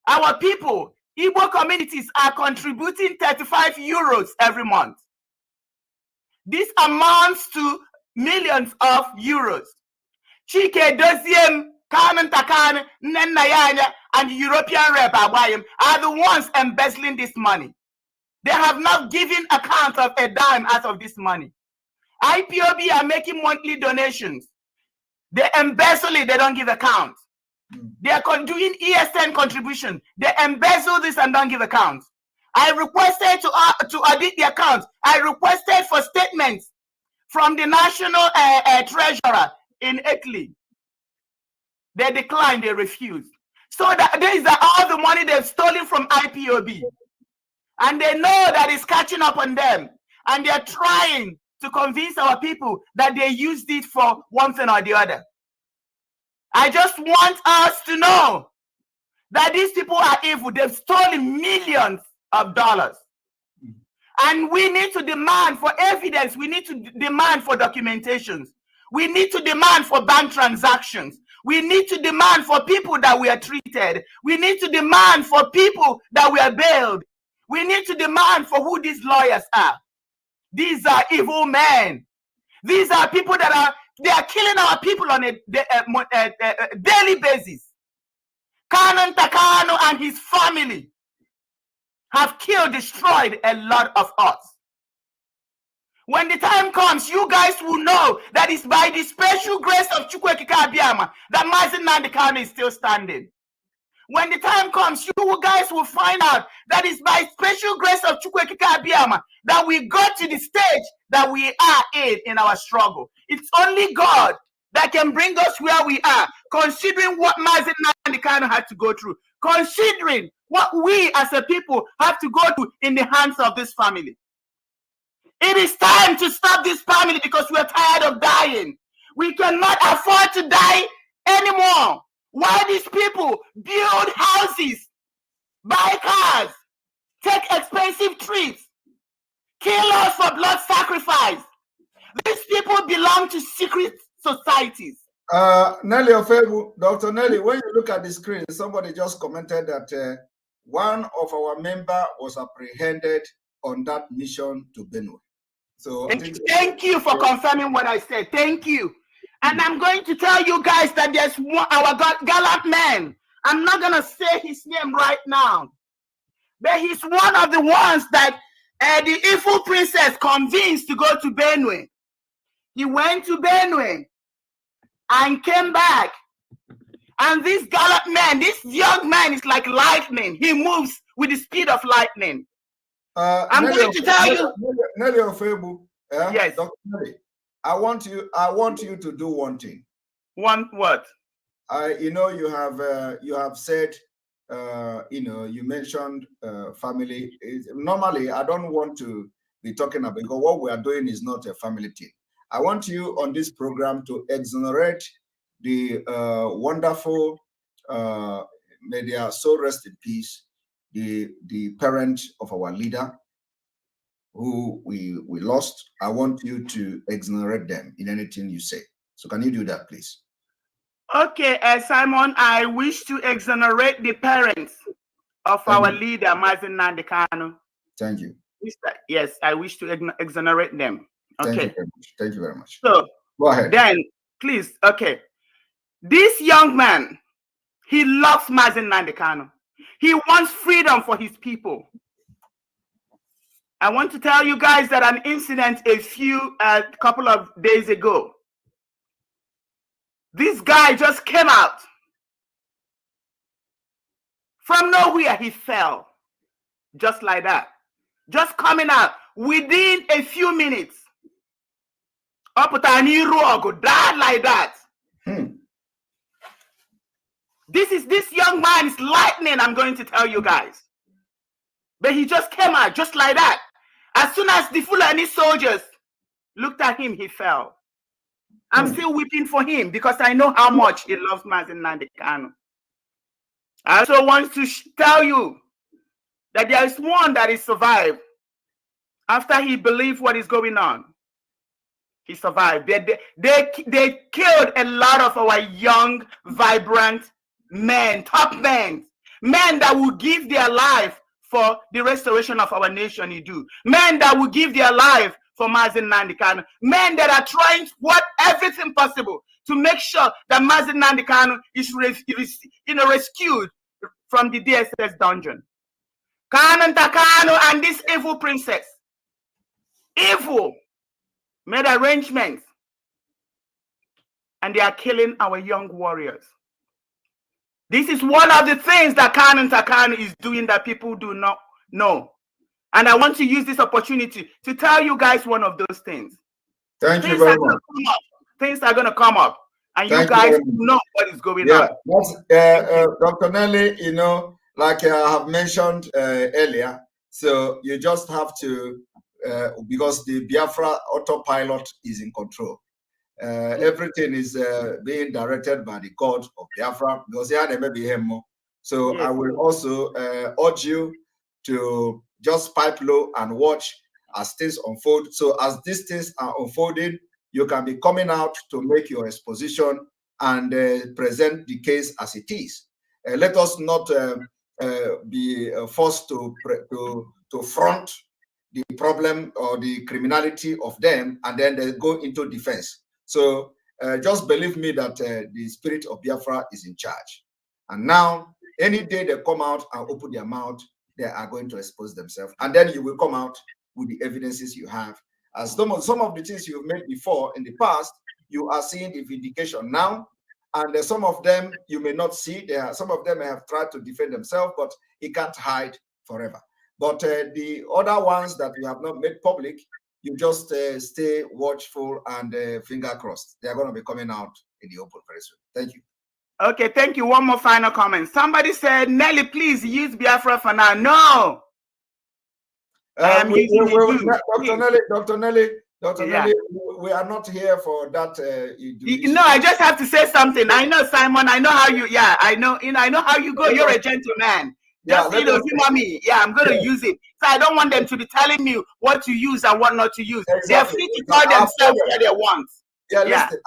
our people, Igbo communities are contributing 35 euros every month. This amounts to millions of euros. Chike Doziem, Carmen Takan, Nenayanya, and the European rep are the ones embezzling this money. They have not given account of a dime out of this money. IPOB are making monthly donations. They embezzle it, they don't give account. They are doing ESN contribution. They embezzle this and don't give account. I requested to audit the accounts. I requested for statements from the national treasurer in Italy. They declined, they refused. So that these are all the money they've stolen from IPOB. And they know that it's catching up on them. And they're trying to convince our people that they used it for one thing or the other. I just want us to know that these people are evil. They've stolen millions of dollars. And we need to demand for evidence. We need to demand for documentations. We need to demand for bank transactions. We need to demand for people that we are treated. We need to demand for people that we are bailed. We need to demand for who these lawyers are. These are evil men. These are people that they are killing our people on a daily basis. Canon Takano and his family have destroyed a lot of us. When the time comes, you guys will know that it's by the special grace of Chukwuemeka Abiyama that Mazi Nnamdi Kanu is still standing. When the time comes, you guys will find out that it's by special grace of Chukwuemeka Abiyama that we got to the stage that we are in our struggle. It's only God that can bring us where we are, considering what Mazi Nnamdi Kanu had to go through, considering what we as a people have to go through in the hands of this family. It is time to stop this family because we are tired of dying. We cannot afford to die anymore. Why these people build houses, buy cars, take expensive trips, kill us for blood sacrifice? These people belong to secret societies. Nelly Ofebu, Dr. Nelly, when you look at the screen, somebody just commented that one of our members was apprehended on that mission to Benue. So thank you for confirming what I said. Thank you. And I'm going to tell you guys that there's one, our gallant man. I'm not going to say his name right now, but he's one of the ones that the evil princess convinced to go to Benue. He went to Benue and came back. And this gallant man, this young man is like lightning. He moves with the speed of lightning. I'm going to tell you. Nelly Ofebu, yes. Dr. Nelly, I want you to do one thing. One what? You know, you have said, you mentioned family. Normally, I don't want to be talking about, because what we are doing is not a family thing. I want you on this program to exonerate the wonderful, may their soul rest in peace, the parent of our leader who we lost. I want you to exonerate them in anything you say. So can you do that, please? Okay, Simon, I wish to exonerate the parents of our leader, Mazi Nnamdi Kanu. Thank you. Yes, I wish to exonerate them. Okay. Thank you very much. Thank you very much. So, go ahead. Then, please, okay. This young man, he loves Mazi Nnamdi Kanu. He wants freedom for his people. I want to tell you guys that an incident a couple of days ago, this guy just came out. From nowhere, he fell. Just like that. Just coming out. Within a few minutes, died like that. This young man is lightning, I'm going to tell you guys. But he just came out just like that. As soon as the Fulani soldiers looked at him, he fell. I'm still weeping for him because I know how much he loves Mazi Nnamdi Kanu. I also want to tell you that there is one that is survived. After he believed what is going on, he survived. They killed a lot of our young, vibrant men, top men that will give their life for the restoration of our nation. Men that will give their life for Mazi Nnamdi Kanu. Men that are trying everything possible to make sure that Mazi Nnamdi Kanu is rescued from the DSS dungeon. Kanu and this evil princess, made arrangements, and they are killing our young warriors. This is one of the things that Kanu is doing that people do not know. And I want to use this opportunity to tell you guys one of those things. Thank you very much. Things are going to come up, and you guys know what is going on. Dr. Nelly, like I have mentioned earlier, so you just have to, because the Biafra autopilot is in control. Everything is being directed by the God of Biafra, because so I will also urge you to just pipe low and watch as things unfold. So as these things are unfolding, you can be coming out to make your exposition and present the case as it is. Let us not be forced to front the problem or the criminality of them and then they go into defense. So just believe me that the spirit of Biafra is in charge. And now, any day they come out and open their mouth, they are going to expose themselves. And then you will come out with the evidences you have, As some of the things you've made before in the past, you are seeing the vindication now. And some of them you may not see. Some of them have tried to defend themselves, but he can't hide forever. But the other ones that you have not made public, you just stay watchful and finger crossed. They are going to be coming out in the open very soon. Thank you. Okay, thank you. One more final comment. Somebody said, Nelly, please use Biafra for now. No. Dr. Nelly, we are not here for that. No, I just have to say something. I know, Simon. I know how you. Yeah, I know. I know how you go. You're a gentleman. Just humor me. Yeah, I'm going to use it. So I don't want them to be telling me what to use and what not to use. Exactly. They're free to call themselves what they want. Yeah, listen.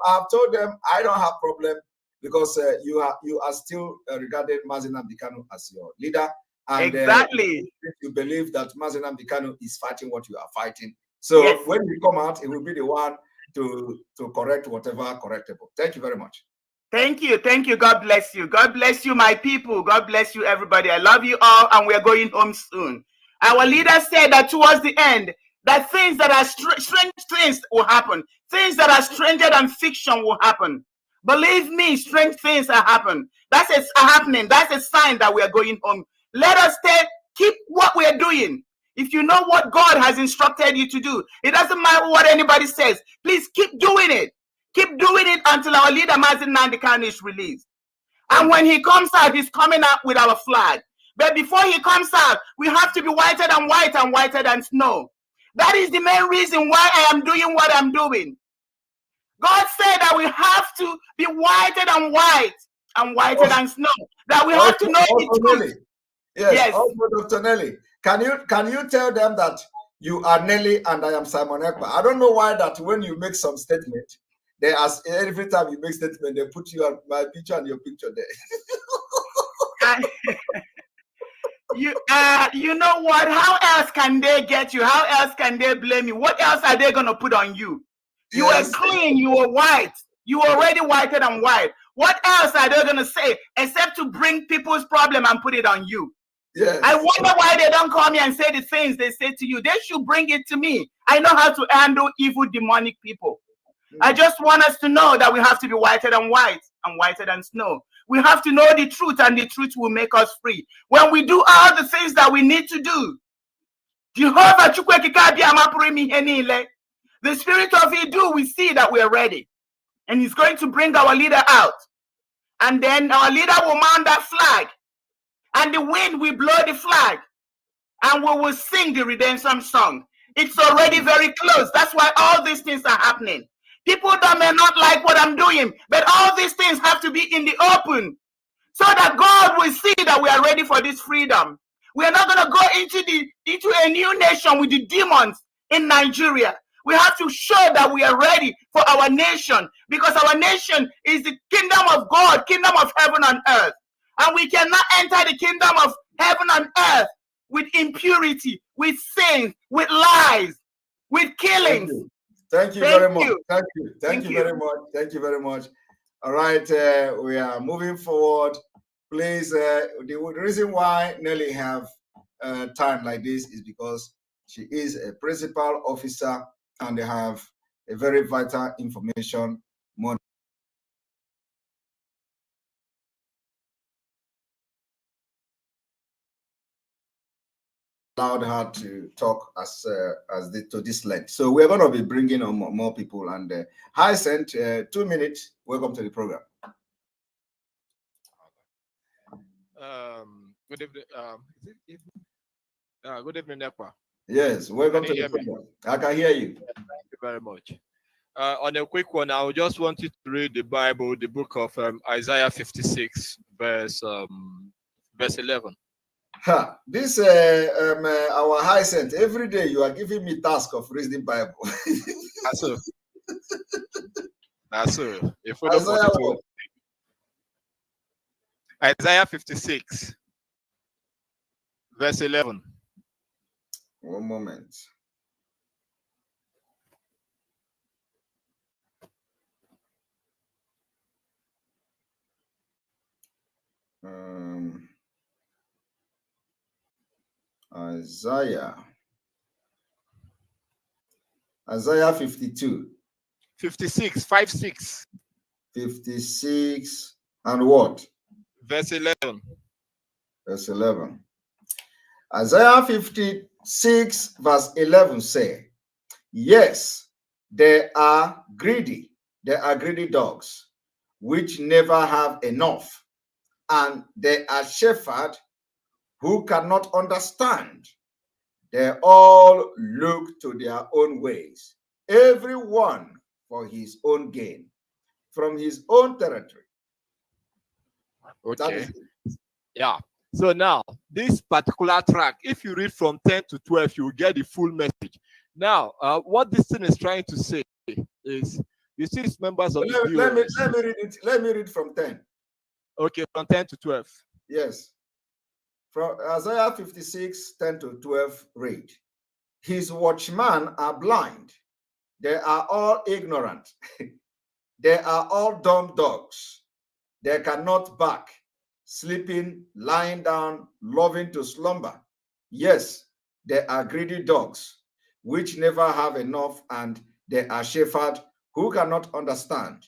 I've told them I don't have problem because you are still regarding Mazi Nnamdi Kanu as your leader. And exactly. You believe that Mazi Nnamdi Kanu is fighting what you are fighting. So yes, when you come out, it will be the one to correct whatever correctable. Thank you very much. Thank you. Thank you. God bless you. God bless you, my people. God bless you, everybody. I love you all, and we're going home soon. Our leader said that towards the end, that things that are strange things will happen. Things that are stranger than fiction will happen. Believe me, strange things are happening. That's happening. That's a sign that we are going home. Let us keep what we are doing. If you know what God has instructed you to do, it doesn't matter what anybody says. Please keep doing it. Keep doing it until our leader, Mazi Nnamdi Kanu, is released. And when he comes out, he's coming out with our flag. But before he comes out, we have to be whiter than white and whiter than snow. That is the main reason why I am doing what I'm doing. God said that we have to be whiter than white and whiter than snow. That we have to know the truth. Yes. Also, Dr. Nelly, can you tell them that you are Nelly and I am Simon Ekpa? I don't know why that when you make some statement, they ask every time you make statement, they put my picture and your picture there. You know what? How else can they get you? How else can they blame you? What else are they gonna put on you? You are clean. You are white. You are already whiter than white. What else are they gonna say except to bring people's problem and put it on you? Yes. I wonder why they don't call me and say the things they say to you. They should bring it to me. I know how to handle evil, demonic people. I just want us to know that we have to be whiter than white and whiter than snow. We have to know the truth, and the truth will make us free. When we do all the things that we need to do, Jehovah, the spirit of Idu, we see that we are ready. And he's going to bring our leader out. And then our leader will mount that flag. And the wind will blow the flag. And we will sing the redemption song. It's already very close. That's why all these things are happening. People that may not like what I'm doing, but all these things have to be in the open so that God will see that we are ready for this freedom. We are not going to go into a new nation with the demons in Nigeria. We have to show that we are ready for our nation, because our nation is the kingdom of God, kingdom of heaven and earth. And we cannot enter the kingdom of heaven and earth with impurity, with sin, with lies, with killings. Thank you very much. Thank you very much. Thank you very much. All right, we are moving forward. Please, the reason why Nelly have time like this is because she is a principal officer and they have a very vital information. Allowed her to talk to this length. So we're going to be bringing on more people. And Hyacinth, 2 minutes. Welcome to the program. Good evening. Good evening, Ekpa. Yes, welcome to the program. I can hear you. Thank you very much. On a quick one, I just want you to read the Bible, the book of Isaiah 56, verse 11. This our Hyacinth, every day you are giving me task of reading Bible. That's it. That's it. Isaiah 56, verse 11. One moment. Isaiah Isaiah 52. 56, 5-6. 56 and what? Verse 11. Verse 11. Isaiah 56 verse 11 say, yes, there are greedy dogs, which never have enough, and there are shepherds who cannot understand. They all look to their own ways, everyone for his own gain, from his own territory. Okay. Yeah. So now, this particular track, if you read from 10 to 12, you will get the full message. Now, what this thing is trying to say is, you see, these members of the let me read from 10. Okay, from 10 to 12. Yes. From Isaiah 56, 10 to 12, read. His watchmen are blind. They are all ignorant. They are all dumb dogs. They cannot bark, sleeping, lying down, loving to slumber. Yes, they are greedy dogs, which never have enough, and they are shepherds who cannot understand.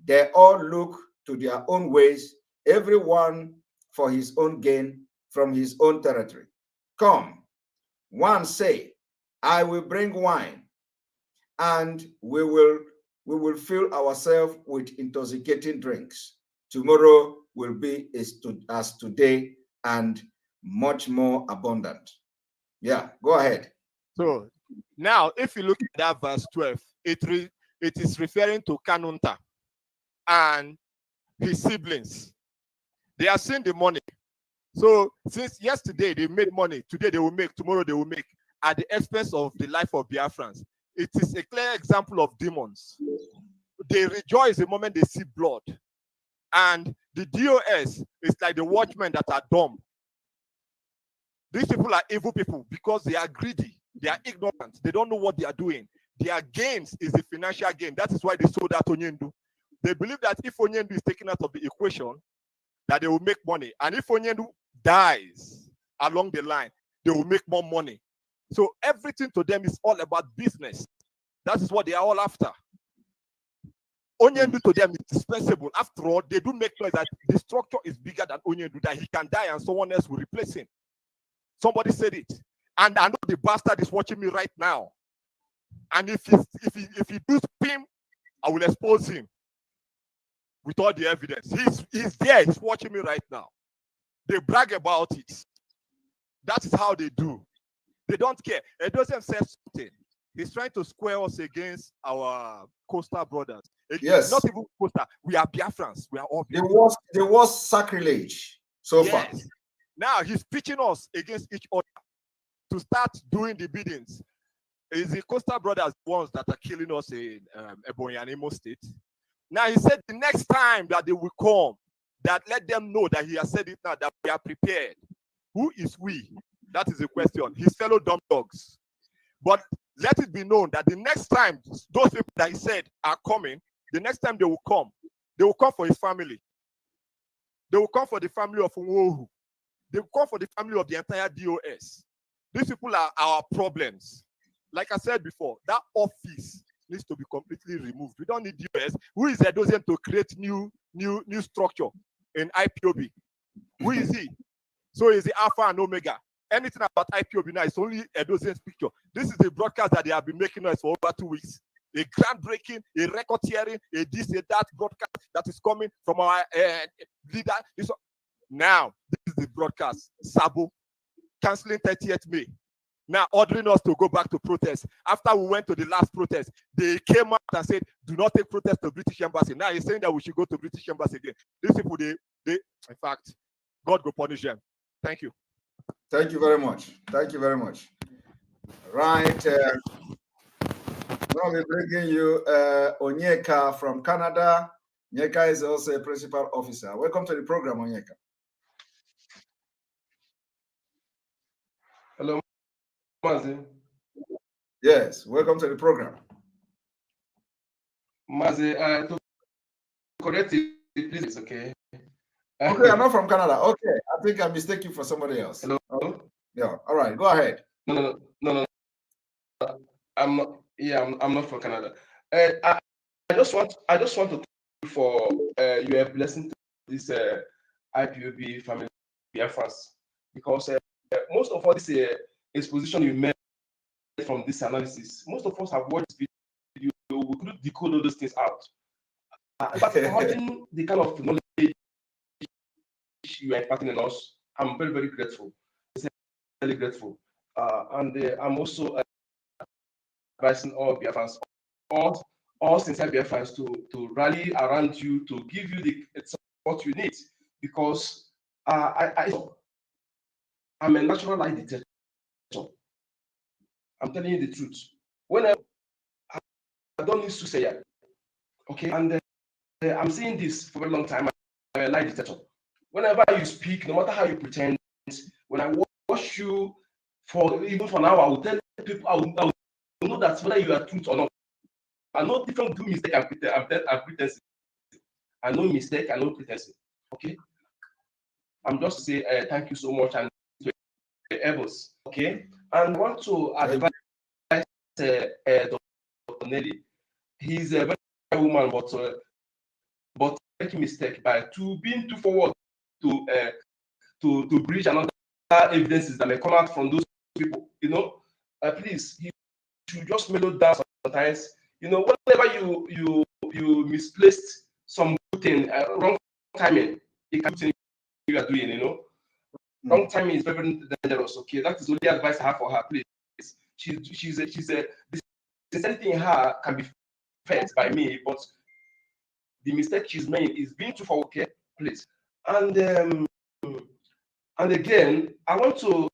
They all look to their own ways, everyone for his own gain, from his own territory. Come, one say, I will bring wine, and we will fill ourselves with intoxicating drinks. Tomorrow will be as today, and much more abundant. Yeah, go ahead. So now, if you look at that verse 12, it is referring to Kanunta and his siblings. They are seeing the money. So since yesterday they made money, today they will make, tomorrow they will make, at the expense of the life of Biafrans. It is a clear example of demons. They rejoice the moment they see blood. And the DOS is like the watchmen that are dumb. These people are evil people because they are greedy. They are ignorant. They don't know what they are doing. Their gains is the financial gain. That is why they sold out Onyendu. They believe that if Onyendu is taken out of the equation, that they will make money. And if Onyendu dies along the line, they will make more money. So everything to them is all about business. That is what they are all after. Onyendu to them is dispensable. After all, they do make noise that the structure is bigger than Onyendu, that he can die and someone else will replace him. Somebody said it. And I know the bastard is watching me right now. And if he does him, I will expose him with all the evidence. He's there, he's watching me right now. They brag about it. That is how they do. They don't care. It doesn't say something. He's trying to square us against our coastal brothers. Yes. Not even coastal. We are Biafrans. We are all Biafrans. There was sacrilege so far. Now he's pitching us against each other to start doing the biddings. Is the coastal brothers the ones that are killing us in Ebonyi and Imo State? Now he said the next time that they will come, that let them know that he has said it now, that we are prepared. Who is we? That is the question. His fellow dumb dogs. But let it be known that the next time those people that he said are coming, the next time they will come for his family. They will come for the family of Nwohu. They will come for the family of the entire DOS. These people are our problems. Like I said before, that office needs to be completely removed. We don't need DOS. Who is Edozian to create new structure in IPOB? Who is he? So is the Alpha and Omega. Anything about IPOB now is only Edozian's picture. This is the broadcast that they have been making us for over 2 weeks. A groundbreaking, a record hearing, a this, a that broadcast that is coming from our leader. Now, this is the broadcast. Sabo, canceling 30th May. Now ordering us to go back to protest. After we went to the last protest, they came out and said, do not take protest to British Embassy. Now he's saying that we should go to British Embassy again. These people, they in fact, God will punish them. Thank you. Thank you very much. Thank you very much. Right. Now we're bringing you Onyeka from Canada. Onyeka is also a principal officer. Welcome to the program, Onyeka. Hello, Mazi. Yes, welcome to the program. Mazi, to correct it, please, okay? Okay, I'm not from Canada. Okay, I think I mistaken you for somebody else. Hello? Oh, yeah, all right, go ahead. No. I'm not. Yeah, I'm not from Canada. I just want to thank you for your blessing to this IPOB family Biafrans, because most of all this exposition you made from this analysis, most of us have watched this video. We couldn't decode all those things out. But imagine the kind of knowledge you are imparting in us. I'm very, very grateful. Very grateful. And I'm also advising all Biafrans, all sincere Biafrans to rally around you, to give you the support you need, because I'm a natural lie detector. I'm telling you the truth. Whenever I don't need to say it, okay, and I'm saying this for a long time. I'm a lie detector. Whenever you speak, no matter how you pretend, when I watch you for even for an hour, I will tell people, I will know that whether you are truth or not. I know different do mistake and pretense. I know mistake, I know pretense. Okay. I'm just say thank you so much and to Evans. Okay. And I want to advise Dr. Nelly. He's a very woman, but making mistake by being too forward to bridge another evidences that may come out from those people. You know, please, you should just mellow down sometimes. You know, whenever you misplaced some good thing, wrong timing, it can be you are doing. You know, wrong timing is very, very dangerous. Okay, that is the only advice I have for her. Please, she's a the sincerity in her can be felt by me, but the mistake she's made is being too forward. Okay, please, and again, I want to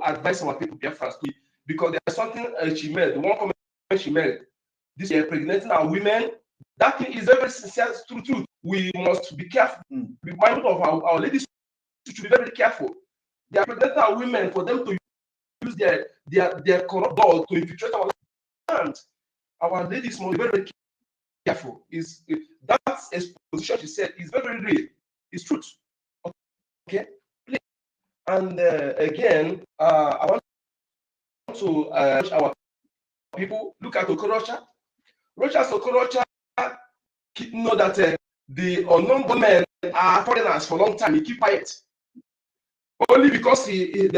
advise our people, Biafra, because there's something she made. One comment she made this year, impregnating our women. That thing is very sincere, true. We must be careful. Be mindful of our ladies. Should be very careful. They are impregnating our women for them to use their corrupt law to infiltrate our land. Our ladies must be very, very careful. That exposition she said is very, very real. It's truth. Okay. And again, I want to urge our people look at Okorocha. Okorocha know that the unknown government are foreigners for a long time. He keep quiet only because they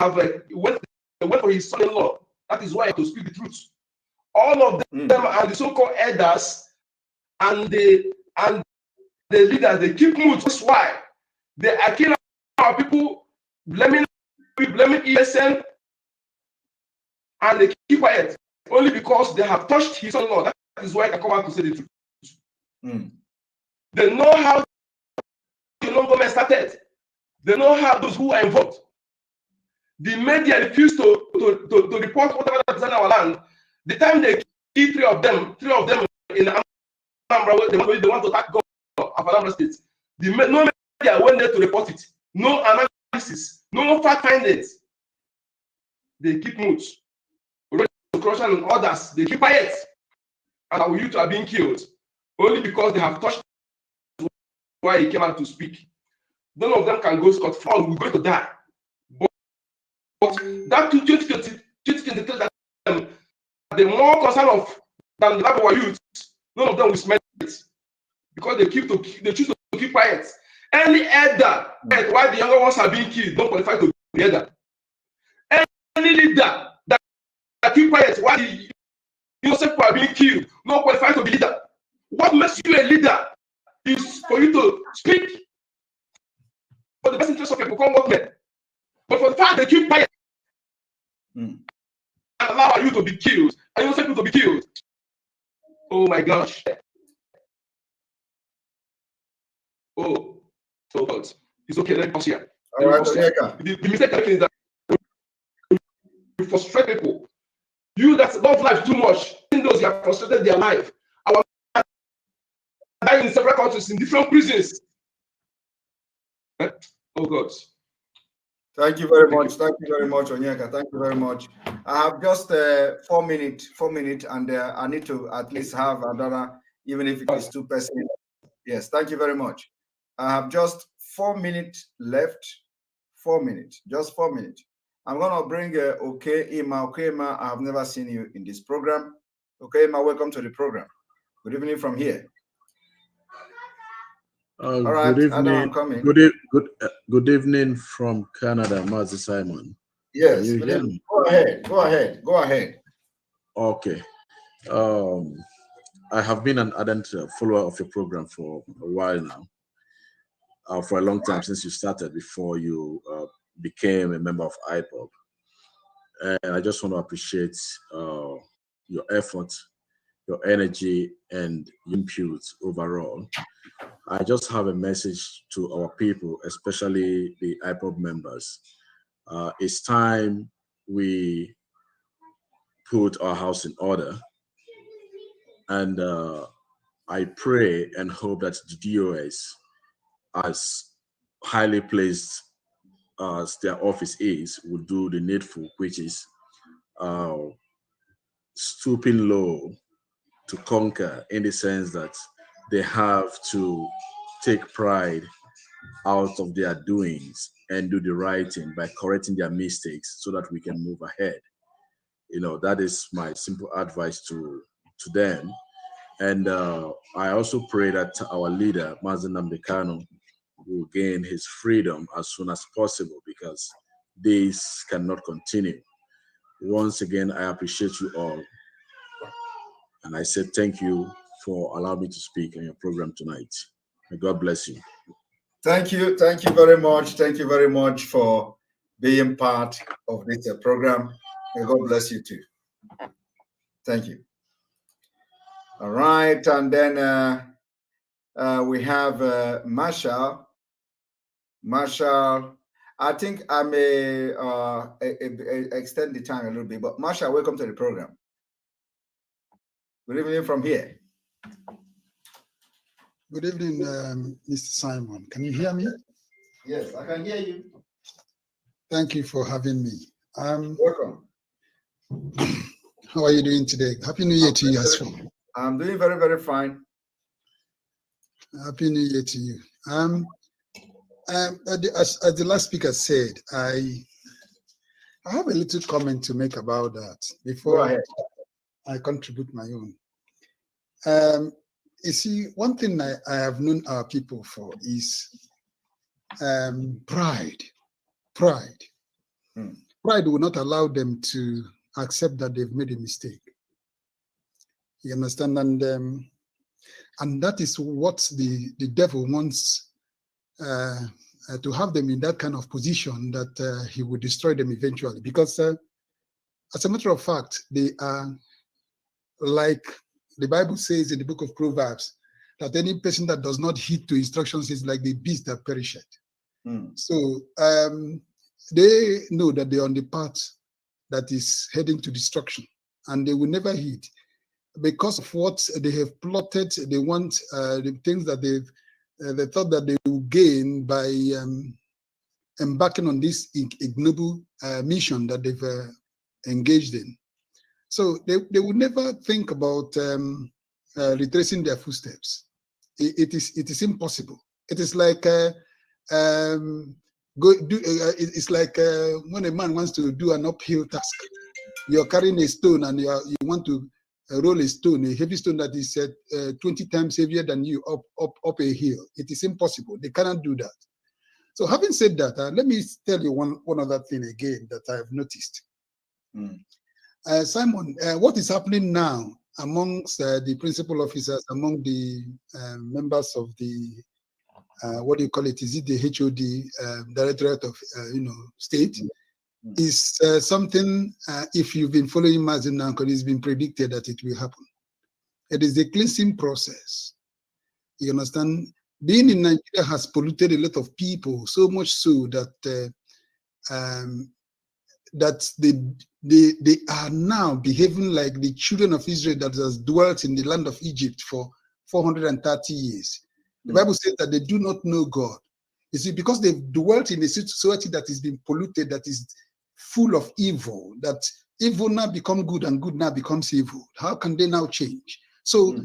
have went for his son-in-law. That is why to speak the truth. All of them are the so-called elders and the leaders. They keep mute. That's why they are killing our people, blaming ESN, and they keep quiet only because they have touched his son-in-law. That is why they come out to say the truth. They know how the government started. They know how those who are involved. The media refuse to report whatever that's in our land. The time they kill three of them in Anambra, they want to attack God of Anambra State. No media went there to report it. No analysis, no fact findings. They keep mute. Corruption and others, they keep quiet. And our youth are being killed only because they have touched why he came out to speak. None of them can go scot-free. We're going to die. But that 2023 that the more concern of than the life of our youth, none of them will smell it because they choose to keep quiet. Any elder, why the younger ones are being killed, don't qualify to be elder. Any leader that keep quiet, why the innocent people are being killed, don't qualify to be leader. What makes you a leader is for you to speak for the best interest of your government. But for the fact they keep quiet and allow you to be killed, and innocent people to be killed. Oh my gosh. Oh God. It's okay, let me pause here. All right, the mistake is that you frustrate people. You that love life too much, those you have frustrated their life. Our dying in several countries in different prisons. Oh God. Thank you very much. Thank you very much, Onyeka. Thank you very much. I have just 4 minutes, and I need to at least have another, even if it is 2 persons. Yes, thank you very much. I have just 4 minutes left. 4 minutes, just 4 minutes. I'm gonna bring Okay Ima. Okay Ima, I have never seen you in this program. Okay Ima, welcome to the program. Good evening from here. All right, good evening. Adam, I'm coming. Good evening from Canada, Mazi Simon. Yes, Can you hear me? Go ahead. Okay. I have been an ardent follower of your program for a while now, for a long time, since you started, before you became a member of IPOB. And I just want to appreciate your effort, your energy, and input overall. I just have a message to our people, especially the IPOB members. It's time we put our house in order. And I pray and hope that the DOS, as highly placed as their office is, will do the needful, which is stooping low to conquer, in the sense that they have to take pride out of their doings and do the right thing by correcting their mistakes so that we can move ahead. That is my simple advice to them. And I also pray that our leader, Mazen Nnamdi Kanu, will gain his freedom as soon as possible, because this cannot continue. Once again, I appreciate you all. And I said thank you for allowing me to speak on your program tonight. May God bless you. Thank you very much. Thank you very much for being part of this program. May God bless you too. Thank you. All right, and then we have Marshall. Marshall, I think I may extend the time a little bit, but Marshall, welcome to the program. Good evening from here. Good evening, Mr. Simon. Can you hear me? Yes, I can hear you. Thank you for having me. Welcome. How are you doing today? Happy New Year to you as well. I'm doing very, very fine. Happy New Year to you. As the last speaker said, I have a little comment to make about that before I contribute my own. You see, one thing I have known our people for is pride. Pride. Pride will not allow them to accept that they've made a mistake. You understand? And that is what the devil wants, to have them in that kind of position that he will destroy them eventually. Because as a matter of fact, they are like the Bible says in the book of Proverbs, that any person that does not heed to instructions is like the beast that perisheth. So they know that they're on the path that is heading to destruction, and they will never heed. Because of what they have plotted, they want the things that they thought that they will gain by embarking on this ignoble mission that they've engaged in. So they would never think about retracing their footsteps. It is impossible. It is like it's like when a man wants to do an uphill task. You're carrying a stone and you want to roll a stone, a heavy stone that is 20 times heavier than you up a hill. It is impossible. They cannot do that. So having said that, let me tell you one other thing again that I have noticed. Simon, what is happening now amongst the principal officers, among the members of the, what do you call it? Is it the HOD, Directorate of, State? Is something, if you've been following Mazen now, it's been predicted that it will happen. It is the cleansing process. You understand? Being in Nigeria has polluted a lot of people, so much so that that they are now behaving like the children of Israel that has dwelt in the land of Egypt for 430 years. The Bible says that they do not know God. You see, because they've dwelt in a society that is being polluted, that is full of evil, that evil now become good and good now becomes evil. How can they now change? So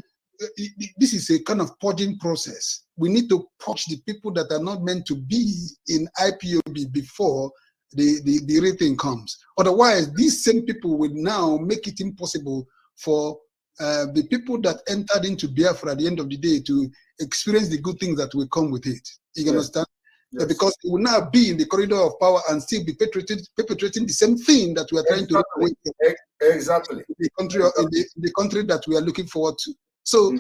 this is a kind of purging process. We need to purge the people that are not meant to be in IPOB before the real thing comes. Otherwise, these same people will now make it impossible for the people that entered into Biafra at the end of the day to experience the good things that will come with it. You understand? Yes. Because it will now be in the corridor of power and still be perpetrating the same thing that we are trying to run away from. Exactly. In the country, in the country that we are looking forward to. So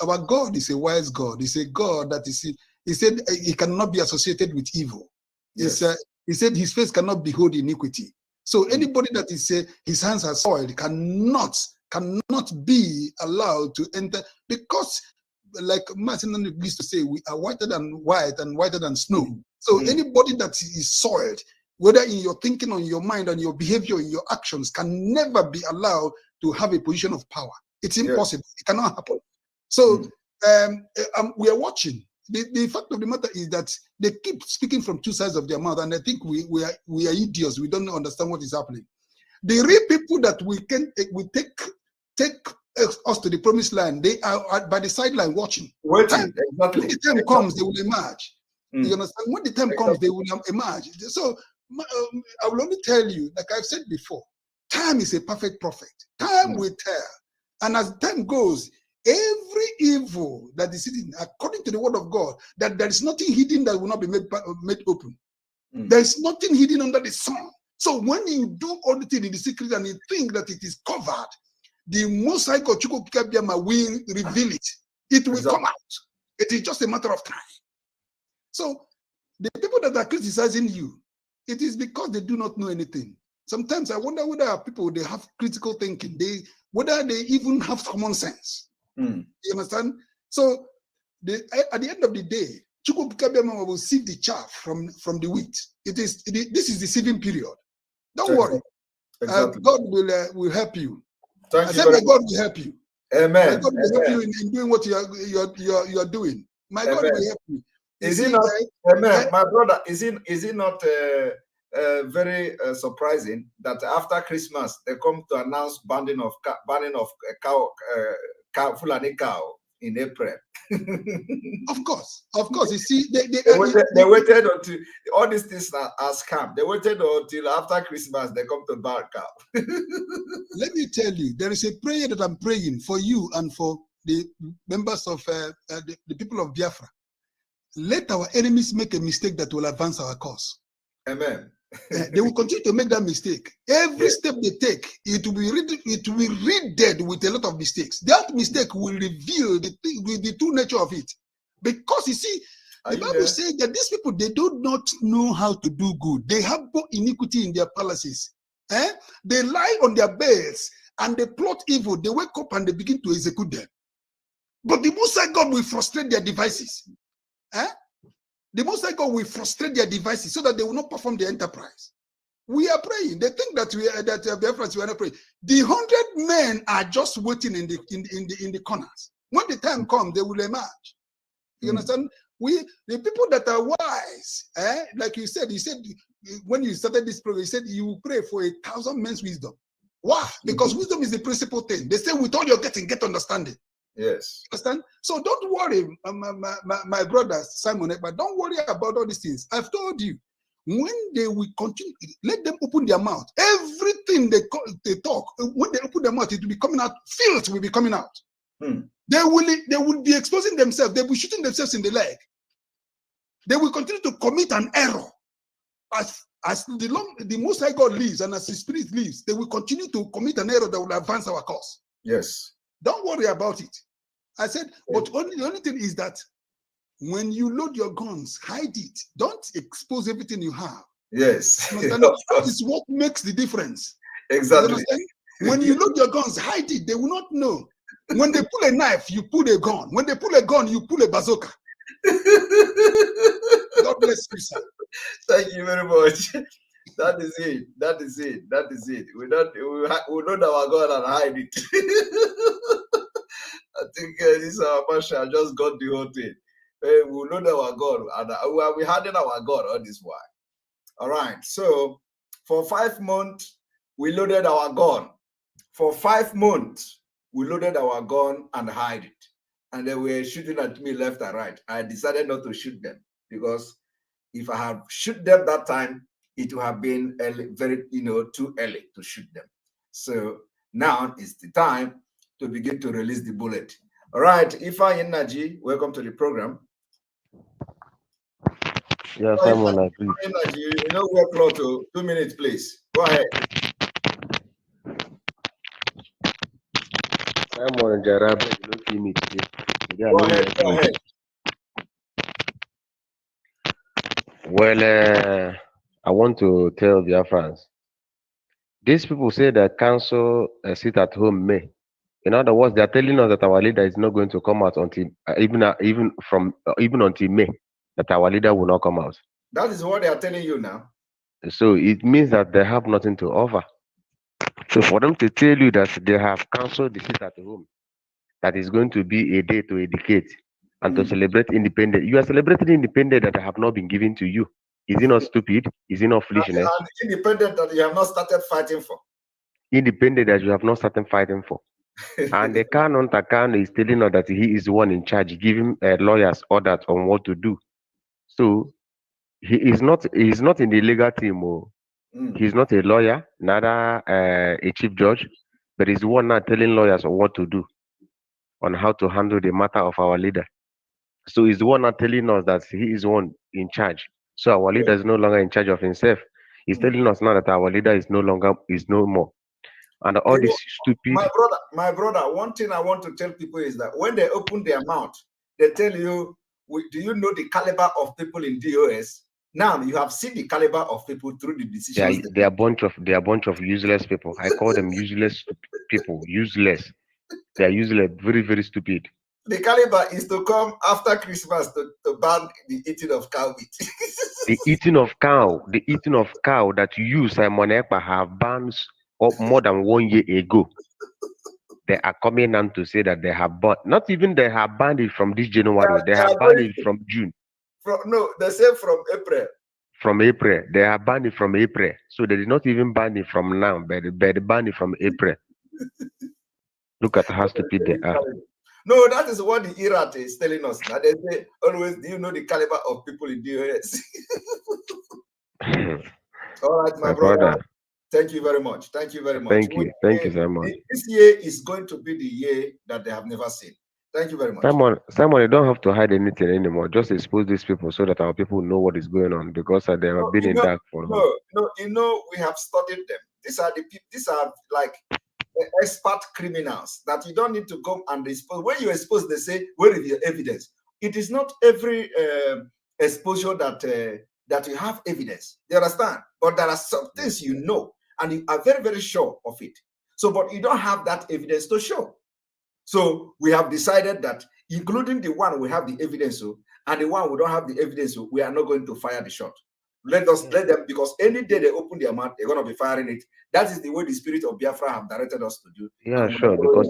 our God is a wise God. He's a God that is. He said he cannot be associated with evil. Yes. He said his face cannot behold iniquity. So anybody that is his hands are soiled cannot be allowed to enter, because, like Martin used to say, we are whiter than white and whiter than snow. So anybody that is soiled, whether in your thinking, on your mind, and your behavior, in your actions, can never be allowed to have a position of power. It's impossible. It cannot happen. So we are watching. The fact of the matter is that they keep speaking from two sides of their mouth, and I think we are idiots. We don't understand what is happening. The real people that we take us to the promised land, they are by the sideline watching. Waiting. When the time comes, they will emerge. You understand? When the time comes, they will emerge. So I will only tell you, like I've said before, time is a perfect prophet. Time will tell, and as time goes, every evil that is hidden, according to the word of God, that there is nothing hidden that will not be made open. There is nothing hidden under the sun. So when you do all the things in the secret and you think that it is covered, the Most High God will reveal it. It will come out. It is just a matter of time. So the people that are criticizing you, it is because they do not know anything. Sometimes I wonder whether people, they have critical thinking, whether they even have common sense. You understand? So at the end of the day, Chukwu will sieve the chaff from the wheat. This is the sieving period. Don't worry. God will help you. I said my God will help you. Amen. My God will help you in doing what you are doing. My God will help you. Is it not, amen, my brother? Is it not very surprising that after Christmas they come to announce banning of Fulani cow in April? Of course. You see, they waited until all these things are scam. They waited until after Christmas they come to ban cow. Let me tell you, there is a prayer that I'm praying for you and for the members of the people of Biafra. Let our enemies make a mistake that will advance our cause. Amen. They will continue to make that mistake. Every step they take, it will be read with a lot of mistakes. That mistake will reveal the true nature of it. Because you see, the Bible says that these people, they do not know how to do good. They have both iniquity in their palaces. They lie on their beds and they plot evil. They wake up and they begin to execute them. But the Most High God will frustrate their devices. The Most High God will frustrate their devices so that they will not perform their enterprise. We are praying. They think that we are not praying. The 100 men are just waiting in the corners. When the time comes, they will emerge. You understand? The people that are wise, like you said when you started this program, you said you will pray for 1,000 men's wisdom. Why? Because wisdom is the principal thing. They say with all you're getting, get understanding. Yes. Understand? So don't worry, my brother Simon, but don't worry about all these things. I've told you, when they will continue, let them open their mouth. Everything they talk, when they open their mouth, it will be coming out. Filth will be coming out. They will be exposing themselves. They will be shooting themselves in the leg. They will continue to commit an error. As the Most High God lives and as His Spirit lives, they will continue to commit an error that will advance our cause. Yes. Don't worry about it. I said, but the only thing is that when you load your guns, hide it. Don't expose everything you have. Yes. That is what makes the difference. Exactly. When you load your guns, hide it. They will not know. When they pull a knife, you pull a gun. When they pull a gun, you pull a bazooka. God bless you, sir. Thank you very much. That is it. That is it. That is it. We know our God and hide it. I think this our pastor just got the whole thing. We know our God and we hiding our God all this while. All right. So for 5 months we loaded our gun. For 5 months we loaded our gun and hide it, and they were shooting at me left and right. I decided not to shoot them because If I had shoot them that time, it would have been very, too early to shoot them. So now is the time to begin to release the bullet. All right, Ifeanyi Naji, welcome to the program. Yes, Simon, I agree. We're close to 2 minutes, please. Go ahead. Simon, Jarab, you don't see me today. Go ahead. Well, I want to tell Biafrans. These people say that council sit at home May. In other words, they are telling us that our leader is not going to come out until even until May. That our leader will not come out. That is what they are telling you now. So it means that they have nothing to offer. So for them to tell you that they have cancelled the sit at home, that is going to be a day to educate and to celebrate independence. You are celebrating independence that have not been given to you. Is it not stupid? Is it not foolishness? And independent that you have not started fighting for. Independent that you have not started fighting for. And the Khan is telling us that he is the one in charge, giving lawyers orders on what to do. So he is not in the legal team. He's not a lawyer, neither a chief judge, but he's the one now telling lawyers on what to do, on how to handle the matter of our leader. So he's the one now telling us that he is one in charge. So our leader is no longer in charge of himself. He's telling us now that our leader is no more. And all this stupid. My brother, one thing I want to tell people is that when they open their mouth, they tell you, do you know the caliber of people in DOS? Now you have seen the caliber of people through the decisions. They are a bunch of useless people. I call them useless people. Useless. They are useless, very, very stupid. The caliber is to come after Christmas to ban the eating of cow meat. The eating of cow that you, Simon Ekpa, have banned more than 1 year ago. They are coming on to say that they have banned. Not even they have banned it from this January. They have banned it from June. They say from April. From April. They have banned it from April. So they did not even ban it from now, but they banned it from April. Look at how stupid they are. No, that is what the IRAT is telling us. Now they say always, do you know the caliber of people in DOS? All right, my brother. Thank you very much. Thank you very much. Thank you. Thank you, Simon. This year is going to be the year that they have never seen. Thank you very much. Simon, you don't have to hide anything anymore. Just expose these people so that our people know what is going on, because they have been in dark for long. No, we have studied them. These are like expert criminals that you don't need to come and expose. When you expose, they say, where is your evidence? It is not every exposure that you have evidence. You understand? But there are some things you know, and you are very, very sure of it. So, but you don't have that evidence to show. So we have decided that, including the one we have the evidence of, and the one we don't have the evidence of, we are not going to fire the shot. Let them, because any day they open their mouth, they're going to be firing it. That is the way the spirit of Biafra have directed us to do. Yeah, sure. Because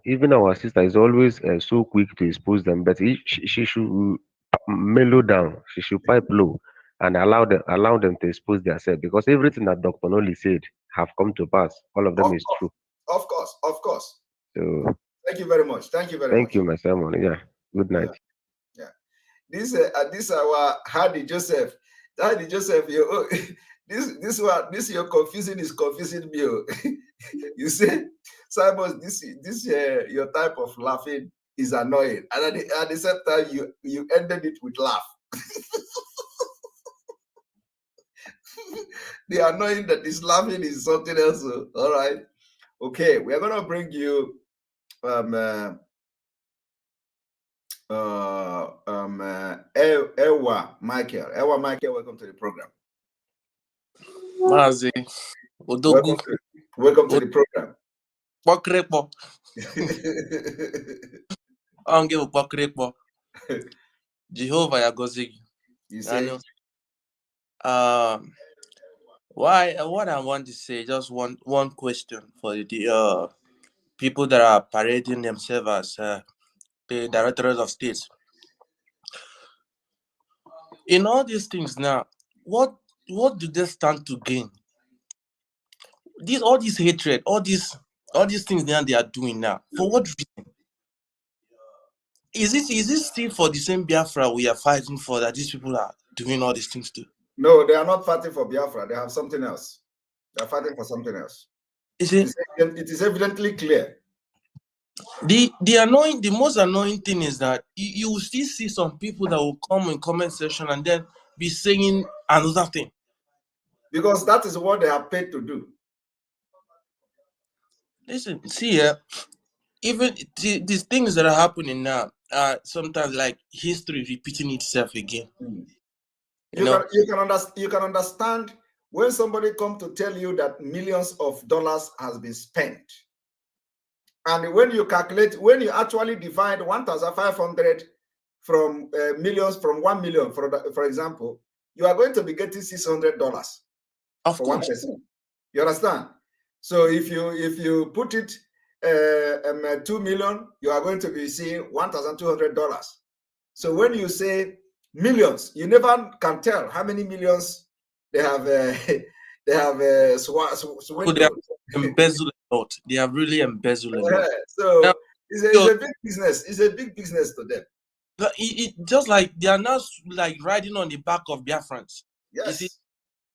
even our sister is always so quick to expose them, but she should mellow down. She should pipe low and allow them to expose themselves, because everything that Dr. Noli said have come to pass. All of them is true. Of course. So thank you very much. Thank you, my Simon. Yeah. Good night. Yeah. This our Hardy Joseph. Hardy Joseph, this your confusing is confusing me. You say, Simon, this your type of laughing is annoying, and at the same time you ended it with laugh. The annoying that is laughing is something else. All right, okay, we are gonna bring you Ewa Michael. Ewa Michael, welcome to the program. Mazi, welcome to the program. Pokrepo. Ange pokrepo. Jehovah yagozi. You say? What I want to say, just one question for the people that are parading themselves as the directors of states. In all these things now, what do they stand to gain? All this hatred, all these things now they are doing now, for what reason? Is it still for the same Biafra we are fighting for, that these people are doing all these things too? No, they are not fighting for Biafra. They have something else. They are fighting for something else. It is evidently clear. The most annoying thing is that you will still see some people that will come in comment section and then be saying another thing. Because that is what they are paid to do. Listen, see, even these things that are happening now are sometimes like history repeating itself again. You can understand when somebody comes to tell you that millions of dollars has been spent. And when you calculate, when you actually divide 1,500 from millions from 1 million, for example, you are going to be getting $600 for one person. You understand? So if you put it 2 million, you are going to be seeing $1,200. So when you say millions, you never can tell how many millions they have. They have swindled. They have embezzled a lot. They have really embezzled a lot. So now, it's a big business. It's a big business to them. It just like they are now like riding on the back of Biafrans. Yes.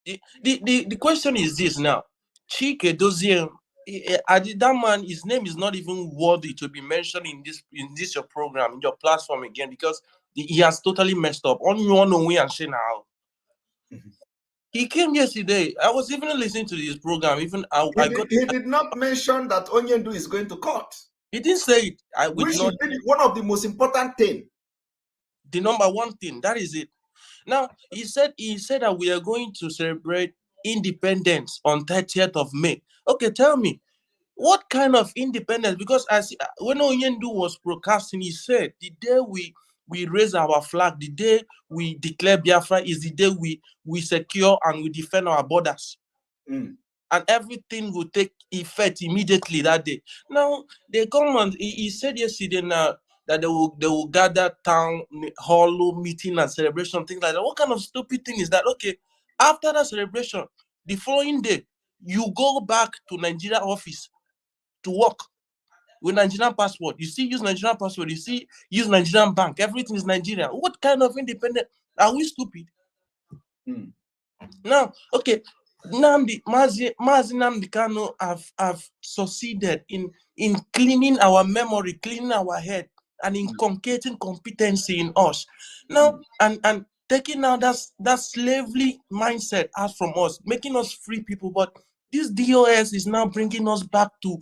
You see, the question is this now. Chike Dozie, that man, his name is not even worthy to be mentioned in this your program, in your platform again, because he has totally messed up. On one way and now. He came yesterday. I was even listening to his program. Even he did not mention that Onyendu is going to court. He didn't say it. Which is one of the most important things. The number one thing, that is it. Now he said that we are going to celebrate independence on 30th of May. Okay, tell me, what kind of independence? Because when Onyendu was broadcasting, he said the day we raise our flag, the day we declare Biafra is the day we secure and we defend our borders. And everything will take effect immediately that day. Now they come and he said yesterday now that they will gather town hall meeting and celebration, things like that. What kind of stupid thing is that? Okay, after that celebration, the following day, you go back to Nigeria office to work with Nigerian passport. You see, use Nigerian passport. You see, use Nigerian bank. Everything is Nigeria. What kind of independent? Are we stupid? Now, okay, Mazi Nnamdi Kanu have succeeded in cleaning our memory, cleaning our head, and inculcating competency in us. Now, and taking out that slavery mindset out from us, making us free people. But this DOS is now bringing us back to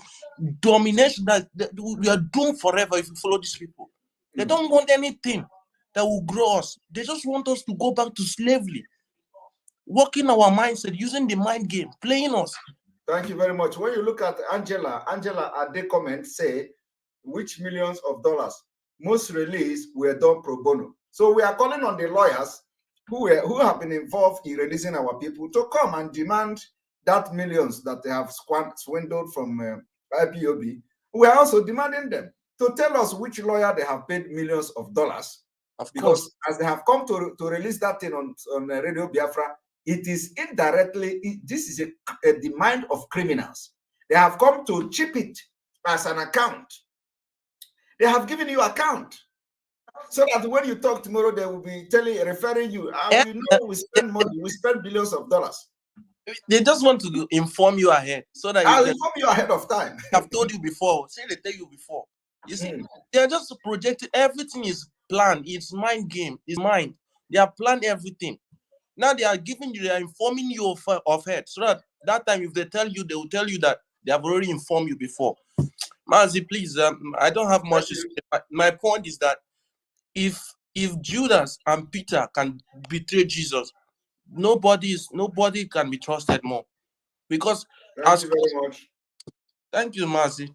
domination that we are doomed forever if we follow these people. They don't want anything that will grow us. They just want us to go back to slavery. Working our mindset, using the mind game, playing us. Thank you very much. When you look at Angela at the comment say, which millions of dollars, most released were done pro bono. So we are calling on the lawyers who have been involved in releasing our people to come and demand that millions that they have swindled from IPOB. We are also demanding them to tell us which lawyer they have paid millions of dollars. Because as they have come to release that thing on Radio Biafra, it is indirectly, this is the mind of criminals. They have come to chip it as an account. They have given you account. So that when you talk tomorrow, they will be referring you. We know we spend money, we spend billions of dollars. They just want to inform you ahead. So that I'll inform you ahead of time. I've told you before. Say they tell you before. You see, they're just projecting, everything is planned. It's mind game, it's mind. They have planned everything. Now they are giving you, they are informing you of head. So that time, if they tell you, they will tell you that they have already informed you before. Mazi, please, I don't have much to say. My point is that if Judas and Peter can betray Jesus, nobody can be trusted more. Because thank you very much. Thank you, Mazi.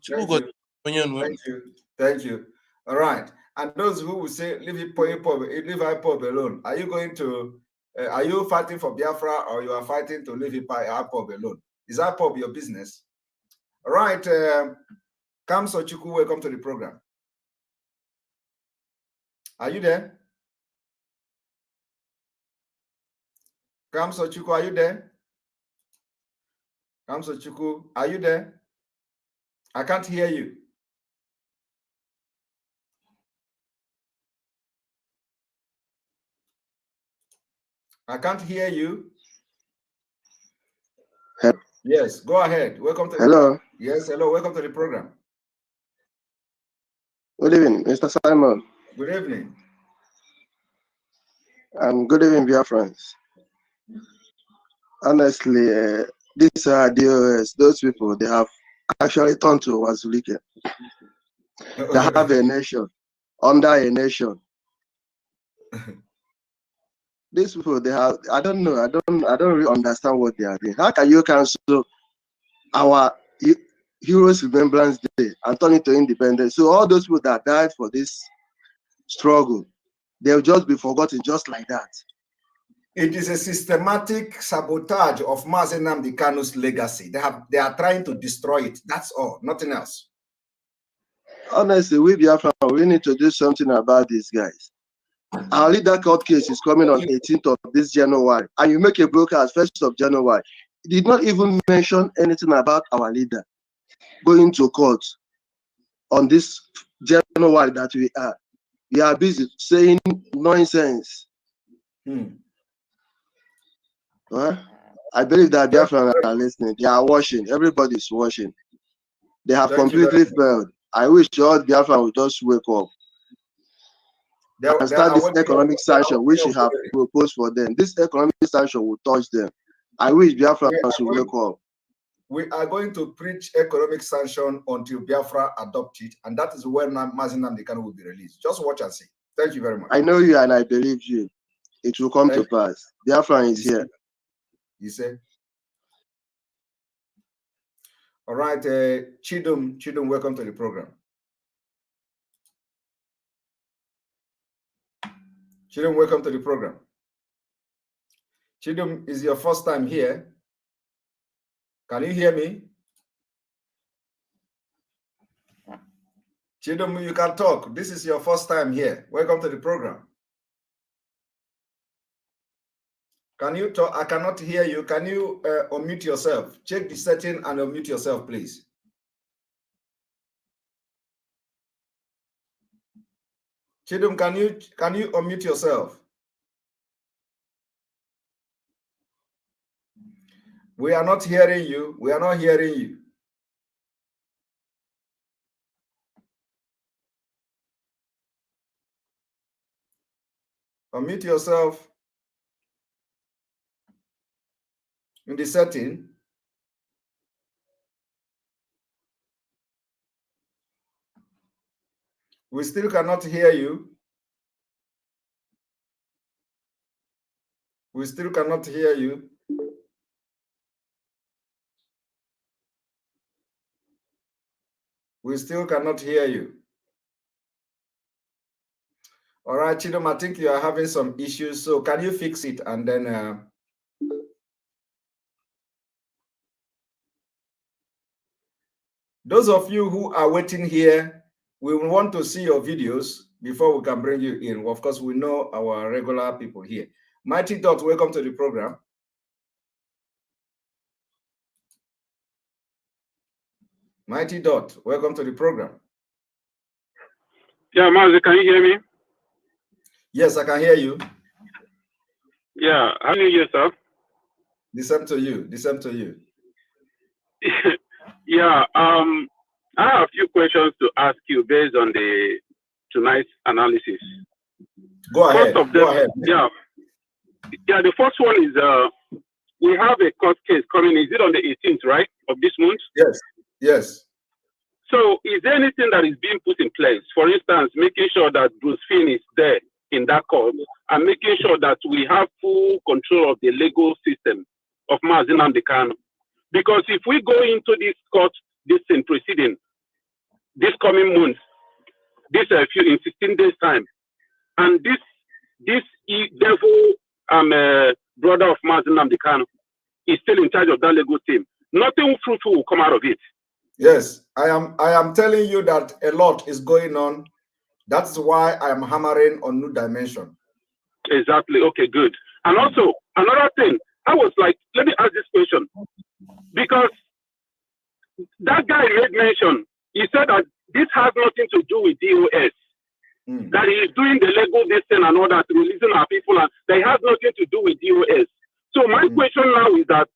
Thank you. All right. And those who will say leave IPOB alone, are you going to are you fighting for Biafra or you are fighting to leave IPOB alone? Is IPOB your business? All right. Kamso Chukwu, welcome to the program. Are you there? Kamso Chukwu, are you there? Kamso Chukwu, are you there? I can't hear you. I can't hear you. Hello. Yes, go ahead. Welcome to Hello. Yes, hello. Welcome to the program. Good evening, Mr. Simon. Good evening. Good evening, Biafrans. Honestly, these are DOS, those people, they have actually turned to Wazulike. They have a nation, under a nation. These people, they have, I don't know, I don't really understand what they are doing. How can you cancel our Heroes Remembrance Day and turn it to independence? So all those people that died for this struggle, they'll just be forgotten just like that. It is a systematic sabotage of Mazi Nnamdi Kanu's legacy. They are trying to destroy it. That's all, nothing else. Honestly, we Biafra, we need to do something about these guys. Our leader court case is coming on 18th of this January, and you make a broadcast 1st of January. You did not even mention anything about our leader going to court on this January that we are. We are busy saying nonsense. Well, I believe that Biafra are listening. They are watching. Everybody's watching. They have completely failed. I wish all Biafra would just wake up and start this economic sanction which you have proposed for them. This economic sanction will touch them. I wish Biafra should wake up. We are going to preach economic sanction until Biafra adopt it, and that is when Mazi Nnamdi Kanu will be released. Just watch and see. Thank you very much. I know you and I believe you. It will come to pass. Biafra is here. You say? All right, Chidum, welcome to the program. Chidum, welcome to the program. Chidum, is your first time here? Can you hear me? Chidum, you can talk. This is your first time here. Welcome to the program. Can you talk? I cannot hear you. Can you unmute yourself? Check the setting and unmute yourself, please. Chidum, can you unmute yourself? We are not hearing you. We are not hearing you. Unmute yourself in the setting. We still cannot hear you. We still cannot hear you. We still cannot hear you. All right, Chidum, I think you are having some issues. So can you fix it? And then those of you who are waiting here, we will want to see your videos before we can bring you in. Of course, we know our regular people here. Mighty Dot, welcome to the program. Mighty Dot, welcome to the program. Yeah, Mazi, can you hear me? Yes, I can hear you. Yeah, how are you, sir? The same to you. The same to you. Yeah, I have a few questions to ask you based on tonight's analysis. Go ahead. First of them, Go ahead. Yeah. The first one is we have a court case coming. Is it on the 18th, right, of this month? Yes. Yes. So, is there anything that is being put in place? For instance, making sure that Bruce Finn is there in that court, and making sure that we have full control of the legal system of Mazi Nnamdi Kanu. Because if we go into this court, this proceeding, this coming month, in 16 days' time, and this devil brother of Mazi Nnamdi Kanu is still in charge of that legal team, nothing fruitful will come out of it. Yes, I am telling you that a lot is going on. That's why I am hammering on new dimension. Exactly. Okay, good. And also, another thing, I was like, let me ask this question. Because that guy made mention, he said that this has nothing to do with DOS. that he is doing the Lego this thing and all that, releasing our people, and that has nothing to do with DOS. So my question now is that,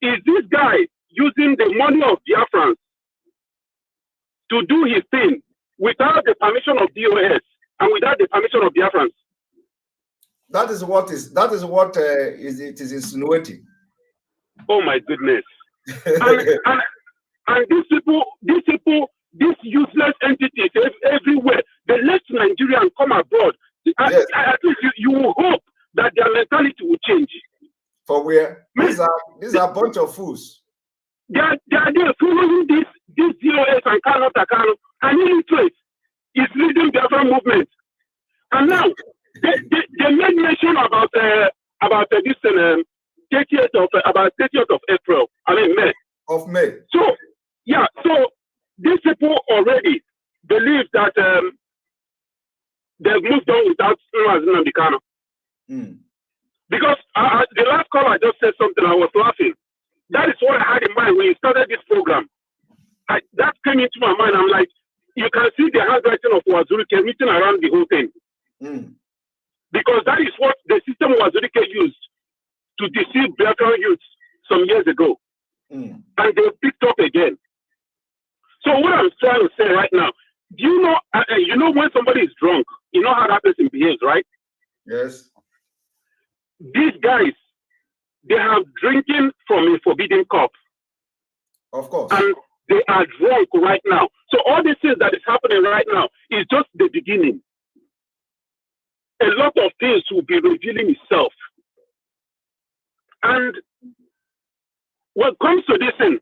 is this guy using the money of Biafrans to do his thing without the permission of DOS and without the permission of Biafrans? That is what it is insinuating. Oh my goodness! and these useless entities everywhere, they let Nigerians come abroad. Yes. At least you will hope that their mentality will change. For where? These are a bunch of fools. They are following this DOS and Kano Takano, and illiterate is leading the other movement. And now they made mention about this 30th of April. I mean May. Of May. So yeah, so these people already believe that they've moved on without Nnamdi Kanu. Because the last call I just said something, I was laughing. That is what I had in mind when you started this program. That came into my mind. I'm like, you can see the handwriting of Wazirike written around the whole thing. Because that is what the system Wazirike used to deceive Biafran youths some years ago. And they picked up again. So what I'm trying to say right now, do you know when somebody is drunk, you know how that person behaves, right? Yes. These guys, they have drinking from a forbidden cup. Of course. And they are drunk right now. So all these things that is happening right now is just the beginning. A lot of things will be revealing itself. And what comes to this thing,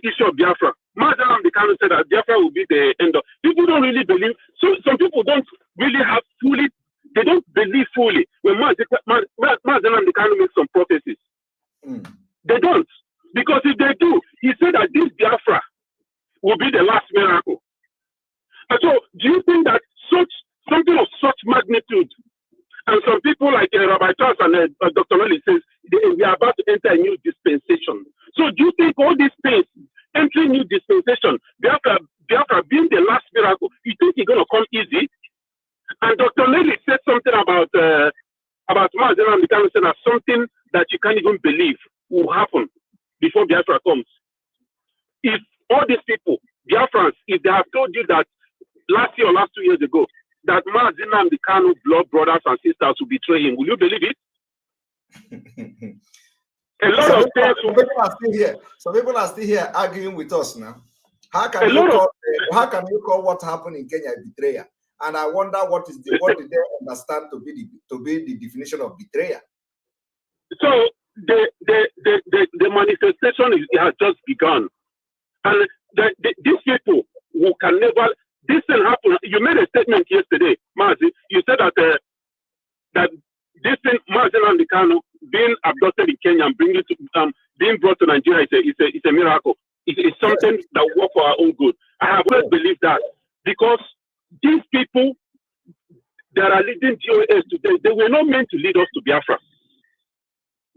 issue of Biafra, Madam Kanu said that Biafra will be the end of. People don't really believe. So some people don't really have fully. They don't believe fully when Madam Kanu makes some prophecies. They don't, because if they do, he said that this Biafra will be the last miracle. And so, do you think that something of such magnitude, and some people like Rabbi Charles and Dr. Lely says we are about to enter a new dispensation. So, do you think all these things, entering new dispensation, Biafra being the last miracle, you think it's going to come easy? And Dr. Lely said something about Mazen Kanu saying something that you can't even believe will happen before Biafra comes. If all these people, Biafrans, if they have told you that last year or last 2 years ago, that Mazen Kanu blood brothers and sisters will betray him, will you believe it? Some people are still here arguing with us now. How can you call what happened in Kenya a betrayal? And I wonder what did they understand to be the definition of betrayal? So the manifestation has just begun, and these people who can never. This thing happen. You made a statement yesterday, Mazi. You said that this thing, Mazen Kanu being abducted in Kenya and being brought to Nigeria is a miracle. It's something that will work for our own good. I have always believed that, because these people that are leading DOS today, they were not meant to lead us to Biafra.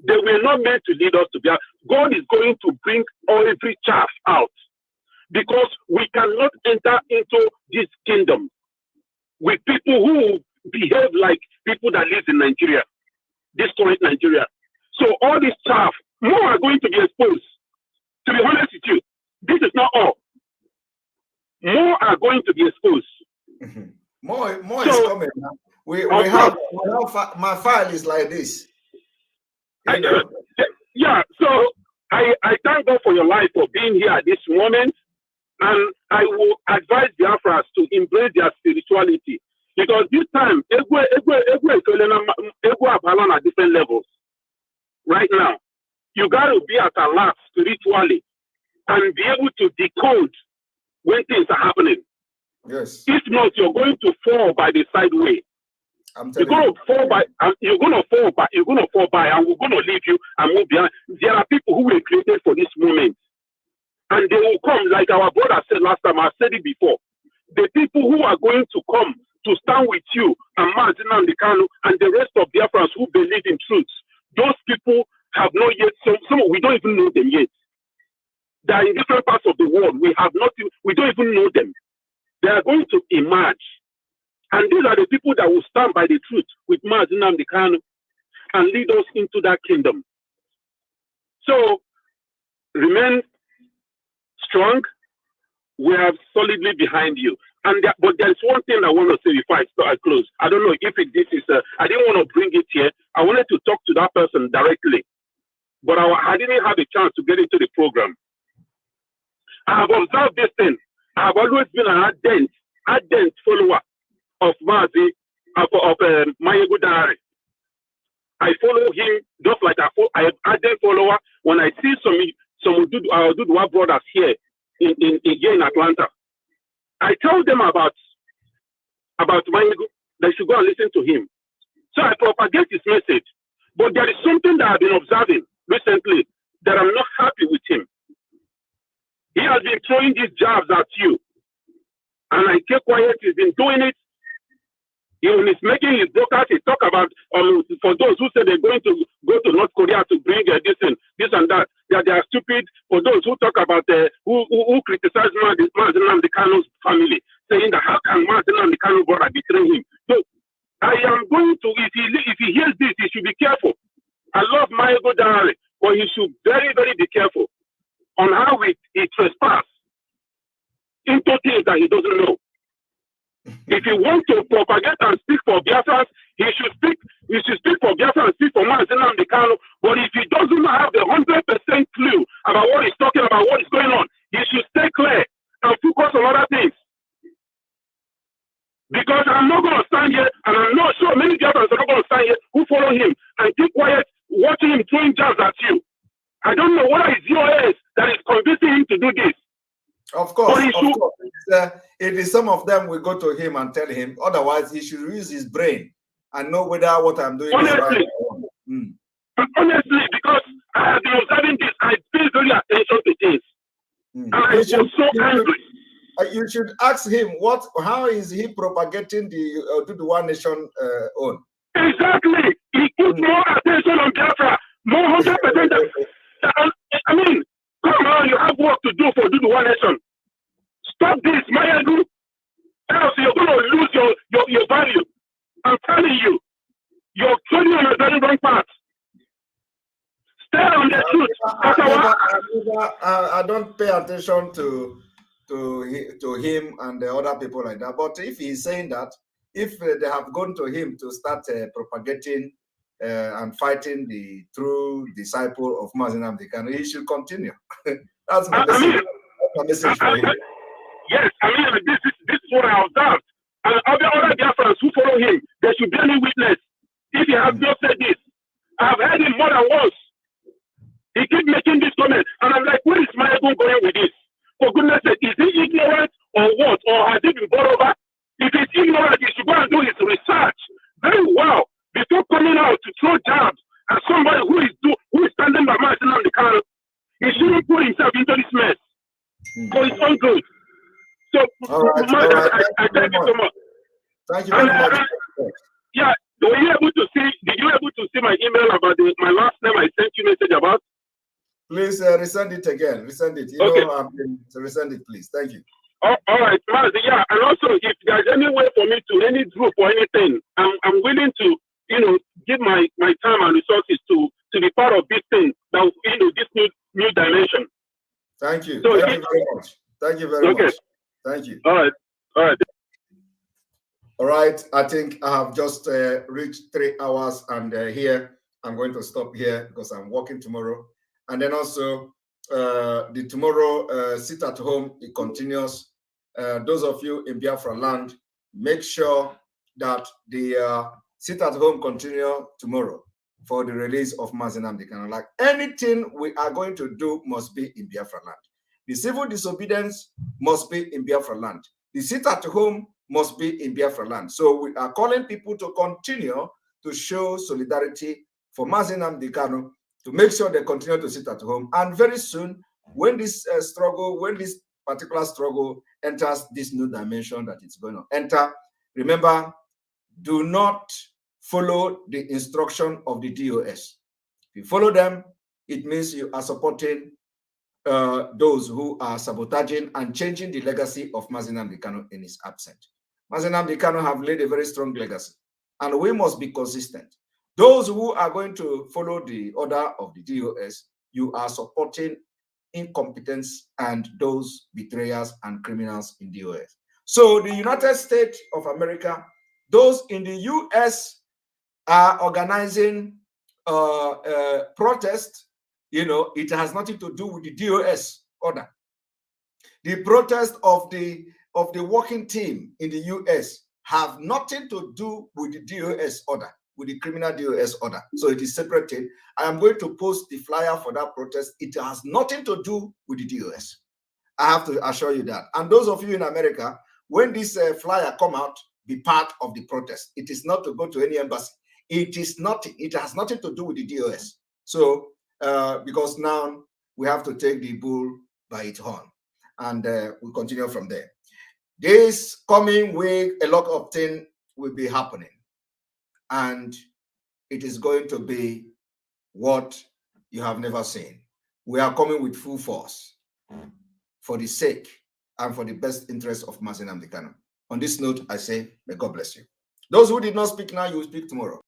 They were not meant to lead us to Biafra. God is going to bring every chaff out, because we cannot enter into this kingdom with people who behave like people that live in Nigeria, this current Nigeria. So all this chaff, more are going to be exposed. To be honest with you, this is not all. More are going to be exposed. More is coming now. We have my file is like this. Yeah, so I thank God for your life, for being here at this moment, and I will advise Biafras to embrace their spirituality, because this time Ego are at different levels. Right now, you got to be at alert spiritually and be able to decode when things are happening. Yes. If not, you're going to fall by the side way. You're going to fall by, and we're going to leave you and move behind. There are people who were created for this moment, and they will come, like our brother said last time. I said it before. The people who are going to come to stand with you and Mazen Kanu and the rest of Biafrans who believe in truth, those people have not yet. Some we don't even know them yet. They are in different parts of the world. We don't even know them. They are going to emerge. And these are the people that will stand by the truth with Mazi Nnamdi Kanu and lead us into that kingdom. So remain strong. We are solidly behind you. And but there's one thing I want to say before I close. I don't know if this is. I didn't want to bring it here. I wanted to talk to that person directly, but I didn't have a chance to get into the program. I have observed this thing. I have always been an ardent follower of Mazi, of Mayegu Dare. I follow him just like I am ardent follower when I see some Duduwa brothers here in Atlanta. I tell them about Mayegu. They should go and listen to him. So I propagate his message. But there is something that I've been observing recently that I'm not happy with him. He has been throwing these jabs at you. And I keep quiet. He's been doing it. When he's making his broadcast, he talk about, for those who say they're going to go to North Korea to bring this and that they are stupid. For those who talk about, who criticize Mazi Nnamdi Kanu's family, saying that how can Mazi Nnamdi Kanu brother betray him? So I am going to, if he hears this, he should be careful. I love Mayegu Dare, but he should very, very be careful on how he trespass into things that he doesn't know. If he wants to propagate and speak for Biafra, he should speak for Biafra and speak for Mazi Nnamdi Kanu. But if he doesn't have the 100% clue about what he's talking about, what is going on, he should stay clear and focus on other things. Because I'm not going to stand here, and I'm not sure many Biafrans are not going to stand here who follow him and keep quiet, watching him throwing jabs at you. I don't know what is yours that is convincing him to do this. Of course, it is some of them will go to him and tell him. Otherwise, he should use his brain and know whether what I'm doing is right. Honestly, because I have been observing this, I pay very attention to things. And I was so angry. You should ask him how is he propagating the One Nation own? Exactly. He puts more attention on Biafra, more 100%. I mean, come on, you have work to do for One Nation. Stop this, Mayegu. Else you're going to lose your value. I'm telling you, you're turning on a very wrong path. Stay on the truth. I don't pay attention to him and the other people like that. But if he's saying that, if they have gone to him to start propagating and fighting the true disciple of Mazi Nnamdi Kanu, he should continue. That's my message for him. Yes, this is what I observed. And other Biafrans who follow him, there should be any witness. If he has not said this, I've heard him more than once. He keeps making this comment, and I'm like, where is Mayegu going with this? For goodness sake, is he ignorant or what? Or has he been brought over? If he's ignorant, he should go and do his research very well before coming out to throw jabs at somebody who is standing by Mazi Nnamdi Kanu. He shouldn't put himself into this mess for his own good. So, I thank you so much. Thank you very much. Yeah, did you able to see my email about my last name I sent you message about? Please resend it again. Resend it. Resend it, please. Thank you. All right, Mazi, yeah, and also if there's any way for me to any group or anything, I'm willing to, give my time and resources to be part of this thing that this new dimension. Thank you. So Thank you very much. Thank you very much. Thank you. All right. All right. I think I have just reached 3 hours, and here I'm going to stop here because I'm working tomorrow. And then also the tomorrow sit at home, it continues. Those of you in Biafra land, make sure that the sit at home continue tomorrow for the release of Mazi Nnamdi Kanu. Like anything we are going to do must be in Biafra land. The civil disobedience must be in Biafra land. The sit at home must be in Biafra land. So we are calling people to continue to show solidarity for Mazi Nnamdi Kanu, to make sure they continue to sit at home. And very soon, when this particular struggle enters this new dimension that it's going to enter, remember, do not follow the instruction of the DOS. If you follow them, it means you are supporting those who are sabotaging and changing the legacy of Mazi Nnamdi Kanu in his absence. Mazi Nnamdi Kanu have laid a very strong legacy, and we must be consistent. Those who are going to follow the order of the DOS, you are supporting incompetence and those betrayers and criminals in the US. So the United States of America, those in the US are organizing protest. You know, it has nothing to do with the DOS order. The protest of the working team in the US have nothing to do with the DOS order, with the criminal DOS order. So it is separated. I am going to post the flyer for that protest. It has nothing to do with the DOS. I have to assure you that. And those of you in America, when this flyer come out, be part of the protest. It is not to go to any embassy. It is nothing. It has nothing to do with the DOS. So because now we have to take the bull by its horn, and we continue from there. This coming week, a lot of things will be happening, and it is going to be what you have never seen. We are coming with full force for the sake and for the best interest of Mazi Nnamdi Kanu. On this note, I say, may God bless you. Those who did not speak now, you will speak tomorrow.